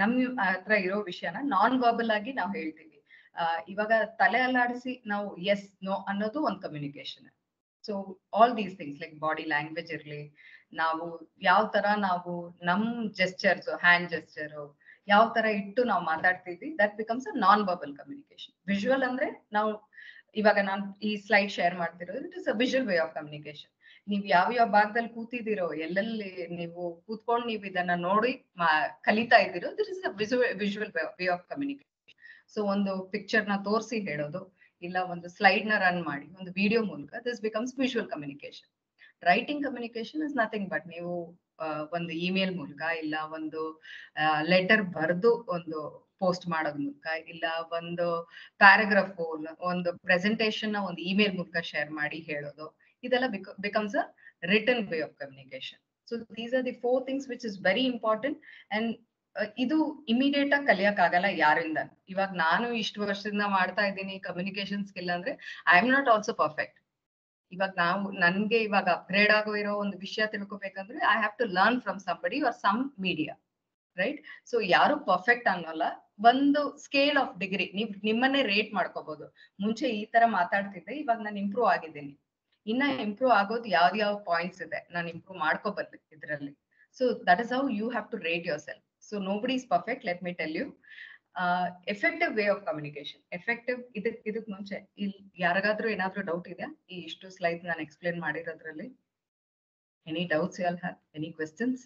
ನಮ್ ಹತ್ರ ಇರೋ ವಿಷಯನ ನಾನ್ ವರ್ಬಲ್ ಆಗಿ ನಾವು ಹೇಳ್ತೀವಿ. ಇವಾಗ ತಲೆ ಅಲ್ಲಾಡಿಸಿ ನಾವು ಎಸ್ ನೋ ಅನ್ನೋದು ಒಂದು communication. So all these things like body language ಇರ್ಲಿ, ನಾವು ಯಾವ ತರ ನಾವು ನಮ್ ಜೆಸ್ಚರ್ಸ್, ಹ್ಯಾಂಡ್ ಜೆಸ್ಚರ್ ಯಾವ ತರ ಇಟ್ಟು ನಾವು ಮಾತಾಡ್ತಿದ್ವಿ, that becomes a non verbal communication. Visual ಅಂದ್ರೆ ನಾವು ಇವಾಗ ನಾನು ಈ ಸ್ಲೈಡ್ ಶೇರ್ ಮಾಡ್ತಿರೋದು, it is a visual way of communication. ನೀವ್ ಯಾವ ಯಾವ ಭಾಗದಲ್ಲಿ ಕೂತಿದ್ದೀರೋ, ಎಲ್ಲೆಲ್ಲಿ ನೀವು ಕೂತ್ಕೊಂಡು ನೀವು ಇದನ್ನ ನೋಡಿ ಕಲಿತಾ ಇದ್ದೀರೋ, this is a visual way of communication. So ಒಂದು ಪಿಕ್ಚರ್ ನ ತೋರಿಸಿ ಹೇಳೋದು, ಇಲ್ಲ ಒಂದು ಸ್ಲೈಡ್ ನ ರನ್ ಮಾಡಿ ಒಂದು ವಿಡಿಯೋ ಮೂಲಕ, this becomes visual communication. Writing communication is nothing but ನೀವು ಒಂದು ಇಮೇಲ್ ಮೂಲಕ, ಇಲ್ಲ ಒಂದು ಲೆಟರ್ ಬರೆದು ಒಂದು ಪೋಸ್ಟ್ ಮಾಡೋದ್ ಮೂಲಕ, ಇಲ್ಲ ಒಂದು ಪ್ಯಾರಾಗ್ರಾಫ್, ಒಂದು ಪ್ರೆಸೆಂಟೇಶನ್ ಒಂದು ಇಮೇಲ್ ಮೂಲಕ ಶೇರ್ ಮಾಡಿ ಹೇಳೋದು, ಇದೆಲ್ಲ becomes a written way of communication. So these are the 4 things which is very important. And ಇದು ಇಮಿಡಿಯೇಟ್ ಆಗಿ ಕಲಿಯಕ್ ಆಗಲ್ಲ ಯಾರಿಂದ. ಇವಾಗ ನಾನು ಇಷ್ಟು ವರ್ಷದಿಂದ ಮಾಡ್ತಾ ಇದ್ದೀನಿ ಕಮ್ಯುನಿಕೇಶನ್ ಸ್ಕಿಲ್ ಅಂದ್ರೆ I am not also perfect. ಇವಾಗ ನನ್ಗೆ ಇವಾಗ ಅಪ್ಗ್ರೇಡ್ ಆಗೋ ಇರೋ ಒಂದು ವಿಷಯ ತಿಳ್ಕೊಬೇಕಂದ್ರೆ I have to learn from somebody or some media, right? So ಯಾರು ಪರ್ಫೆಕ್ಟ್ ಅನ್ನೋಲ್ಲ, ಒಂದು ಸ್ಕೇಲ್ ಆಫ್ ಡಿಗ್ರಿ ನೀವ್ ನಿಮ್ಮನ್ನೇ ರೇಟ್ ಮಾಡ್ಕೋಬಹುದು. ಮುಂಚೆ ಈ ತರ ಮಾತಾಡ್ತಿದ್ದೆ, ಇವಾಗ ನಾನು ಇಂಪ್ರೂವ್ ಆಗಿದ್ದೀನಿ, ಇನ್ನ ಇಂಪ್ರೂವ್ ಆಗೋದು ಯಾವ ಪಾಯಿಂಟ್ಸ್ ಇದೆ, ನಾನು ಇಂಪ್ರೂವ್ ಮಾಡ್ಕೋಬರ್ಲಿ ಇದ್ರಲ್ಲಿ. So that is how you have to rate yourself. So nobody is perfect, let me tell you. Effective way of communication. Effective ಇದಕ್ ಮುಂಚೆ ಇಲ್ಲಿ ಯಾರಿಗಾದ್ರೂ ಏನಾದ್ರೂ ಡೌಟ್ ಇದೆಯಾ ಈ ಇಷ್ಟು ಸ್ಲೈಡ್ ನಾನು ಎಕ್ಸ್ಪ್ಲೇನ್ ಮಾಡಿರೋದ್ರಲ್ಲಿ? Any doubts you all have? Any questions?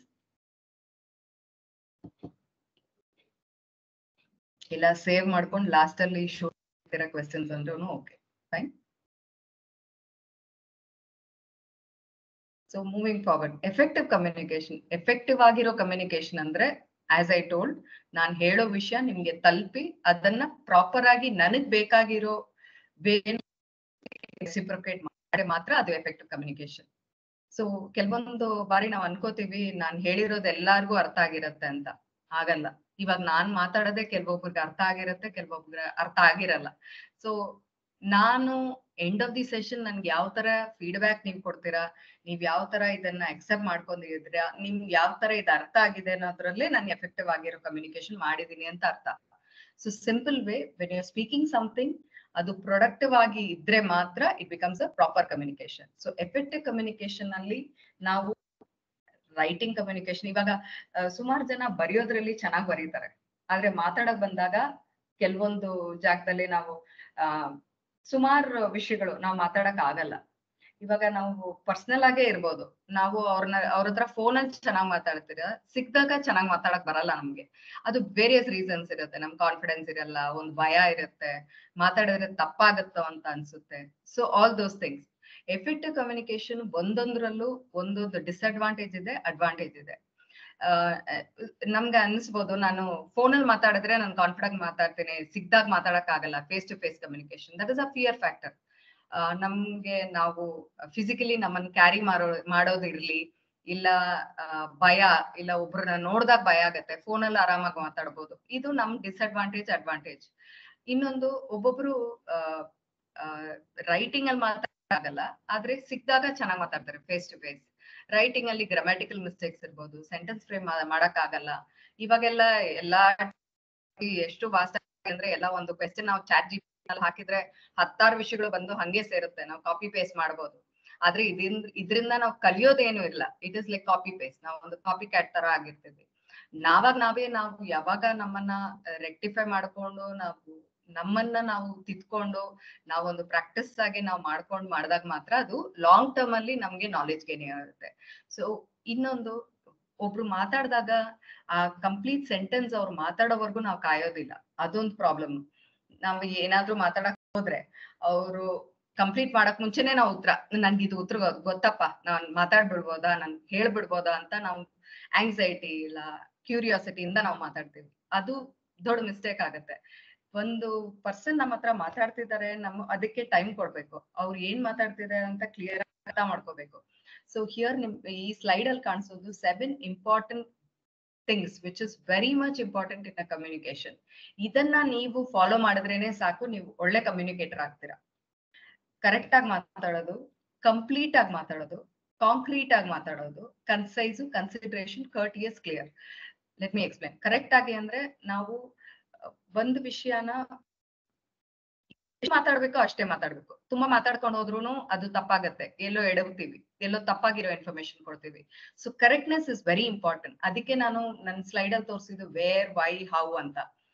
ಇಲ್ಲ ಸೇವ್ ಮಾಡ್ಕೊಂಡು ಲಾಸ್ಟ್ ಅಲ್ಲಿ ಶೋ ಕ್ವೆಶ್ಚನ್ಸ್ ಅಂದ್ರೂ okay, fine. So moving forward, effective communication. Effective ಆಗಿರೋ ಕಮ್ಯುನಿಕೇಶನ್ ಅಂದ್ರೆ ಆಸ್ ಐ ಟೋಲ್ಡ್, ನಾನ್ ಹೇಳೋ ವಿಷಯ ನಿಮ್ಗೆ ತಲುಪಿ ಅದನ್ನ ಪ್ರಾಪರ್ ಆಗಿ ನನಗ್ ಬೇಕಾಗಿರೋ ರೆಸಿಪ್ರೊಕೇಟ್ ಮಾಡಿ ಮಾತ್ರ ಅದು ಎಫೆಕ್ಟಿವ್ ಕಮ್ಯುನಿಕೇಶನ್. ಸೊ ಕೆಲವೊಂದು ಬಾರಿ ನಾವ್ ಅನ್ಕೋತೀವಿ ನಾನ್ ಹೇಳಿರೋದು ಎಲ್ಲಾರ್ಗೂ ಅರ್ಥ ಆಗಿರತ್ತೆ ಅಂತ. ಆಗಲ್ಲ. ಇವಾಗ ನಾನ್ ಮಾತಾಡೋದೇ ಕೆಲವೊಬ್ರಿಗೆ ಅರ್ಥ ಆಗಿರತ್ತೆ, ಕೆಲವೊಬ್ರಿಗೆ ಅರ್ಥ ಆಗಿರಲ್ಲ. ಸೊ ನಾನು ಎಂಡ್ ಆಫ್ ದಿ ಸೆಷನ್ ನನ್ಗೆ ಯಾವ ತರ ಫೀಡ್ಬ್ಯಾಕ್ ನೀವ್ ಕೊಡ್ತೀರಾ, ನೀವ್ ಯಾವ ತರ ಇದನ್ನ ಅಕ್ಸೆಪ್ಟ್ ಮಾಡ್ಕೊಂಡಿದ್ದೀರಾ, ನಿಮ್ಗೆ ಯಾವ ತರ ಇದು ಅರ್ಥ ಆಗಿದೆ ಅನ್ನೋದ್ರಲ್ಲೇ ನಾನು ಎಫೆಕ್ಟಿವ್ ಆಗಿರೋ ಕಮ್ಯುನಿಕೇಶನ್ ಮಾಡಿದೀನಿ ಅಂತ ಅರ್ಥ. So simple way, when you are speaking something, ಅದು ಪ್ರೊಡಕ್ಟಿವ್ ಆಗಿ ಇದ್ರೆ ಮಾತ್ರ it becomes a proper communication. So effective communication ಅಲ್ಲಿ ನಾವು ರೈಟಿಂಗ್ ಕಮ್ಯುನಿಕೇಶನ್, ಇವಾಗ ಸುಮಾರು ಜನ ಬರೆಯೋದ್ರಲ್ಲಿ ಚೆನ್ನಾಗಿ ಬರೀತಾರೆ, ಆದ್ರೆ ಮಾತಾಡಕ್ ಬಂದಾಗ ಕೆಲವೊಂದು ಜಾಗದಲ್ಲಿ ನಾವು ಸುಮಾರು ವಿಷಯಗಳು ನಾವು ಮಾತಾಡಕ್ ಆಗಲ್ಲ. ಇವಾಗ ನಾವು ಪರ್ಸನಲ್ ಆಗೇ ಇರ್ಬೋದು, ನಾವು ಅವ್ರ ಹತ್ರ ಫೋನ್ ಅಲ್ಲಿ ಚೆನ್ನಾಗಿ ಮಾತಾಡ್ತೀರ, ಸಿಕ್ದಾಗ ಚೆನ್ನಾಗಿ ಮಾತಾಡಕ್ ಬರಲ್ಲ ನಮ್ಗೆ. ಅದು ವೇರಿಯಸ್ ರೀಸನ್ಸ್ ಇರುತ್ತೆ. ನಮ್ ಕಾನ್ಫಿಡೆನ್ಸ್ ಇರಲ್ಲ, ಒಂದ್ ಭಯ ಇರುತ್ತೆ, ಮಾತಾಡಿದ್ರೆ ತಪ್ಪಾಗತ್ತೋ ಅಂತ ಅನ್ಸುತ್ತೆ. So all those things. Effective communication ಒಂದೊಂದ್ರಲ್ಲೂ ಒಂದೊಂದು ಡಿಸ್ಅಡ್ವಾಂಟೇಜ್ ಇದೆ, ಅಡ್ವಾಂಟೇಜ್ ಇದೆ. ನಮ್ಗೆ ಅನ್ಸ್ಬೋದು ನಾನು ಫೋನಲ್ಲಿ ಮಾತಾಡಿದ್ರೆ ನಾನು ಕಾನ್ಫಿಡೆಂಟ್ ಮಾತಾಡ್ತೀನಿ, ಸಿಕ್ದಾಗ ಮಾತಾಡಕ್ ಆಗಲ್ಲ. Face to face communication, that is a fear factor. ನಮ್ಗೆ ನಾವು ಫಿಸಿಕಲಿ ನಮ್ಮನ್ನ ಕ್ಯಾರಿ ಮಾಡೋದಿರ್ಲಿ, ಇಲ್ಲ ಭಯ, ಇಲ್ಲ ಒಬ್ರನ್ನ ನೋಡ್ದಾಗ ಭಯ ಆಗತ್ತೆ, ಫೋನಲ್ಲಿ ಆರಾಮಾಗಿ ಮಾತಾಡ್ಬೋದು. ಇದು ನಮ್ ಡಿಸ್ಅಡ್ವಾಂಟೇಜ್, ಅಡ್ವಾಂಟೇಜ್. ಇನ್ನೊಂದು, ಒಬ್ಬೊಬ್ರು ರೈಟಿಂಗ್ ಅಲ್ಲಿ ಮಾತಾಡಕ್ಕಾಗಲ್ಲ, ಆದ್ರೆ ಸಿಕ್ದಾಗ ಚೆನ್ನಾಗಿ ಮಾತಾಡ್ತಾರೆ ಫೇಸ್ ಟು ಫೇಸ್. ರೈಟಿಂಗ್ ಅಲ್ಲಿ ಗ್ರಾಮ್ಯಾಟಿಕಲ್ ಮಿಸ್ಟೇಕ್ಸ್ ಇರ್ಬೋದು, ಸೆಂಟೆನ್ಸ್ ಫ್ರೇಮ್ ಮಾಡಕ್ ಆಗಲ್ಲ. ಇವಾಗೆಲ್ಲ ಎಲ್ಲಾ ಎಷ್ಟು ವಾಸ್ತ ಅಂದ್ರೆ ಎಲ್ಲ ಒಂದು ಕ್ವೆಶ್ಚನ್ ನಾವು ಚಾಟ್ ಜಿಪಿಟಿ ಅಲ್ಲಿ ಹಾಕಿದ್ರೆ 10 ವಿಷಯಗಳು ಬಂದು ಹಂಗೆ ಸೇರುತ್ತೆ, ನಾವು ಕಾಪಿ ಪೇಸ್ಟ್ ಮಾಡ್ಬೋದು. ಆದ್ರೆ ಇದರಿಂದ ನಾವು ಕಲಿಯೋದೇನು ಇಲ್ಲ. It is like copy paste. ನಾವು ಒಂದು ಕಾಪಿ ಕ್ಯಾಟ್ ತರ ಆಗಿರ್ತೀವಿ. ನಾವು ಯಾವಾಗ ನಮ್ಮನ್ನ ರೆಕ್ಟಿಫೈ ಮಾಡ್ಕೊಂಡು ನಮ್ಮನ್ನ ನಾವು ತಿದ್ಕೊಂಡು ನಾವೊಂದು ಪ್ರಾಕ್ಟೀಸ್ ಆಗಿ ನಾವು ಮಾಡಿದಾಗ ಮಾತ್ರ ಅದು ಲಾಂಗ್ ಟರ್ಮ್ ಅಲ್ಲಿ ನಮ್ಗೆ ನಾಲೆಜ್ ಗೇನ್ ಆಗುತ್ತೆ. ಸೊ ಇನ್ನೊಂದು, ಒಬ್ರು ಮಾತಾಡಿದಾಗ ಆ ಕಂಪ್ಲೀಟ್ ಸೆಂಟೆನ್ಸ್ ಅವ್ರು ಮಾತಾಡೋವರೆಗೂ ನಾವು ಕಾಯೋದಿಲ್ಲ, ಅದೊಂದು ಪ್ರಾಬ್ಲಮ್. ನಾವು ಏನಾದ್ರೂ ಮಾತಾಡಕ್ ಹೋದ್ರೆ ಅವರು ಕಂಪ್ಲೀಟ್ ಮಾಡಕ್ ಮುಂಚೆನೆ ನಾವು ನನ್ಗೆ ಇದು ಉತ್ತರ ಗೊತ್ತಪ್ಪ, ನಾನ್ ಮಾತಾಡ್ಬಿಡ್ಬೋದಾ, ನಾನ್ ಹೇಳ್ಬಿಡ್ಬೋದಾ ಅಂತ ನಾವು ಆಂಗ್ಸೈಟಿ ಇಲ್ಲ ಕ್ಯೂರಿಯಾಸಿಟಿ ಇಂದ ನಾವು ಮಾತಾಡ್ತೀವಿ. ಅದು ದೊಡ್ಡ ಮಿಸ್ಟೇಕ್ ಆಗತ್ತೆ. ಒಂದು ಪರ್ಸನ್ ನಮ್ಮ ಹತ್ರ ಮಾತಾಡ್ತಿದ್ದಾರೆ, ಅದಕ್ಕೆ ಟೈಮ್ ಕೊಡ್ಬೇಕು, ಅವ್ರು ಏನ್ ಮಾತಾಡ್ತಿದ್ದಾರೆ ಅಂತ ಕ್ಲಿಯರ್ ಅರ್ಥ ಮಾಡ್ಕೋಬೇಕು. ಸೊ ಹಿಯರ್ ಈ ಸ್ಲೈಡ್ ಅಲ್ಲಿ ಕಾಣಿಸೋದು 7 important things which is very much important in a communication. ಇದನ್ನ ನೀವು ಫಾಲೋ ಮಾಡಿದ್ರೇನೆ ಸಾಕು, ನೀವು ಒಳ್ಳೆ ಕಮ್ಯುನಿಕೇಟರ್ ಆಗ್ತೀರಾ. ಕರೆಕ್ಟ್ ಆಗಿ ಮಾತಾಡೋದು, ಕಂಪ್ಲೀಟ್ ಆಗಿ ಮಾತಾಡೋದು, ಕಾಂಕ್ರೀಟ್ ಆಗಿ ಮಾತಾಡೋದು, concise, consideration, courteous, clear. Let me explain. Correct ಆಗಿ ಅಂದ್ರೆ ನಾವು ಒಂದು ವಿಷಯನ ಮಾತಾಡ್ಬೇಕು ಅಷ್ಟೇ ಮಾತಾಡ್ಬೇಕು. ತುಂಬಾ ಮಾತಾಡ್ಕೊಂಡು ಹೋದ್ರು ಅದು ತಪ್ಪಾಗತ್ತೆ, ಎಲ್ಲೋ ಎಡವ್ತೀವಿ, ಎಲ್ಲೋ ತಪ್ಪಾಗಿರೋ ಇನ್ಫಾರ್ಮೇಶನ್ ಕೊಡ್ತೀವಿ. So correctness is very important. ಅದಕ್ಕೆ ನಾನು ನನ್ನ ಸ್ಲೈಡ್ ಅಲ್ಲಿ ತೋರಿಸಿದ್ದು ವೇರ್, ವೈ, ಹೌ ಅಂತ.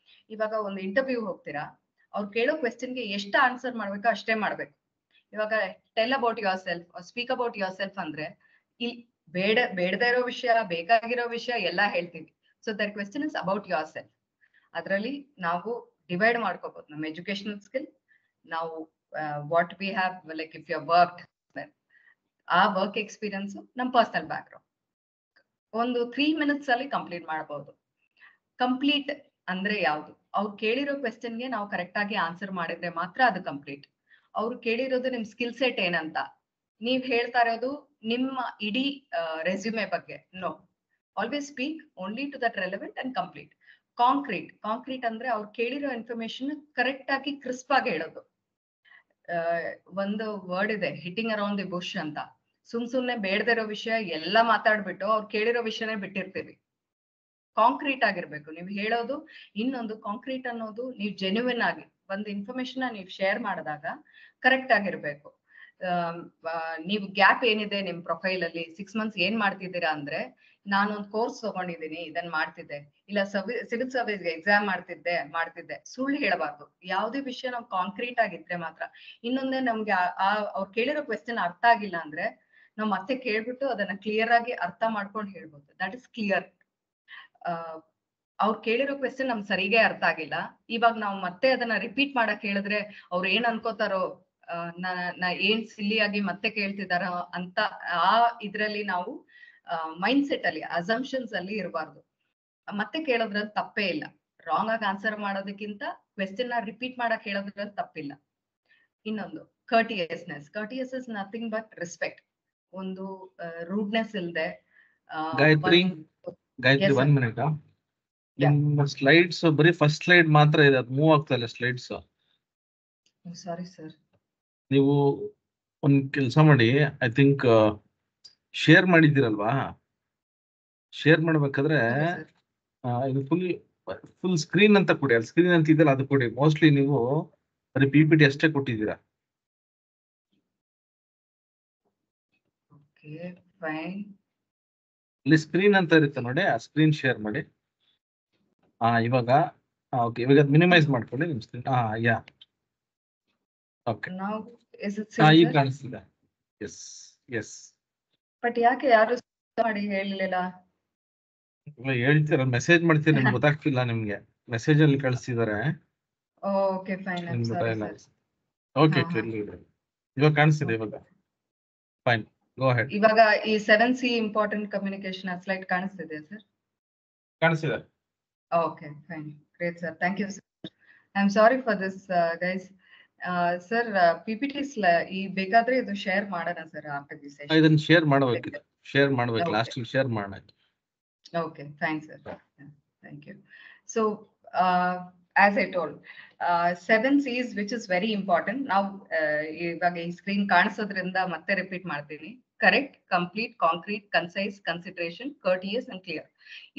ಇವಾಗ ಒಂದು ಇಂಟರ್ವ್ಯೂ ಹೋಗ್ತೀರಾ, ಅವ್ರು ಕೇಳೋ ಕ್ವೆಶ್ಚನ್ಗೆ ಎಷ್ಟು ಆನ್ಸರ್ ಮಾಡ್ಬೇಕೋ ಅಷ್ಟೇ ಮಾಡ್ಬೇಕು. ಇವಾಗ tell about yourself, speak about yourself ಅಂದ್ರೆ ಇಲ್ಲಿ ಬೇಡದೇ ಇರೋ ವಿಷಯ, ಬೇಕಾಗಿರೋ ವಿಷಯ ಎಲ್ಲಾ ಹೇಳ್ತೀವಿ. So that question is about yourself. ಅದರಲ್ಲಿ ನಾವು ಡಿವೈಡ್ ಮಾಡ್ಕೋಬಹುದು ನಮ್ಮ ಎಜುಕೇಶನಲ್ ಸ್ಕಿಲ್, ನಾವು what we have, like if you work, ಆ ವರ್ಕ್ ಎಕ್ಸ್ಪೀರಿಯನ್ಸ್, ನಮ್ಮ ಪರ್ಸನಲ್ ಬ್ಯಾಕ್ ಗ್ರೌಂಡ್ ಒಂದು 3 minutes ಅಲ್ಲಿ ಕಂಪ್ಲೀಟ್ ಮಾಡಬಹುದು. ಕಂಪ್ಲೀಟ್ ಅಂದ್ರೆ ಯಾವುದು? ಅವ್ರು ಕೇಳಿರೋ ಕ್ವೆಶ್ಚನ್ಗೆ ನಾವು ಕರೆಕ್ಟ್ ಆಗಿ ಆನ್ಸರ್ ಮಾಡಿದ್ರೆ ಮಾತ್ರ ಅದು ಕಂಪ್ಲೀಟ್. ಅವ್ರು ಕೇಳಿರೋದು ನಿಮ್ ಸ್ಕಿಲ್ ಸೆಟ್ ಏನಂತ, ನೀವ್ ಹೇಳ್ತಾ ಇರೋದು ನಿಮ್ಮ ಇಡೀ ರೆಸ್ಯೂಮೆ ಬಗ್ಗೆ. No, always speak only to that relevant and complete. Concrete ಅಂದ್ರೆ ಅವ್ರು ಕೇಳಿರೋ ಇನ್ಫಾರ್ಮೇಶನ್ ಕರೆಕ್ಟ್ ಆಗಿ ಕ್ರಿಸ್ಪ್ ಆಗಿ ಹೇಳೋದು. ಒಂದು ವರ್ಡ್ ಇದೆ, ಹಿಟ್ಟಿಂಗ್ ಅರೌಂಡ್ ದಿ ಬುಷ್ ಅಂತ. ಸುಮ್ನೆ ಬೇಡದಿರೋ ವಿಷಯ ಎಲ್ಲಾ ಮಾತಾಡ್ಬಿಟ್ಟು ಅವ್ರು ಕೇಳಿರೋ ವಿಷಯನೇ ಬಿಟ್ಟಿರ್ತೀವಿ. ಕಾಂಕ್ರೀಟ್ ಆಗಿರ್ಬೇಕು ನೀವು ಹೇಳೋದು. ಇನ್ನೊಂದು ಕಾಂಕ್ರೀಟ್ ಅನ್ನೋದು, ನೀವು ಜೆನ್ಯುನ್ ಆಗಿ ಒಂದು ಇನ್ಫಾರ್ಮೇಶನ್ ನೀವು ಶೇರ್ ಮಾಡಿದಾಗ ಕರೆಕ್ಟ್ ಆಗಿರ್ಬೇಕು. ನೀವು ಗ್ಯಾಪ್ ಏನಿದೆ ನಿಮ್ ಪ್ರೊಫೈಲ್ ಅಲ್ಲಿ 6 months ಏನ್ ಮಾಡ್ತಿದ್ದೀರಾ ಅಂದ್ರೆ, ನಾನೊಂದು ಕೋರ್ಸ್ ತಗೊಂಡಿದ್ದೀನಿ, ಇದನ್ನ ಮಾಡ್ತಿದ್ದೆ, ಇಲ್ಲ ಸಿವಿಲ್ ಸರ್ವಿಸ್ ಎಕ್ಸಾಮ್ ಮಾಡ್ತಿದ್ದೆ ಸುಳ್ಳು ಹೇಳಬಾರ್ದು. ಯಾವುದೇ ವಿಷಯ ನಾವು ಕಾಂಕ್ರೀಟ್ ಆಗಿದ್ರೆ ಮಾತ್ರ. ಇನ್ನೊಂದೇ, ನಮ್ಗೆ ಅವ್ರು ಕೇಳಿರೋ ಕ್ವೆಶ್ಚನ್ ಅರ್ಥ ಆಗಿಲ್ಲ ಅಂದ್ರೆ ನಾವು ಮತ್ತೆ ಕೇಳ್ಬಿಟ್ಟು ಅದನ್ನ ಕ್ಲಿಯರ್ ಆಗಿ ಅರ್ಥ ಮಾಡ್ಕೊಂಡು ಹೇಳ್ಬೋದು. That is clear. ಅವ್ರು ಕೇಳಿರೋ ಕ್ವೆಶ್ಚನ್ ನಮ್ಗೆ ಸರಿಗೆ ಅರ್ಥ ಆಗಿಲ್ಲ, ಇವಾಗ ನಾವು ಮತ್ತೆ ಅದನ್ನ ರಿಪೀಟ್ ಮಾಡಕ್ ಹೇಳಿದ್ರೆ ಅವ್ರು ಏನ್ ಅನ್ಕೋತಾರೋ, ನಾ ಏನ್ ಸಿಲ್ಲಿ ಆಗಿ ಮತ್ತೆ ಕೇಳ್ತಿದಾರ ಅಂತ ಆ ಇದ್ರಲ್ಲಿ ನಾವು ಮೈಂಡ್ ಸೆಟ್ ಅಲ್ಲಿ, ಅಸಂಪ್ಷನ್ಸ್ ಅಲ್ಲಿ ಇರಬಾರ್ದು. ಮತ್ತೆ ಕೇಳೋದ್ರಲ್ಲಿ ತಪ್ಪೇ ಇಲ್ಲ. ರಾಂಗ್ ಆಗಿ ಆನ್ಸರ್ ಮಾಡೋದಕ್ಕಿಂತ ಕ್ವೆಶ್ಚನ್ ನ ರಿಪೀಟ್ ಮಾಡಕ್ ಹೇಳೋದ್ರಲ್ಲಿ ತಪ್ಪಿಲ್ಲ. ಇನ್ನೊಂದು ಕರ್ಟಿಯಸ್ನೆಸ್ ಇಸ್ ನಥಿಂಗ್ ಬಟ್ ರೆಸ್ಪೆಕ್ಟ್. ಒಂದು ರೂಡ್ನೆಸ್ ಇಲ್ದೆ. ಗಾಯತ್ರಿ 1 minute. ನಿಮ್ಮ ಸ್ಲೈಡ್ಸ್ ಬರೀ ಫಸ್ಟ್ ಸ್ಲೈಡ್ ಮಾತ್ರ ಇದೆ, ಅದು ಮೂವ್ ಆಗ್ತಾ ಇಲ್ಲ ಸ್ಲೈಡ್ಸ್. Sorry sir. ನೀವು ಒಂದ್ ಕೆಲಸ ಮಾಡಿ, ಐ ಥಿಂಕ್ ಶೇರ್ ಮಾಡಿದ್ದೀರಲ್ವಾ, ಶೇರ್ ಮಾಡ್ಬೇಕಾದ್ರೆ ಇದು ಫುಲ್ ಸ್ಕ್ರೀನ್ ಅಂತ ಕೊಡಿ. ಅಲ್ಲಿ ಸ್ಕ್ರೀನ್ ಅಂತ ಇದೆಯಲ್ಲ ಅದು ಕೊಡಿ. ಮೋಸ್ಟ್ಲಿ ನೀವು ಬರೀ PPT ಅಷ್ಟೇ ಕೊಟ್ಟಿದ್ದೀರಾ. ಇಲ್ಲಿ ಸ್ಕ್ರೀನ್ ಅಂತ ಇರುತ್ತೆ ನೋಡಿ, ಆ ಸ್ಕ್ರೀನ್ ಶೇರ್ ಮಾಡಿ. ಇವಾಗ ಓಕೆ, ಇವಾಗ ಮಿನಿಮೈಸ್ ಮಾಡ್ಕೊಳ್ಳಿ ನಿಮ್ ಸ್ಕ್ರೀನ್. ಯಾ ಓಕೆ, ಈಗ ಕಾಣಿಸ್ತಿದೆ. ಎಸ್ ಬಟ್ ಯಾಕೆ ಯಾರು ಮಾಡಿ ಹೇಳಿಲ್ಲ? ಹೇಳ್ತೀರ, ಮೆಸೇಜ್ ಮಾಡ್ತೀರ, ನಿಮ್ಗೆ ಗೊತ್ತಾಗ್ತಿಲ್ಲ. ನಿಮ್ಗೆ ಮೆಸೇಜ್ ಅಲ್ಲಿ ಕಳಿಸ್ತಿದ್ದಾರೆ. Okay fine. ಓಕೆ, ಇವಾಗ ಕಾಣಿಸ್ತಿದೆ. ಇವಾಗ ಫೈನ್, ಗೋ ಅಹೆಡ್. ಇವಾಗ ಈ 7C ಇಂಪಾರ್ಟೆಂಟ್ ಕಮ್ಯುನಿಕೇಶನ್ ಸ್ಲೈಡ್ ಕಾಣಿಸ್ತಿದೆ ಸರ್? ಕಾಣಿಸ್ತಿದೆ. Okay fine, great sir, thank you sir. I am sorry for this guys. Sir PPTs ಈ ಬೇಕಾದ್ರೆ ಇದು ಶೇರ್ ಮಾಡೋಣ ಸರ್ ಆಫ್ಟರ್ ದಿಸ್ ಸೆಷನ್. ಇದನ್ನ ಶೇರ್ ಮಾಡಬೇಕಿದೆ, ಶೇರ್ ಮಾಡಬೇಕು, ಲಾಸ್ಟ್ ಅಲ್ಲಿ ಶೇರ್ ಮಾಡೋಣ. Okay fine sir, thank you. So as I told, 7Cs which is very important. ನಾವು ಇವಾಗ ಈ ಸ್ಕ್ರೀನ್ ಕಾಣಿಸೋದ್ರಿಂದ ಮತ್ತೆ ರಿಪೀಟ್ ಮಾಡ್ತೀನಿ. Correct, complete, concrete, concise, consideration, courteous and clear.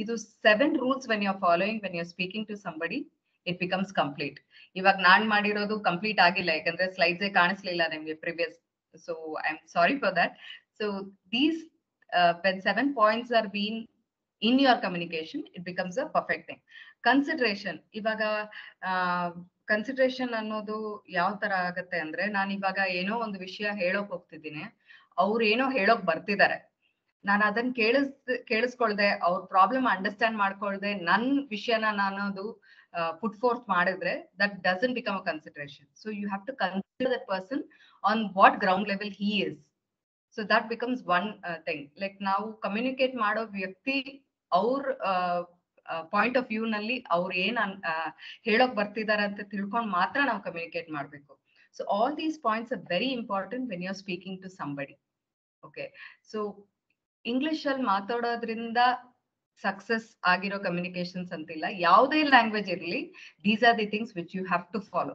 ಇದು 7 rules when you are following, when you are speaking to somebody, it becomes complete. ಇವಾಗ ನಾನ್ ಮಾಡಿರೋದು complete ಆಗಿಲ್ಲ, ಯಾಕಂದ್ರೆ ಸ್ಲೈಡ್ಸ್ ಕಾಣಿಸ್ಲಿಲ್ಲ ನಿಮ್ಗೆ previous. So I am sorry for that. So these when 7 points are being in your communication, it becomes a perfect thing. Consideration, ಇವಾಗ consideration ಅನ್ನೋದು ಯಾವ ತರ ಆಗತ್ತೆ ಅಂದ್ರೆ, ನಾನು ಇವಾಗ ಏನೋ ಒಂದು ವಿಷಯ ಹೇಳೋಕ್ ಹೋಗ್ತಿದ್ದೀನಿ, ಅವ್ರು ಏನೋ ಹೇಳೋಕ್ ಬರ್ತಿದ್ದಾರೆ, ನಾನು ಅದನ್ನ ಕೇಳಿಸ್ಕೊಳ್ದೆ, ಅವ್ರ ಪ್ರಾಬ್ಲಮ್ ಅಂಡರ್ಸ್ಟ್ಯಾಂಡ್ ಮಾಡ್ಕೊಳ್ದೆ ನನ್ ವಿಷಯನ ನಾನದು ಪುಟ್ ಫೋರ್ತ್ ಮಾಡಿದ್ರೆ, that doesn't become a consideration. So you have to consider that person on what ground level he is. So that becomes one thing. Like ನಾವು ಕಮ್ಯುನಿಕೇಟ್ ಮಾಡೋ ವ್ಯಕ್ತಿ ಅವ್ರ ಪಾಯಿಂಟ್ ಆಫ್ ವ್ಯೂ ನಲ್ಲಿ ಅವ್ರು ಏನ್ ಹೇಳೋಕ್ ಬರ್ತಿದಾರೆ ಅಂತ ತಿಳ್ಕೊಂಡ್ ಮಾತ್ರ ನಾವು ಕಮ್ಯುನಿಕೇಟ್ ಮಾಡ್ಬೇಕು. So all these points are very important when you are speaking to somebody. Okay, so English ಅಲ್ಲಿ ಮಾತಾಡೋದ್ರಿಂದ ಸಕ್ಸಸ್ ಆಗಿರೋ ಕಮ್ಯುನಿಕೇಶನ್ಸ್ ಅಂತಿಲ್ಲ, ಯಾವುದೇ ಲ್ಯಾಂಗ್ವೇಜ್ ಇರಲಿ, these are the things which you have to follow.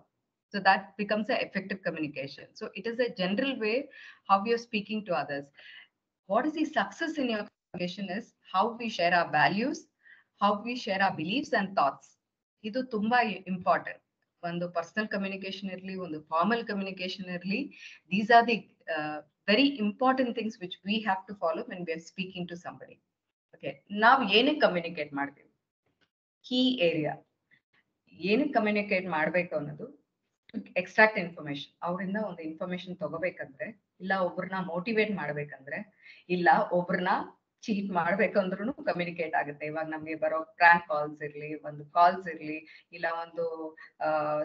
So that becomes an effective communication. So it is a general way how we are speaking to others. What is the success in your communication is how we share our values, how we share our beliefs and thoughts. ಇದು ತುಂಬಾ important. ಒಂದು personal communication ಇರಲಿ, ಒಂದು formal communication ಇರಲಿ, these are the very important things which we have to follow when we are speaking to somebody. Okay, ನಾವು ಏನಕ್ಕೆ communicate ಮಾಡ್ತೀವಿ, key area ಏನಕ್ಕೆ ಕಮ್ಯುನಿಕೇಟ್ ಮಾಡ್ಬೇಕು ಅನ್ನೋದು, ಎಕ್ಸ್ಟ್ರಾಕ್ಟ್ ಇನ್ಫಾರ್ಮೇಶನ್, ಅವರಿಂದ ಒಂದು ಇನ್ಫಾರ್ಮೇಶನ್ ತಗೋಬೇಕಂದ್ರೆ, ಇಲ್ಲ ಒಬ್ರನ್ನ ಮೋಟಿವೇಟ್ ಮಾಡ್ಬೇಕಂದ್ರೆ, ಇಲ್ಲ ಒಬ್ರನ್ನ ಚೀಟ್ ಮಾಡ್ಬೇಕಂದ್ರೂ ಕಮ್ಯುನಿಕೇಟ್ ಆಗುತ್ತೆ. ಇವಾಗ ನಮ್ಗೆ ಬರೋ ಪ್ರ್ಯಾಂಕ್ ಕಾಲ್ಸ್ ಇರ್ಲಿ, ಒಂದು ಕಾಲ್ಸ್ ಇರ್ಲಿ, ಇಲ್ಲ ಒಂದು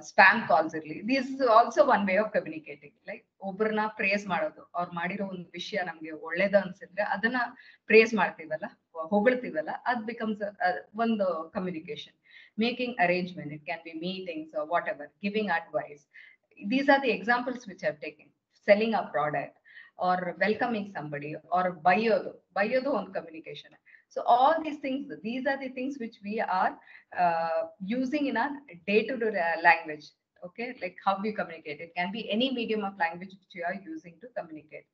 ಸ್ಪ್ಯಾಮ್ ಕಾಲ್ಸ್ ಇರ್ಲಿ, this is also one way of communicating. Like ಒಬ್ರನ್ನ ಪ್ರೇಸ್ ಮಾಡೋದು, ಅವ್ರು ಮಾಡಿರೋ ಒಂದು ವಿಷಯ ನಮ್ಗೆ ಒಳ್ಳೇದು ಅನ್ಸಿದ್ರೆ ಅದನ್ನ ಪ್ರೇಸ್ ಮಾಡ್ತೀವಲ್ಲ, ಹೊಗಳ್ತೀವಲ್ಲ, ಅದ್ ಬಿಕಮ್ಸ್ ಒಂದು communication. Making arrangement, it can be meetings or whatever, giving advice. These are the examples which I've taken. Selling a product or welcoming somebody or bayodu on communication. So all these things, these are the things which we are using in our day-to-day language. Okay, like how we communicate. It can be any medium of language which you are using to communicate.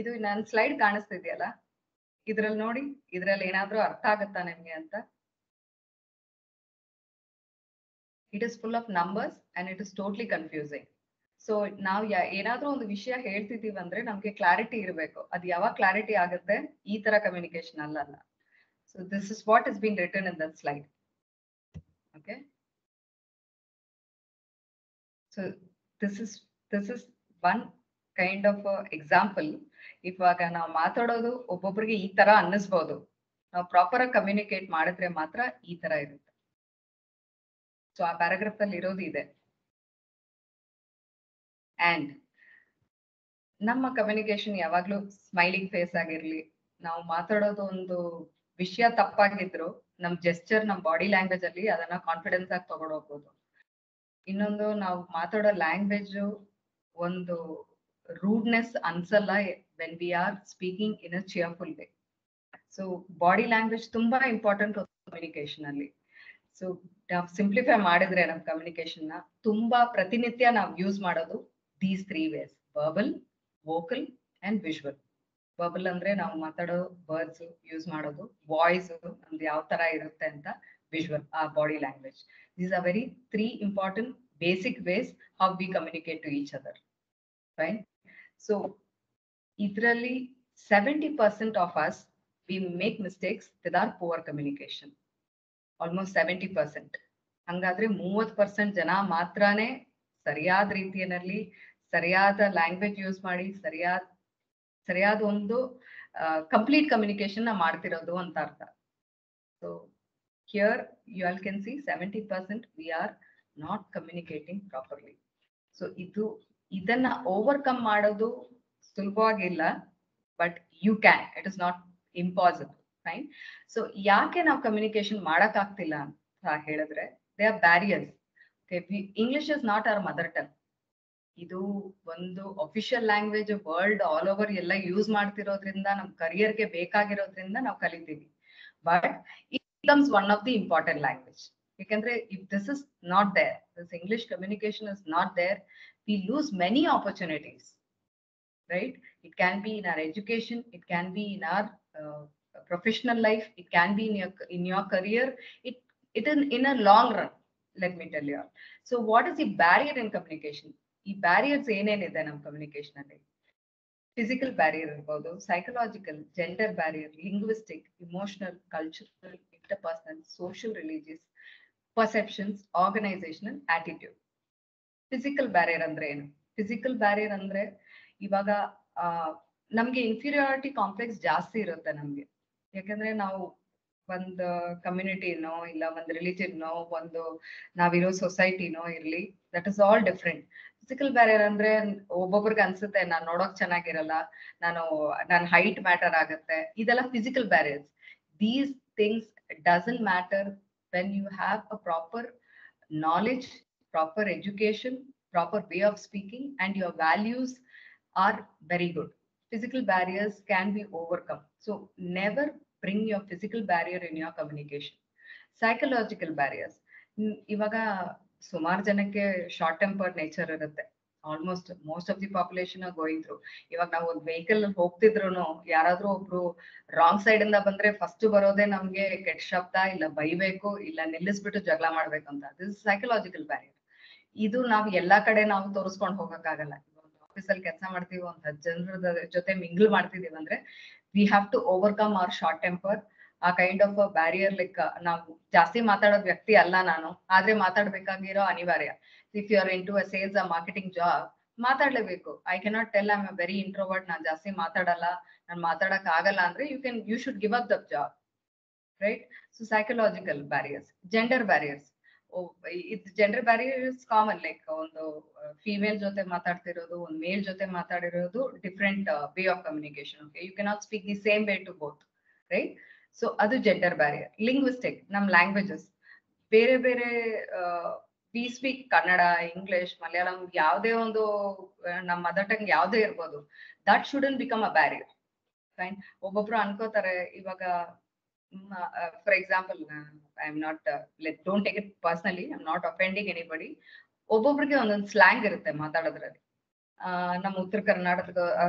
Idu nan slide ಕಾಣಿಸ್ತಿದೆಯಲ್ಲ, ಇದ್ರಲ್ಲಿ ನೋಡಿ, ಇದ್ರಲ್ಲಿ ಏನಾದ್ರೂ ಅರ್ಥ ಆಗುತ್ತಾ ನಿಮ್ಗೆ ಅಂತ? It is full of numbers and it is totally confusing. So ನಾವು ಏನಾದ್ರೂ ಒಂದು ವಿಷಯ ಹೇಳ್ತಿದೀವಿ ಅಂದ್ರೆ ನಮ್ಗೆ ಕ್ಲಾರಿಟಿ ಇರಬೇಕು. ಅದು ಯಾವಾಗ ಕ್ಲಾರಿಟಿ ಆಗುತ್ತೆ, ಈ ತರ ಕಮ್ಯುನಿಕೇಶನ್ ಅಲ್ಲ. So this is what has been written in that slide. Okay, so this is one kind of example. ಇವಾಗ ನಾವು ಮಾತಾಡೋದು ಒಬ್ಬೊಬ್ರಿಗೆ ಈ ತರ ಅನ್ನಿಸ್ಬೋದು, ನಾವು ಪ್ರಾಪರ್ ಆಗಿ ಕಮ್ಯುನಿಕೇಟ್ ಮಾಡಿದ್ರೆ ಮಾತ್ರ ಈ ತರ ಇರುತ್ತೆ. ಸೊ ಆ ಪ್ಯಾರಾಗ್ರಾಫ್ ಅಲ್ಲಿ ಇರೋದು ಇದೆ. ಅಂಡ್ ನಮ್ಮ ಕಮ್ಯುನಿಕೇಶನ್ ಯಾವಾಗ್ಲೂ ಸ್ಮೈಲಿಂಗ್ ಫೇಸ್ ಆಗಿರ್ಲಿ, ನಾವು ಮಾತಾಡೋದು ಒಂದು ವಿಷಯ ತಪ್ಪಾಗಿದ್ರು ನಮ್ ಜೆಸ್ಚರ್, ನಮ್ ಬಾಡಿ ಲ್ಯಾಂಗ್ವೇಜ್ ಅಲ್ಲಿ ಅದನ್ನ ಕಾನ್ಫಿಡೆನ್ಸ್ ಆಗಿ ತಗೊಂಡು ಹೋಗ್ಬೋದು. ಇನ್ನೊಂದು, ನಾವು ಮಾತಾಡೋ ಲ್ಯಾಂಗ್ವೇಜ್ ಒಂದು ರೂಡ್ನೆಸ್ ಅನ್ಸಲ್ಲ when we are speaking in a cheerful way. So body language ತುಂಬಾ ಇಂಪಾರ್ಟೆಂಟ್ ಕಮ್ಯುನಿಕೇಶನ್ ಅಲ್ಲಿ. ಸೊ ನಾವು ಸಿಂಪ್ಲಿಫೈ ಮಾಡಿದ್ರೆ ನಮ್ ಕಮ್ಯುನಿಕೇಶನ್ ನ ತುಂಬಾ ಪ್ರತಿನಿತ್ಯ ನಾವು ಯೂಸ್ ಮಾಡೋದು these 3 ways: verbal, vocal and visual. Verbal ಅಂದ್ರೆ ನಾವು ಮಾತಾಡೋ ವರ್ಡ್ಸ್ ಯೂಸ್ ಮಾಡೋದು, ವಾಯ್ಸ್ ನಮ್ದು ಯಾವ ತರ ಇರುತ್ತೆ ಅಂತ, ವಿಜುವಲ್ ಆ body language. These are very 3 important basic ways how we communicate to each other. Right? So ಇದರಲ್ಲಿ 70% of us we make mistakes with our poor communication. Almost 70%. ಹಂಗಾದ್ರೆ 30% ಜನ ಮಾತ್ರನೇ ಸರಿಯಾದ ರೀತಿಯಲ್ಲಿ ಸರಿಯಾದ ಲ್ಯಾಂಗ್ವೇಜ್ ಯೂಸ್ ಮಾಡಿ ಸರಿಯಾದ ಒಂದು ಕಂಪ್ಲೀಟ್ ಕಮ್ಯುನಿಕೇಶನ್ ನ ಮಾಡ್ತಿರೋದು ಅಂತ ಅರ್ಥ. So here you all can see 70% we are not communicating properly. So ಇದನ್ನ ಓವರ್ಕಮ್ ಮಾಡೋದು ಸುಲಭವಾಗಿಲ್ಲ, but you can. It is not impossible. Fine. So ಯಾಕೆ ನಾವು ಕಮ್ಯುನಿಕೇಶನ್ ಮಾಡಕ್ ಆಗ್ತಿಲ್ಲ ಅಂತ ಹೇಳಿದ್ರೆ, they are barriers. English is not our mother tongue. ಇದು ಒಂದು official language, world all over ಎಲ್ಲ ಯೂಸ್ ಮಾಡ್ತಿರೋದ್ರಿಂದ, ನಮ್ ಕರಿಯರ್ಗೆ ಬೇಕಾಗಿರೋದ್ರಿಂದ ನಾವು ಕಲಿತೀವಿ. But it becomes one of the important language. ಯಾಕಂದ್ರೆ if this is not there, this English communication is not there, we lose many opportunities. Right? It can be in our education, it can be in our professional life, it can be in your career, it is in a long run. Let me tell you all. So what is the barrier in communication? ಈ barriers ಏನೇನಿದೆ ನಮ್ಮ communication ಅಲ್ಲಿ? Physical barrier ಇರ್ಬೋದು, psychological, gender barrier, linguistic, emotional, cultural, interpersonal, social, religious, perceptions, organisational, attitude. Physical barrier ಅಂದ್ರೆ ಏನು? Physical barrier ಅಂದ್ರೆ ಇವಾಗ ನಮ್ಗೆ ಇನ್ಫೀರಿಯಾರಿಟಿ ಕಾಂಪ್ಲೆಕ್ಸ್ ಜಾಸ್ತಿ ಇರುತ್ತೆ ನಮ್ಗೆ. ಯಾಕಂದ್ರೆ ನಾವು ಒಂದು ಕಮ್ಯುನಿಟಿನೋ ಇಲ್ಲ ಒಂದು ರಿಲಿಜನ್ನೋ ಒಂದು ನಾವಿರೋ ಸೊಸೈಟಿನೋ ಇರ್ಲಿ, that is all different. Physical barrier ಅಂದ್ರೆ ಒಬ್ಬೊಬ್ರಿಗೆ ಅನ್ಸುತ್ತೆ ನಾನ್ ನೋಡೋಕ್ ಚೆನ್ನಾಗಿರಲ್ಲ, ನನ್ನ ಹೈಟ್ ಮ್ಯಾಟರ್ ಆಗುತ್ತೆ, ಇದೆಲ್ಲ physical barriers. These things doesn't matter when you have a proper knowledge, proper education, proper way of speaking, and your values are very good. Physical barriers can be overcome. So never bring your physical barrier in your communication. Psychological barriers. ಇವಾಗ ಸುಮಾರು ಜನಕ್ಕೆ short temper nature ಇರುತ್ತೆ. Almost most of the population going through. ಇವಾಗ ನಾವು ಒಂದು vehicle ಹೋಗ್ತಿದ್ರು ಯಾರಾದ್ರೂ ಒಬ್ರು ರಾಂಗ್ ಸೈಡ್ ಇಂದ ಬಂದ್ರೆ ಫಸ್ಟ್ ಬರೋದೇ ನಮ್ಗೆ ಕೆಟ್ಟ ಶಬ್ದ, ಇಲ್ಲ ಬೈಬೇಕು, ಇಲ್ಲ ನಿಲ್ಲಿಸ್ಬಿಟ್ಟು ಜಗಳ ಮಾಡ್ಬೇಕು ಅಂತ. This psychological barrier. ಇದು ನಾವು ಎಲ್ಲಾ ಕಡೆ ನಾವು ತೋರಿಸ್ಕೊಂಡು ಹೋಗಕ್ಕಾಗಲ್ಲ. ಒಂದು ಆಫೀಸಲ್ಲಿ ಕೆಲಸ ಮಾಡ್ತೀವಿ, ಒಂದು 10 ಜನರ ಜೊತೆ ಮಿಂಗಲ್ ಮಾಡ್ತಿದೀವಿ ಅಂದ್ರೆ we have to overcome our short temper. A kind of barrier. Like ನಾವು ಜಾಸ್ತಿ ಮಾತಾಡೋದ್ ವ್ಯಕ್ತಿ ಅಲ್ಲ ನಾನು, ಆದ್ರೆ ಮಾತಾಡ್ಬೇಕಾಗಿರೋ ಅನಿವಾರ್ಯ. If you are into a sales a marketing job, ಮಾತಾಡ್ಲೇಬೇಕು. I cannot tell I am a very introvert, ನಾನು ಜಾಸ್ತಿ ಮಾತಾಡಲ್ಲ, ನಾನು ಮಾತಾಡಕ್ ಆಗಲ್ಲ ಅಂದ್ರೆ you should give up the job, right? So psychological barriers. Gender barriers. ಇದು ಜೆಂಡರ್ ಬ್ಯಾರಿಯರ್ಸ್ ಕಾಮನ್. ಲೈಕ್ ಒಂದು ಫಿಮೇಲ್ ಜೊತೆ ಮಾತಾಡ್ತಿರೋದು, ಒಂದು ಮೇಲ್ ಜೊತೆ ಮಾತಾಡಿರೋದು different way of communication. Okay, you cannot speak the same way to both, right? So ಅದು gender barrier. Linguistic, ನಮ್ languages ಬೇರೆ ಬೇರೆ. We speak Kannada, English, Malayalam, ಯಾವುದೇ ಒಂದು ನಮ್ಮ ಮದರ್ ಟಂಗ್ ಯಾವುದೇ ಇರ್ಬೋದು. That shouldn't become a barrier. Fine. ಒಬ್ಬೊಬ್ರು ಅನ್ಕೋತಾರೆ ಇವಾಗ, for example, I am not, don't take it personally, I am not offending anybody. ಒಬ್ಬೊಬ್ರಿಗೆ ಒಂದೊಂದು ಸ್ಲ್ಯಾಂಗ್ ಇರುತ್ತೆ ಮಾತಾಡೋದ್ರಲ್ಲಿ. ನಮ್ಮ ಉತ್ತರ ಕರ್ನಾಟಕದ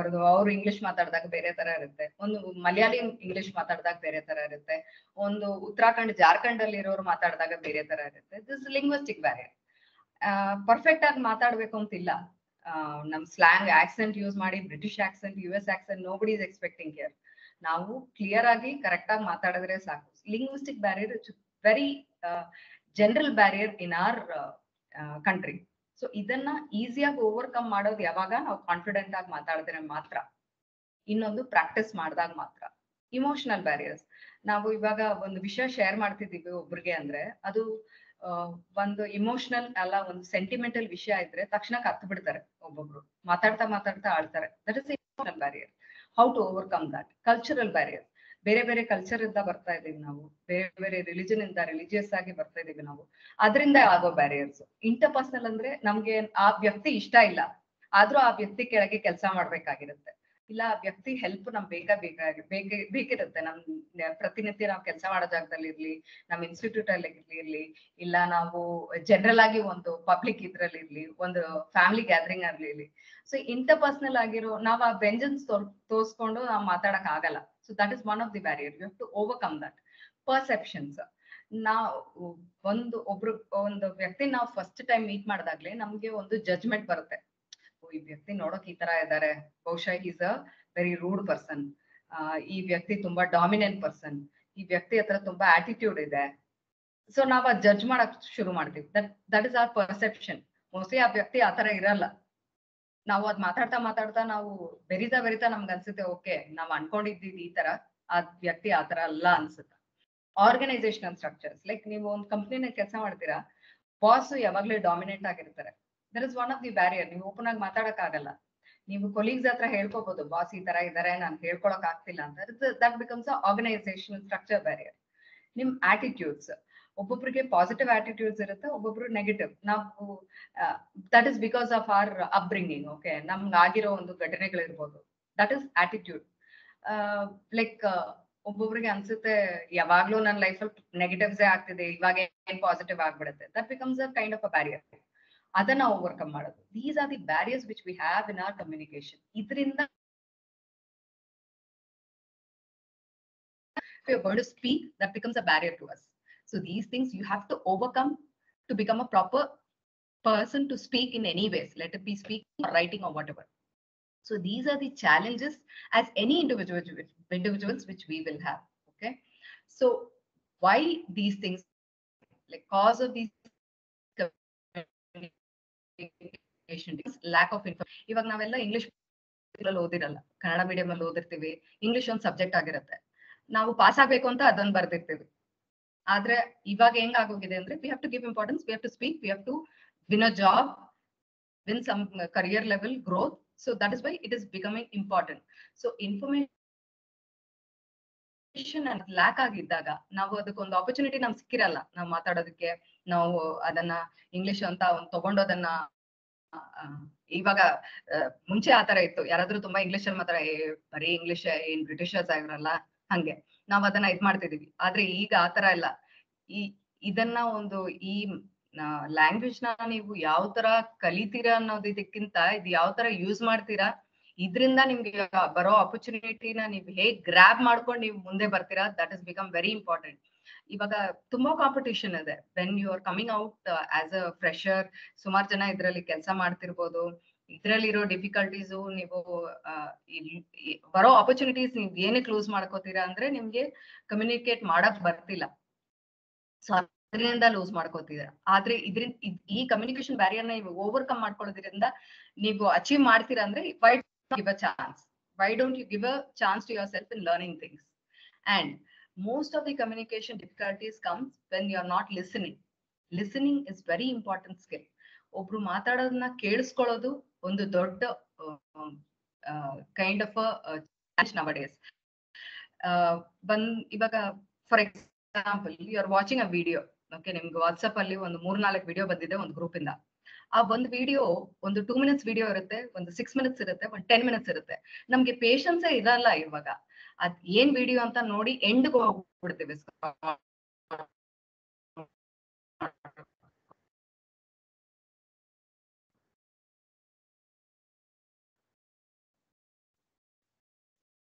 ಅವ್ರು ಇಂಗ್ಲಿಷ್ ಮಾತಾಡಿದಾಗ ಬೇರೆ ತರ ಇರುತ್ತೆ, ಒಂದು ಮಲಯಾಳಿ ಇಂಗ್ಲಿಷ್ ಮಾತಾಡಿದಾಗ ಬೇರೆ ತರ ಇರುತ್ತೆ, ಒಂದು ಉತ್ತರಾಖಂಡ್ ಜಾರ್ಖಂಡ್ ಅಲ್ಲಿ ಇರೋರು ಮಾತಾಡಿದಾಗ ಬೇರೆ ತರ ಇರುತ್ತೆ. This linguistic barrier. ಪರ್ಫೆಕ್ಟ್ ಆಗಿ ಮಾತಾಡ್ಬೇಕು ಅಂತಿಲ್ಲ. ನಮ್ ಸ್ಲ್ಯಾಂಗ್ ಆಕ್ಸೆಂಟ್ ಯೂಸ್ ಮಾಡಿ, British accent, US accent, nobody is expecting here. ನಾವು ಕ್ಲಿಯರ್ ಆಗಿ ಕರೆಕ್ಟ್ ಆಗಿ ಮಾತಾಡಿದ್ರೆ ಸಾಕು. Linguistic barrier is very general barrier in our country. So ಇದನ್ನ ಈಸಿಯಾಗಿ ಓವರ್ಕಮ್ ಮಾಡೋದು ಯಾವಾಗ ನಾವು ಕಾನ್ಫಿಡೆಂಟ್ ಆಗಿ ಮಾತಾಡಿದ್ರೆ ಮಾತ್ರ, ಇನ್ನೊಂದು ಪ್ರಾಕ್ಟೀಸ್ ಮಾಡಿದಾಗ ಮಾತ್ರ. Emotional barriers. ನಾವು ಇವಾಗ ಒಂದು ವಿಷಯ ಶೇರ್ ಮಾಡ್ತಿದ್ದೀವಿ ಒಬ್ರಿಗೆ ಅಂದ್ರೆ, ಅದು ಒಂದು ಇಮೋಷನಲ್ ಅಲ್ಲ, ಒಂದು ಸೆಂಟಿಮೆಂಟಲ್ ವಿಷಯ ಇದ್ರೆ ತಕ್ಷಣ ಕತ್ತು ಬಿಡ್ತಾರೆ ಒಬ್ಬೊಬ್ರು, ಮಾತಾಡ್ತಾ ಮಾತಾಡ್ತಾ ಆಳ್ತಾರೆ. That is emotional barrier. How to overcome that? Cultural barrier. ಬೇರೆ ಬೇರೆ ಕಲ್ಚರ್ ಇಂದ ಬರ್ತಾ ಇದೀವಿ ನಾವು, ಬೇರೆ ಬೇರೆ ರಿಲಿಜನ್ ಇಂದ, ರಿಲಿಜಿಯಸ್ ಆಗಿ ಬರ್ತಾ ಇದೀವಿ ನಾವು, ಅದರಿಂದ ಆಗೋ ಬ್ಯಾರಿಯರ್ಸ್. ಇಂಟರ್ಪರ್ಸನಲ್ ಅಂದ್ರೆ ನಮ್ಗೆ ಆ ವ್ಯಕ್ತಿ ಇಷ್ಟ ಇಲ್ಲ, ಆದ್ರೂ ಆ ವ್ಯಕ್ತಿ ಕೆಳಗೆ ಕೆಲಸ ಮಾಡ್ಬೇಕಾಗಿರುತ್ತೆ, ಇಲ್ಲ ಆ ವ್ಯಕ್ತಿ ಹೆಲ್ಪ್ ನಮ್ಗೆ ಬೇಕಿರುತ್ತೆ. ನಮ್ ಪ್ರತಿನಿತ್ಯ ನಾವು ಕೆಲಸ ಮಾಡೋ ಜಾಗದಲ್ಲಿ ಇರ್ಲಿ, ನಮ್ ಇನ್ಸ್ಟಿಟ್ಯೂಟ್ ಅಲ್ಲಿ ಇರ್ಲಿ, ಇಲ್ಲ ನಾವು ಜನರಲ್ ಆಗಿ ಒಂದು ಪಬ್ಲಿಕ್ ಇದ್ರಲ್ಲಿ ಇರ್ಲಿ, ಒಂದು ಫ್ಯಾಮಿಲಿ ಗ್ಯಾದರಿಂಗ್ ಅಲ್ಲಿ ಇರ್ಲಿ. ಸೊ ಇಂಟರ್ಪರ್ಸನಲ್ ಆಗಿರೋ ನಾವು ಆ ವೆಂಜನ್ಸ್ ತೋರ್ಸ್ಕೊಂಡು ನಾವು ಮಾತಾಡಕ್ ಆಗಲ್ಲ. So that is one of the barrier. You have to overcome that. Perceptions. ನಾವು ಒಂದು ವ್ಯಕ್ತಿ ನಾವು ಫಸ್ಟ್ ಟೈಮ್ ಮೀಟ್ ಮಾಡಿದಾಗ್ಲೇ ನಮ್ಗೆ ಒಂದು ಜಜ್ಮೆಂಟ್ ಬರುತ್ತೆ. ಈ ವ್ಯಕ್ತಿ ನೋಡೋಕ್ ಈ ತರ ಇದ್ದಾರೆ, ಬಹುಶಃ is a very rude person, ಈ ವ್ಯಕ್ತಿ ತುಂಬಾ ಡಾಮಿನೆಂಟ್ ಪರ್ಸನ್, ಈ ವ್ಯಕ್ತಿ ಹತ್ರ ತುಂಬಾ ಆಟಿಟ್ಯೂಡ್ ಇದೆ. ಸೊ ನಾವ್ ಜಡ್ಜ್ ಮಾಡಕ್ ಶುರು ಮಾಡ್ತೀವಿ. That is our perception. Mostly ಆ ವ್ಯಕ್ತಿ ಆತರ ಇರಲ್ಲ. ನಾವು ಅದ್ ಮಾತಾಡ್ತಾ ಮಾತಾಡ್ತಾ ನಾವು ಬೆರಿತಾ ನಮ್ಗೆ ಅನ್ಸುತ್ತೆ, ಓಕೆ ನಾವ್ ಅನ್ಕೊಂಡಿದ್ದೀವಿ ಈ ತರ, ಆ ವ್ಯಕ್ತಿ ಆತರ ಅಲ್ಲ ಅನ್ಸುತ್ತೆ. Organisational structures. ಲೈಕ್ ನೀವು ಒಂದು ಕಂಪ್ನಿನ ಕೆಲಸ ಮಾಡ್ತೀರಾ, ಬಾಸ್ ಯಾವಾಗ್ಲೂ ಡಾಮಿನೆಂಟ್ ಆಗಿರ್ತಾರೆ. That is one of the barrier. ನೀವು ಓಪನ್ ಆಗಿ ಮಾತಾಡಕ್ ಆಗಲ್ಲ. ನೀವು ಕೊಲೀಗ್ಸ್ ಹತ್ರ ಹೇಳ್ಕೋಬಹುದು, ಬಾಸ್ ಈ ತರ ಇದಾರೆ, ನಾನು ಹೇಳ್ಕೊಳಕ್ ಆಗ್ತಿಲ್ಲ ಅಂತ. That becomes organisational structure barrier. ನಿಮ್ ಆಟಿಟ್ಯೂಡ್ಸ್. ಒಬ್ಬೊಬ್ರಿಗೆ ಪಾಸಿಟಿವ್ ಆಟಿಟ್ಯೂಡ್ಸ್ ಇರುತ್ತೆ, ಒಬ್ಬೊಬ್ರು ನೆಗೆಟಿವ್. ನಾವು that is because of our upbringing. Okay, ನಮ್ಗೆ ಆಗಿರೋ ಒಂದು ಘಟನೆಗಳಿರ್ಬೋದು. That is attitude. ಲೈಕ್ ಒಬ್ಬೊಬ್ರಿಗೆ ಅನ್ಸುತ್ತೆ ಯಾವಾಗ್ಲೂ ನನ್ನ ಲೈಫಲ್ಲಿ ನೆಗೆಟಿವ್ಸ್ ಆಗ್ತಿದೆ, ಇವಾಗ ಏನ್ ಪಾಸಿಟಿವ್ ಆಗ್ಬಿಡುತ್ತೆ. That becomes a kind of a barrier. ಅದನ್ನ ಓವರ್ಕಮ್ ಮಾಡೋದು. These are the barriers which we have in our communication. ಇದರಿಂದ if you're going to speak, that becomes a barrier to us. So these things you have to overcome to become a proper person to speak in any ways, let it be speaking or writing or whatever. So these are the challenges as any individuals which we will have. Okay, so why these things, like cause of these lack of information. ಇವಾಗ ನಾವೆಲ್ಲ English ಓದಿರಲ್ಲ, Kannada medium ಅಲ್ಲಿ ಓದಿರ್ತೀವಿ. English ಒಂದು subject ಆಗಿರುತ್ತೆ, ನಾವು pass ಆಗ್ಬೇಕು ಅಂತ ಅದನ್ನ ಬರ್ದಿರ್ತೀವಿ. ಆದ್ರೆ ಇವಾಗ ಹೆಂಗ್ ಆಗೋಗಿದೆ ಅಂದ್ರೆ, we have to give importance, we have to speak, we have to win a job, win some career level growth. So that is why it is becoming important. So information lack ಆಗಿದ್ದಾಗ ನಾವು ಅದಕ್ಕೊಂದು opportunity ನಮ್ಗೆ ಸಿಕ್ಕಿರಲ್ಲ, ನಾವು ಮಾತಾಡೋದಕ್ಕೆ. ನಾವು ಅದನ್ನ English ಅಂತ ಒಂದು ತಗೊಂಡೋದನ್ನ, ಇವಾಗ ಮುಂಚೆ ಆತರ ಇತ್ತು, ಯಾರಾದ್ರೂ ತುಂಬಾ ಇಂಗ್ಲಿಷ್ ಅಲ್ಲಿ ಮಾತಾಡ, ಬರೀ ಇಂಗ್ಲಿಷ್, ಏನ್ ಬ್ರಿಟಿಷರ್ಸ್ ಆಗಿರಲ್ಲ, ಹಂಗೆ ನಾವ್ ಅದನ್ನ ಇದ್ ಮಾಡ್ತಿದೀವಿ. ಆದ್ರೆ ಈಗ ಆತರ ಇಲ್ಲ. ಇದನ್ನ ಒಂದು ಈ ಲ್ಯಾಂಗ್ವೇಜ್ ನ ನೀವು ಯಾವ ತರ ಕಲಿತೀರಾ ಅನ್ನೋದಕ್ಕಿಂತ ಇದು ಯಾವ ತರ ಯೂಸ್ ಮಾಡ್ತೀರಾ, ಇದರಿಂದ ನಿಮ್ಗೆ ಬರೋ ಆಪರ್ಚುನಿಟಿನ ನೀವು ಹೇಗ್ ಗ್ರಾಬ್ ಮಾಡ್ಕೊಂಡು ನೀವು ಮುಂದೆ ಬರ್ತೀರಾ, that is become very important. ಇವಾಗ ತುಂಬಾ ಕಾಂಪಿಟೇಷನ್ ಇದೆ. When you are coming out as a fresher, ಸುಮಾರು ಜನ ಇದ್ರಲ್ಲಿ ಕೆಲಸ ಮಾಡ್ತಿರ್ಬೋದು. ಇದ್ರಲ್ಲಿರೋ ಡಿಫಿಕಲ್ಟೀಸು, ನೀವು ಬರೋ ಆಪರ್ಚುನಿಟೀಸ್ ನೀವು ಏನಕ್ಕೆ ಲೂಸ್ ಮಾಡ್ಕೋತೀರಾ ಅಂದ್ರೆ ನಿಮ್ಗೆ ಕಮ್ಯುನಿಕೇಟ್ ಮಾಡಕ್ ಬರ್ತಿಲ್ಲ, ಸೊ ಅದರಿಂದ ಲೂಸ್ ಮಾಡ್ಕೋತೀರಾ. ಆದ್ರೆ ಇದ್ರಿಂದ ಈ ಕಮ್ಯುನಿಕೇಶನ್ ಬ್ಯಾರಿಯರ್ ನ ನೀವು ಓವರ್ಕಮ್ ಮಾಡ್ಕೊಳ್ಳೋದ್ರಿಂದ ನೀವು ಅಚೀವ್ ಮಾಡ್ತೀರಾ ಅಂದ್ರೆ Y give a chance? Why don't you give a chance to yourself in learning things? And most of the communication difficulties comes when you are not listening. Listening is very important skill. ಒಬ್ರು ಮಾತಾಡೋದನ್ನ ಕೇಳಿಸ್ಕೊಳ್ಳೋದು ಒಂದು ದೊಡ್ಡ kind of challenge nowadays. ಇವಾಗ for example you are watching a video, okay, ನಿಮ್ಗೆ WhatsApp ಅಲ್ಲಿ ಒಂದು 3-4 video ಬಂದಿದೆ ಒಂದು ಗ್ರೂಪ್ ಇಂದ. ಆ ಒಂದು ವಿಡಿಯೋ ಒಂದು 2 minutes ವಿಡಿಯೋ ಇರುತ್ತೆ, ಒಂದು 6 minutes ಇರುತ್ತೆ, ಒಂದು 10 minutes ಇರುತ್ತೆ. ನಮ್ಗೆ ಪೇಷನ್ಸೇ ಇರಲ್ಲ ಇವಾಗ. ಅದ್ ಏನ್ ವಿಡಿಯೋ ಅಂತ ನೋಡಿ ಎಂಡ್ಗೆ ಹೋಗ್ಬಿಡ್ತೀವಿ.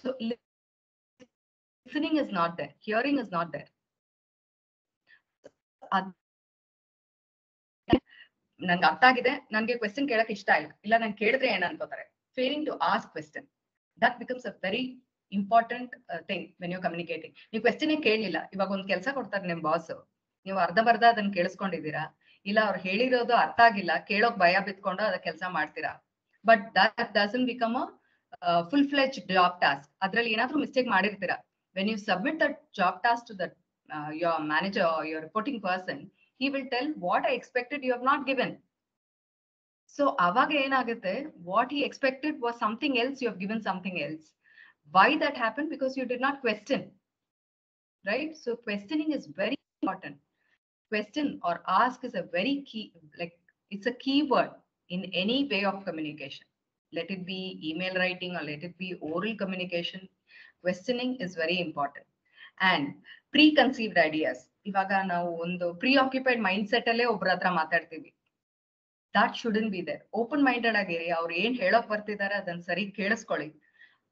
So listening is not there, hearing is not there. ನಂಗೆ ಅರ್ಥ ಆಗಿದೆ, ನನ್ಗೆ ಕ್ವೆಶ್ಚನ್ ಕೇಳಕ್ ಇಷ್ಟ ಇಲ್ಲ ನಾನು ಕೇಳಿದ್ರೆ ಏನ್ ಅನ್ಕೋತಾರೆ. Failing to ask question, that becomes a very important thing when you communicating. ನೀವು ಕ್ವೆಶ್ಚನ್ ಕೇಳಲಿಲ್ಲ, ಇವಾಗ ಒಂದ್ ಕೆಲಸ ಕೊಡ್ತಾರೆ ನಿಮ್ ಬಾಸ್, ನೀವು ಅರ್ಧ ಬರ್ಧ ಅದನ್ನ ಕೇಳಿಸ್ಕೊಂಡಿದ್ದೀರಾ, ಇಲ್ಲ ಅವ್ರು ಹೇಳಿರೋದು ಅರ್ಥ ಆಗಿಲ್ಲ, ಕೇಳೋಕ್ ಭಯ ಬಿತ್ಕೊಂಡು ಅದ ಕೆಲಸ ಮಾಡ್ತೀರಾ. But that doesn't become a full fledge job task. ಅದ್ರಲ್ಲಿ ಏನಾದ್ರೂ ಮಿಸ್ಟೇಕ್ ಮಾಡಿರ್ತೀರಾ. When you submit that job task to that your manager or your reporting person, he will tell what I expected you have not given. So avaga enagutte, what he expected was something else, you have given something else. Why that happened? Because you did not question, right? So questioning is very important. Question or ask is a very key, like it's a key word in any way of communication. Let it be email writing or let it be oral communication. Questioning is very important. And preconceived ideas, ಇವಾಗ ನಾವು ಒಂದು preoccupied mindset ಅಲ್ಲೇ ಒಬ್ರ ಹತ್ರ ಮಾತಾಡ್ತೀವಿ. that shouldn't be there. Open minded ಆಗಿರಿ, ಅವ್ರು ಏನ್ ಹೇಳೋಕ್ ಬರ್ತಿದ್ದಾರೆ ಅದನ್ನ ಸರಿ ಕೇಳಿಸ್ಕೊಳ್ಳಿ,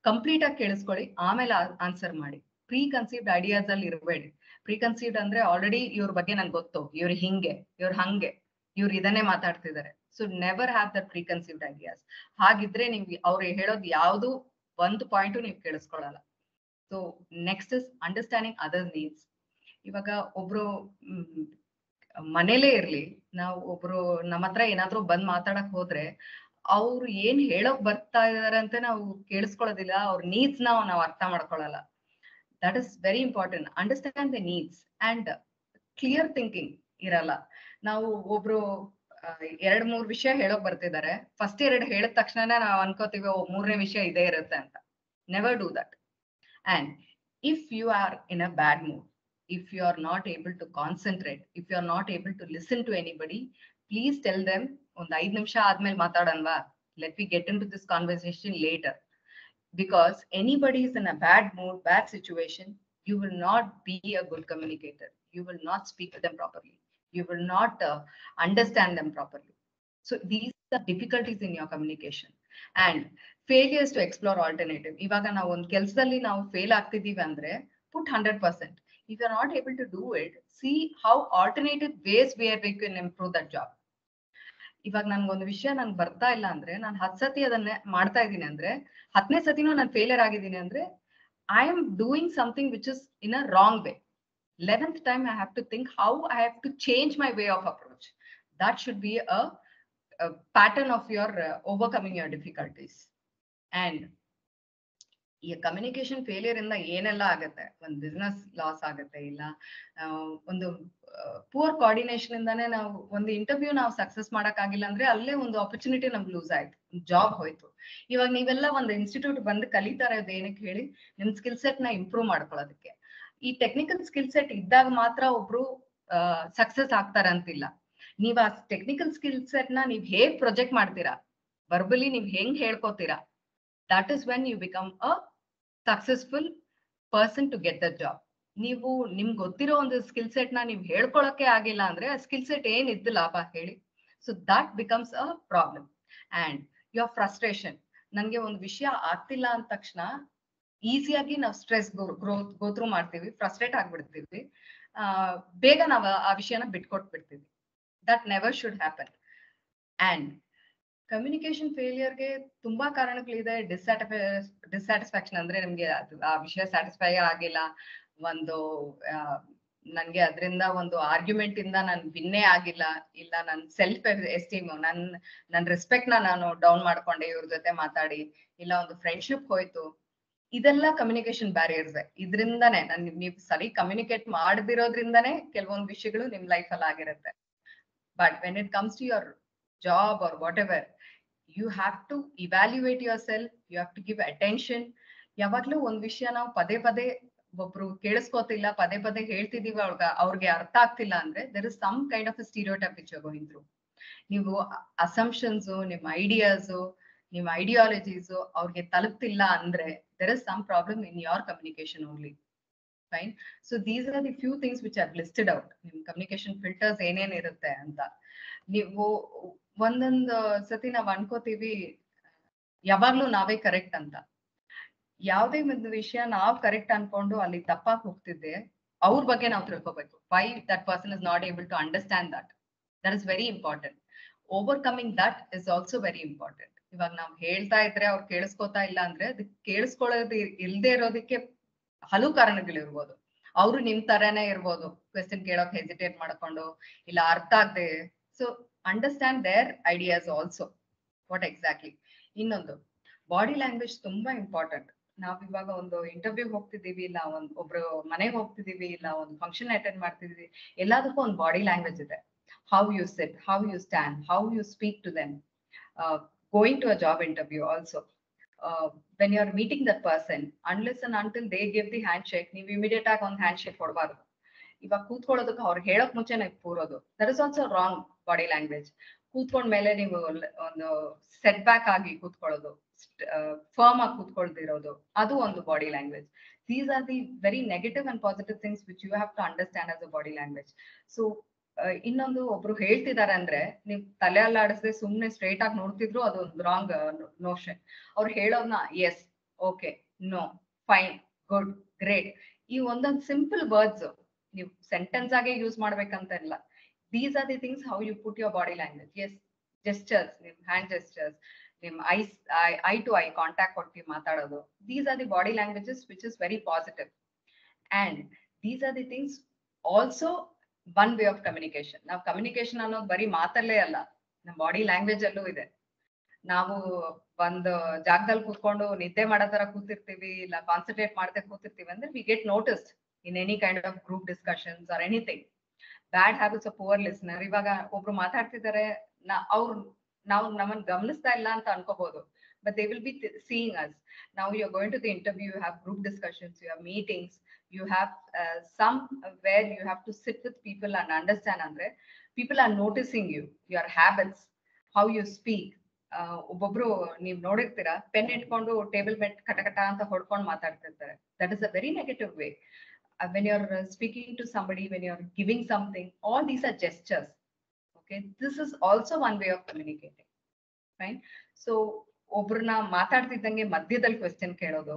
ಕಂಪ್ಲೀಟ್ ಆಗಿ ಕೇಳಿಸ್ಕೊಳ್ಳಿ, ಆಮೇಲೆ ಆನ್ಸರ್ ಮಾಡಿ. ಪ್ರೀಕನ್ಸೀವ್ಡ್ ಐಡಿಯಾಸ್ ಅಲ್ಲಿ ಇರಬೇಡಿ. ಪ್ರೀಕನ್ಸೀವ್ಡ್ ಅಂದ್ರೆ ಆಲ್ರೆಡಿ ಇವ್ರ ಬಗ್ಗೆ ನಂಗೆ ಗೊತ್ತು, ಇವ್ರು ಹಿಂಗೆ, ಇವ್ರು ಹಂಗೆ, ಇವ್ರು ಇದನ್ನೇ ಮಾತಾಡ್ತಿದ್ದಾರೆ. So never have that preconceived ideas. ಹಾಗಿದ್ರೆ ನೀವು ಅವ್ರು ಹೇಳೋದು ಯಾವ್ದು ಒಂದು ಪಾಯಿಂಟು ನೀವು ಕೇಳಿಸ್ಕೊಳ್ಳಲ್ಲ. So next is understanding other needs. ಇವಾಗ ಒಬ್ರು ಮನೇಲೇ ಇರ್ಲಿ, ನಾವು ಒಬ್ರು ನಮ್ಮ ಹತ್ರ ಏನಾದ್ರು ಬಂದ್ ಮಾತಾಡಕ್ ಹೋದ್ರೆ ಅವ್ರು ಏನ್ ಹೇಳೋಕ್ ಬರ್ತಾ ಇದಾರೆ ಅಂತ ನಾವು ಕೇಳಿಸ್ಕೊಳ್ಳೋದಿಲ್ಲ, ಅವ್ರ ನೀಡ್ಸ್ ನಾವು ಅರ್ಥ ಮಾಡ್ಕೊಳ್ಳಲ್ಲ. That is very important. Understand the needs and clear thinking ಇರಲ್ಲ. ನಾವು ಒಬ್ರು 2-3 ವಿಷಯ ಹೇಳೋಕ್ ಬರ್ತಿದ್ದಾರೆ, ಫಸ್ಟ್ 2 ಹೇಳಿದ ತಕ್ಷಣ ನಾವು ಅನ್ಕೋತೀವಿ 3ನೇ ವಿಷಯ ಇದೇ ಇರುತ್ತೆ ಅಂತ. Never do that. And if you are in a bad mood, if you are not able to concentrate, if you are not able to listen to anybody, please tell them ಒಂದು 5 ನಿಮಿಷ ಆದ್ಮೇಲೆ ಮಾತಾಡೋಣವಾ, let me get into this conversation later. Because anybody is in a bad mood, bad situation, you will not be a good communicator. You will not speak to them properly. You will not understand them properly. So these are difficulties in your communication. And failures to explore alternative. ಇವಾಗ ನಾವು ಒಂದು ಕೆಲಸದಲ್ಲಿ ನಾವು fail ಆಗ್ತಿದೀವಿ ಅಂದ್ರೆ put 100%. If you are not able to do it, see how alternative ways where we can improve that job. ಇವಾಗ ನನ್ಗೊಂದು ವಿಷಯ ನಂಗೆ ಬರ್ತಾ ಇಲ್ಲ ಅಂದ್ರೆ ನಾನು 10 ಸತಿ ಅದನ್ನ ಮಾಡ್ತಾ ಇದ್ದೀನಿ ಅಂದ್ರೆ 10ನೇ ಸತಿನೂ ನಾನು ಫೇಲಿಯರ್ ಆಗಿದ್ದೀನಿ ಅಂದ್ರೆ I am doing something which is in a wrong way. 11th time I have to think how I have to change my way of approach. That should be a pattern of your overcoming your difficulties. And ಈ communication failure ಇಂದ ಏನೆಲ್ಲ ಆಗುತ್ತೆ, ಒಂದು business loss ಆಗುತ್ತೆ, ಇಲ್ಲ ಒಂದು poor coordination ಇಂದಾನೆ ನಾವು ಒಂದು ಇಂಟರ್ವ್ಯೂ ನಾವು ಸಕ್ಸಸ್ ಮಾಡಕ್ ಆಗಿಲ್ಲ ಅಂದ್ರೆ ಅಲ್ಲೇ ಒಂದು ಆಪರ್ಚುನಿಟಿ ನಮ್ಗೆ ಲೂಸ್ ಆಯ್ತು, ಜಾಬ್ ಹೋಯ್ತು. ಇವಾಗ ನೀವೆಲ್ಲ ಒಂದು ಇನ್ಸ್ಟಿಟ್ಯೂಟ್ ಬಂದು ಕಲಿತಾ ಇರೋದು ಏನಕ್ಕೆ ಹೇಳಿ, ನಿಮ್ ಸ್ಕಿಲ್ ಸೆಟ್ ನ ಇಂಪ್ರೂವ್ ಮಾಡ್ಕೊಳ್ಳೋದಕ್ಕೆ. ಈ ಟೆಕ್ನಿಕಲ್ ಸ್ಕಿಲ್ ಸೆಟ್ ಇದ್ದಾಗ ಮಾತ್ರ ಒಬ್ರು ಸಕ್ಸಸ್ ಆಗ್ತಾರ ಅಂತಿಲ್ಲ. ನೀವ್ ಆ ಟೆಕ್ನಿಕಲ್ ಸ್ಕಿಲ್ ಸೆಟ್ ನ ನೀವ್ ಹೇಗ್ ಪ್ರೊಜೆಕ್ಟ್ ಮಾಡ್ತೀರಾ, ವರ್ಬಲಿ ನೀವ್ ಹೆಂಗ್ ಹೇಳ್ಕೊತೀರಾ, that is when you become a successful person to get the job. ನೀವು ನಿಮ್ಗೆ ಗೊತ್ತಿರೋ ಒಂದು ಸ್ಕಿಲ್ ಸೆಟ್ ನ ನೀವು ಹೇಳ್ಕೊಳಕ್ಕೆ ಆಗಿಲ್ಲ ಅಂದ್ರೆ ಆ ಸ್ಕಿಲ್ ಸೆಟ್ ಏನ್ ಇದ್ದು ಲಾಭ ಹೇಳಿ. So that becomes a problem. And your frustration, ನನ್ಗೆ ಒಂದು ವಿಷಯ ಆಗ್ತಿಲ್ಲ ಅಂದ ತಕ್ಷಣ ಈಸಿಯಾಗಿ ನಾವು ಸ್ಟ್ರೆಸ್ ಗೋತ್ರೂ ಮಾಡ್ತೀವಿ, ಫ್ರಸ್ಟ್ರೇಟ್ ಆಗ್ಬಿಡ್ತೀವಿ, ಬೇಗ ನಾವು ಆ ವಿಷಯನ ಬಿಟ್ಕೊಟ್ಬಿಡ್ತೀವಿ. That never should happen. And communication ಫೇಲಿಯರ್ಗೆ ತುಂಬಾ ಕಾರಣಗಳಿದೆ. ಡಿಸ್ಸ್ಯಾಟಿಸ್ಫ್ಯಾಕ್ಷನ್ ಅಂದ್ರೆ ನಮ್ಗೆ ಆ ವಿಷಯ ಸ್ಯಾಟಿಸ್ಫೈ ಆಗಿಲ್ಲ, ಒಂದು ನನ್ಗೆ ಅದರಿಂದ ಒಂದು ಆರ್ಗ್ಯುಮೆಂಟ್ ಇಂದ ನಾನು ವಿನ್ನೇ ಆಗಿಲ್ಲ, ಇಲ್ಲ ನನ್ ಸೆಲ್ಫ್ ಎಸ್ಟೀಮ್, ನನ್ ರೆಸ್ಪೆಕ್ಟ್ ನಾನು ಡೌನ್ ಮಾಡ್ಕೊಂಡೆ ಇವ್ರ ಜೊತೆ ಮಾತಾಡಿ, ಇಲ್ಲ ಒಂದು ಫ್ರೆಂಡ್ಶಿಪ್ ಹೋಯ್ತು. ಇದೆಲ್ಲ ಕಮ್ಯುನಿಕೇಶನ್ ಬ್ಯಾರಿಯರ್ಸ್. ಇದರಿಂದಾನೇ ನೀವು ಸರಿ ಕಮ್ಯುನಿಕೇಟ್ ಮಾಡದಿರೋದ್ರಿಂದಾನೇ ಕೆಲವೊಂದು ವಿಷಯಗಳು ನಿಮ್ ಲೈಫ್ ಅಲ್ಲಿ ಆಗಿರುತ್ತೆ. But when it comes to your job or whatever, you have to evaluate yourself, you have to give attention. ಯಾವಾಗ್ಲೂ ಒಂದ್ ವಿಷಯ ನಾವು ಪದೇ ಪದೇ ಒಬ್ರು ಕೇಳಿಸ್ಕೋತಿಲ್ಲ, ಪದೇ ಪದೇ ಹೇಳ್ತಿದೀವಿ, ಅವ್ರಿಗೆ ಅರ್ಥ ಆಗ್ತಿಲ್ಲ ಅಂದ್ರೆ there is some kind of a stereotype which you're going through. ನೀವು ಅಸಂಪ್ಷನ್ಸ್, ನಿಮ್ ಐಡಿಯಾಸ್, ನಿಮ್ ಐಡಿಯಾಲಜೀಸ್ ಅವ್ರಿಗೆ ತಲುಪ್ತಿಲ್ಲ ಅಂದ್ರೆ there is some problem in your communication only. Fine. So these are the few things which I've listed out. ನಿಮ್ communication filters ಏನೇನ್ ಇರುತ್ತೆ ಅಂತ. ನೀವು ಒಂದೊಂದು ಸತಿ ನಾವ್ ಅನ್ಕೋತೀವಿ ಯಾವಾಗ್ಲೂ ನಾವೇ ಕರೆಕ್ಟ್ ಅಂತ. ಯಾವ್ದೇ ಒಂದು ವಿಷಯ ನಾವ್ ಕರೆಕ್ಟ್ ಅನ್ಕೊಂಡು ಅಲ್ಲಿ ತಪ್ಪಾಗಿ ಹೋಗ್ತಿದ್ದೆ, ಅವ್ರ ಬಗ್ಗೆ ನಾವು ತಿಳ್ಕೊಬೇಕು. Why that person is not able to understand that. That is very important. Overcoming that is also very important. ಇವಾಗ ನಾವ್ ಹೇಳ್ತಾ ಇದ್ರೆ ಅವ್ರು ಕೇಳಿಸ್ಕೊತಾ ಇಲ್ಲ ಅಂದ್ರೆ ಅದಕ್ಕೆ ಕೇಳಿಸ್ಕೊಳ್ಳೋದು ಇಲ್ದೇ ಇರೋದಕ್ಕೆ ಹಲವು ಕಾರಣಗಳಿರ್ಬೋದು. ಅವರು ನಿಮ್ ತರಾನೇ ಇರ್ಬೋದು, ಕ್ವೆಶ್ಚನ್ ಕೇಳೋಕ್ ಹೆಸಿಟೇಟ್ ಮಾಡ್ಕೊಂಡು, ಇಲ್ಲ ಅರ್ಥ ಆಗದೆ. So understand there ideas also. What exactly. ಇನ್ನೊಂದು, ಬಾಡಿ ಲ್ಯಾಂಗ್ವೇಜ್ ತುಂಬಾ ಇಂಪಾರ್ಟೆಂಟ್. ನಾವ್ ಇವಾಗ ಒಂದು ಇಂಟರ್ವ್ಯೂ ಹೋಗ್ತಿದೀವಿ, ಇಲ್ಲ ಒಬ್ರು ಮನೆಗೆ ಹೋಗ್ತಿದೀವಿ, ಇಲ್ಲ ಒಂದು ಫಂಕ್ಷನ್ ಅಟೆಂಡ್ ಮಾಡ್ತಿದೀವಿ, ಎಲ್ಲದಕ್ಕೂ ಒಂದು ಬಾಡಿ ಲ್ಯಾಂಗ್ವೇಜ್ ಇದೆ. How you sit, how you stand, how you speak to them. Going to a job interview also, when you are meeting that person, unless and until they give the handshake, ನೀವು immediate ಆಗಿ ಒಂದು hand ಕೊಡಬಾರ್ದು. ಇವಾಗ ಕೂತ್ಕೊಳ್ಳೋದಕ್ಕೆ ಅವ್ರಿಗೆ ಹೇಳಕ್ ಮುಂಚೆನೆ ಕೂರೋದು, that is also wrong body language. ಕೂತ್ಕೊಂಡ್ಮೇಲೆ ನೀವು ಒಂದು ಸೆಟ್ ಬ್ಯಾಕ್ ಆಗಿ ಕೂತ್ಕೊಳ್ಳೋದು, ಫರ್ಮ್ ಆಗಿ ಕೂತ್ಕೊಳ್ದಿರೋದು, ಅದು ಒಂದು body language. These are the very negative and positive things which you have to understand as a body language. So ಇನ್ನೊಂದು, ಒಬ್ರು ಹೇಳ್ತಿದಾರೆ ಅಂದ್ರೆ ನೀವು ತಲೆ ಅಲ್ಲಾಡಿಸದೆ ಸುಮ್ನೆ ಸ್ಟ್ರೈಟ್ ಆಗಿ ನೋಡ್ತಿದ್ರು, ಅದು ಒಂದು ರಾಂಗ್ ನೋಷನ್. ಅವ್ರು ಹೇಳೋದ್ನ yes, okay, no, fine, good, great, ಈ ಒಂದೊಂದು ಸಿಂಪಲ್ ವರ್ಡ್ಸ್ ನೀವು ಸೆಂಟೆನ್ಸ್ ಆಗಿ ಯೂಸ್ ಮಾಡ್ಬೇಕಂತ ಇಲ್ಲ. These are the things how you put your body language. Yes, gestures, ನಿಮ್ ಹ್ಯಾಂಡ್ ಜೆಸ್ಚರ್ಸ್, ನಿಮ್ ಐ ಟು ಐ ಕಾಂಟ್ಯಾಕ್ಟ್ ಕೊಟ್ಟು ಮಾತಾಡೋದು, these are the body languages which is very positive. And these are the things also one way of communication. ನಾವು communication ಅನ್ನೋದು ಬರೀ ಮಾತಲ್ಲೇ ಅಲ್ಲ, ನಮ್ಮ body language ಅಲ್ಲೂ ಇದೆ. ನಾವು ಒಂದು ಜಾಗದಲ್ಲಿ ಕೂತ್ಕೊಂಡು ನಿದ್ದೆ ಮಾಡೋ ತರ ಕೂತಿರ್ತೀವಿ, ಇಲ್ಲ ಕಾನ್ಸಂಟ್ರೇಟ್ ಮಾಡ್ತಾ ಕೂತಿರ್ತೀವಿ ಅಂದ್ರೆ we get noticed in any kind of group discussions or anything. Bad habits of poor listener. ಇವಾಗ ಒಬ್ರು ಮಾತಾಡ್ತಿದ್ದಾರೆ, ಅವ್ರು ನಾವು ನಮ್ಮನ್ನ ಗಮನಿಸ್ತಾ ಇಲ್ಲ ಅಂತ ಅನ್ಕೋಬಹುದು, but they will be seeing us. Now you are going to the interview, you have group discussions, you have meetings, you have some where you have to sit with people and understand. Andre people are noticing you, your habits, how you speak. ಒಬ್ಬೊಬ್ರು ನೀವ್ ನೋಡಿರ್ತೀರಾ, pen ಇಟ್ಕೊಂಡು table ಮೇಲೆ ಕಟಕಟ ಅಂತ ಹೊಡ್ಕೊಂಡು ಮಾತಾಡ್ತಿರ್ತಾರೆ. That is a very negative way. When you're speaking to somebody, when you're giving something, all these are gestures. Okay, this is also one way of communicating. Fine. So ಒಬ್ರನ್ನ ಮಾತಾಡ್ತಿದ್ದಂಗೆ ಮಧ್ಯದಲ್ಲಿ question ಕೇಳೋದು,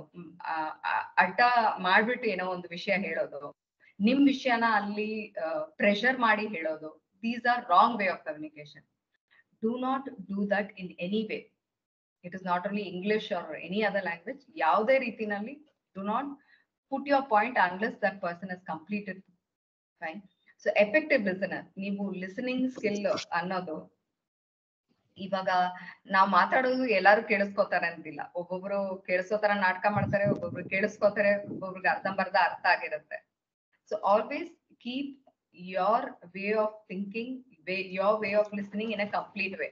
ಅಡ್ಡ ಮಾಡ್ಬಿಟ್ಟು ಏನೋ ಒಂದು ವಿಷಯ ಹೇಳೋದು, ನಿಮ್ ವಿಷಯನ ಅಲ್ಲಿ ಪ್ರೆಷರ್ ಮಾಡಿ ಹೇಳೋದು, these are wrong way of communication. Do not do that in any way. It is not only English or any other language. ಯಾವುದೇ ರೀತಿನಲ್ಲಿ do not put your point unless that person has completed. Fine. So effective listener, ನೀವು listening skill ಅನ್ನೋದು, ಇವಾಗ ನಾವ್ ಮಾತಾಡೋದು ಎಲ್ಲಾರು ಕೇಳಿಸ್ಕೋತಾರೆ ಅಂತಿಲ್ಲ. ಒಬ್ಬೊಬ್ರು ಕೇಳಿಸೋ ತರ ನಾಟಕ ಮಾಡ್ತಾರೆ, ಒಬ್ಬೊಬ್ರು ಕೇಳಿಸ್ಕೋತಾರೆ, ಒಬ್ಬೊಬ್ರಿಗೆ ಅರ್ಧಂಬರ್ಧ ಅರ್ಥ ಆಗಿರುತ್ತೆ. So always keep your way of thinking, your way of listening in a complete way.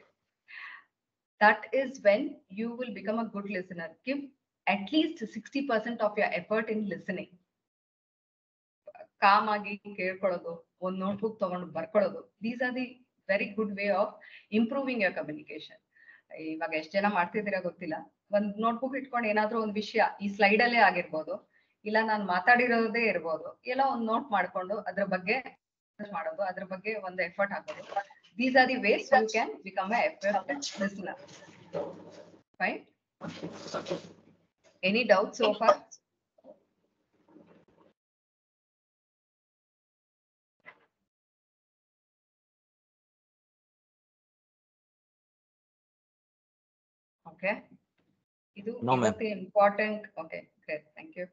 That is when you will become a good listener. Give at least 60% of your effort in listening. Calm agi kelkolodu, one notebook tagondu barkolodu, these are the very good way of improving your communication. ಇವಾಗ ಎಷ್ಟು ಜನ ಮಾಡ್ತಿದ್ದೀರಾ ಗೊತ್ತಿಲ್ಲ, ಒಂದ್ notebook ಇಟ್ಕೊಂಡು ಏನಾದ್ರೂ ಒಂದ್ ವಿಷಯ ಈ ಸ್ಲೈಡ್ ಅಲ್ಲೇ ಆಗಿರ್ಬೋದು, ಇಲ್ಲ ನಾನು ಮಾತಾಡಿರೋದೇ ಇರ್ಬೋದು, ಎಲ್ಲ ಒಂದು ನೋಟ್ ಮಾಡ್ಕೊಂಡು ಅದ್ರ ಬಗ್ಗೆ ಮಾಡೋದು, ಅದ್ರ ಬಗ್ಗೆ ಒಂದು ಎಫರ್ಟ್ ಹಾಕೋದು. These are the ways you can become a effective listener. Fine. Any doubts so far? Okay. No, ma'am. Important. Okay, great. Thank you.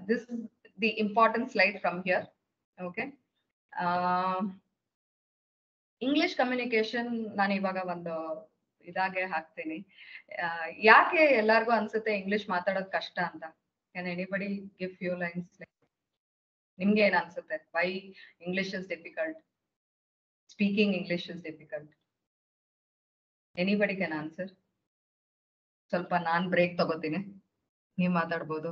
This is the important slide from here. Okay. English communication ನಾನು ಇವಾಗ ಒಂದು ಇದಾಗೆ ಹಾಕ್ತೀನಿ. ಯಾಕೆ ಎಲ್ಲರಿಗೂ ಅನ್ಸುತ್ತೆ English ಮಾತಾಡೋದು ಕಷ್ಟ ಅಂತ? Can anybody give few lines? ನಿಮ್ಗೆ ಏನ್ ಅನ್ಸುತ್ತೆ? Why English is difficult? Speaking English is difficult. Anybody can answer? ಸ್ವಲ್ಪ ನಾನ್ ಬ್ರೇಕ್ ತಗೋತೀನಿ, ನೀವ್ ಮಾತಾಡ್ಬೋದು.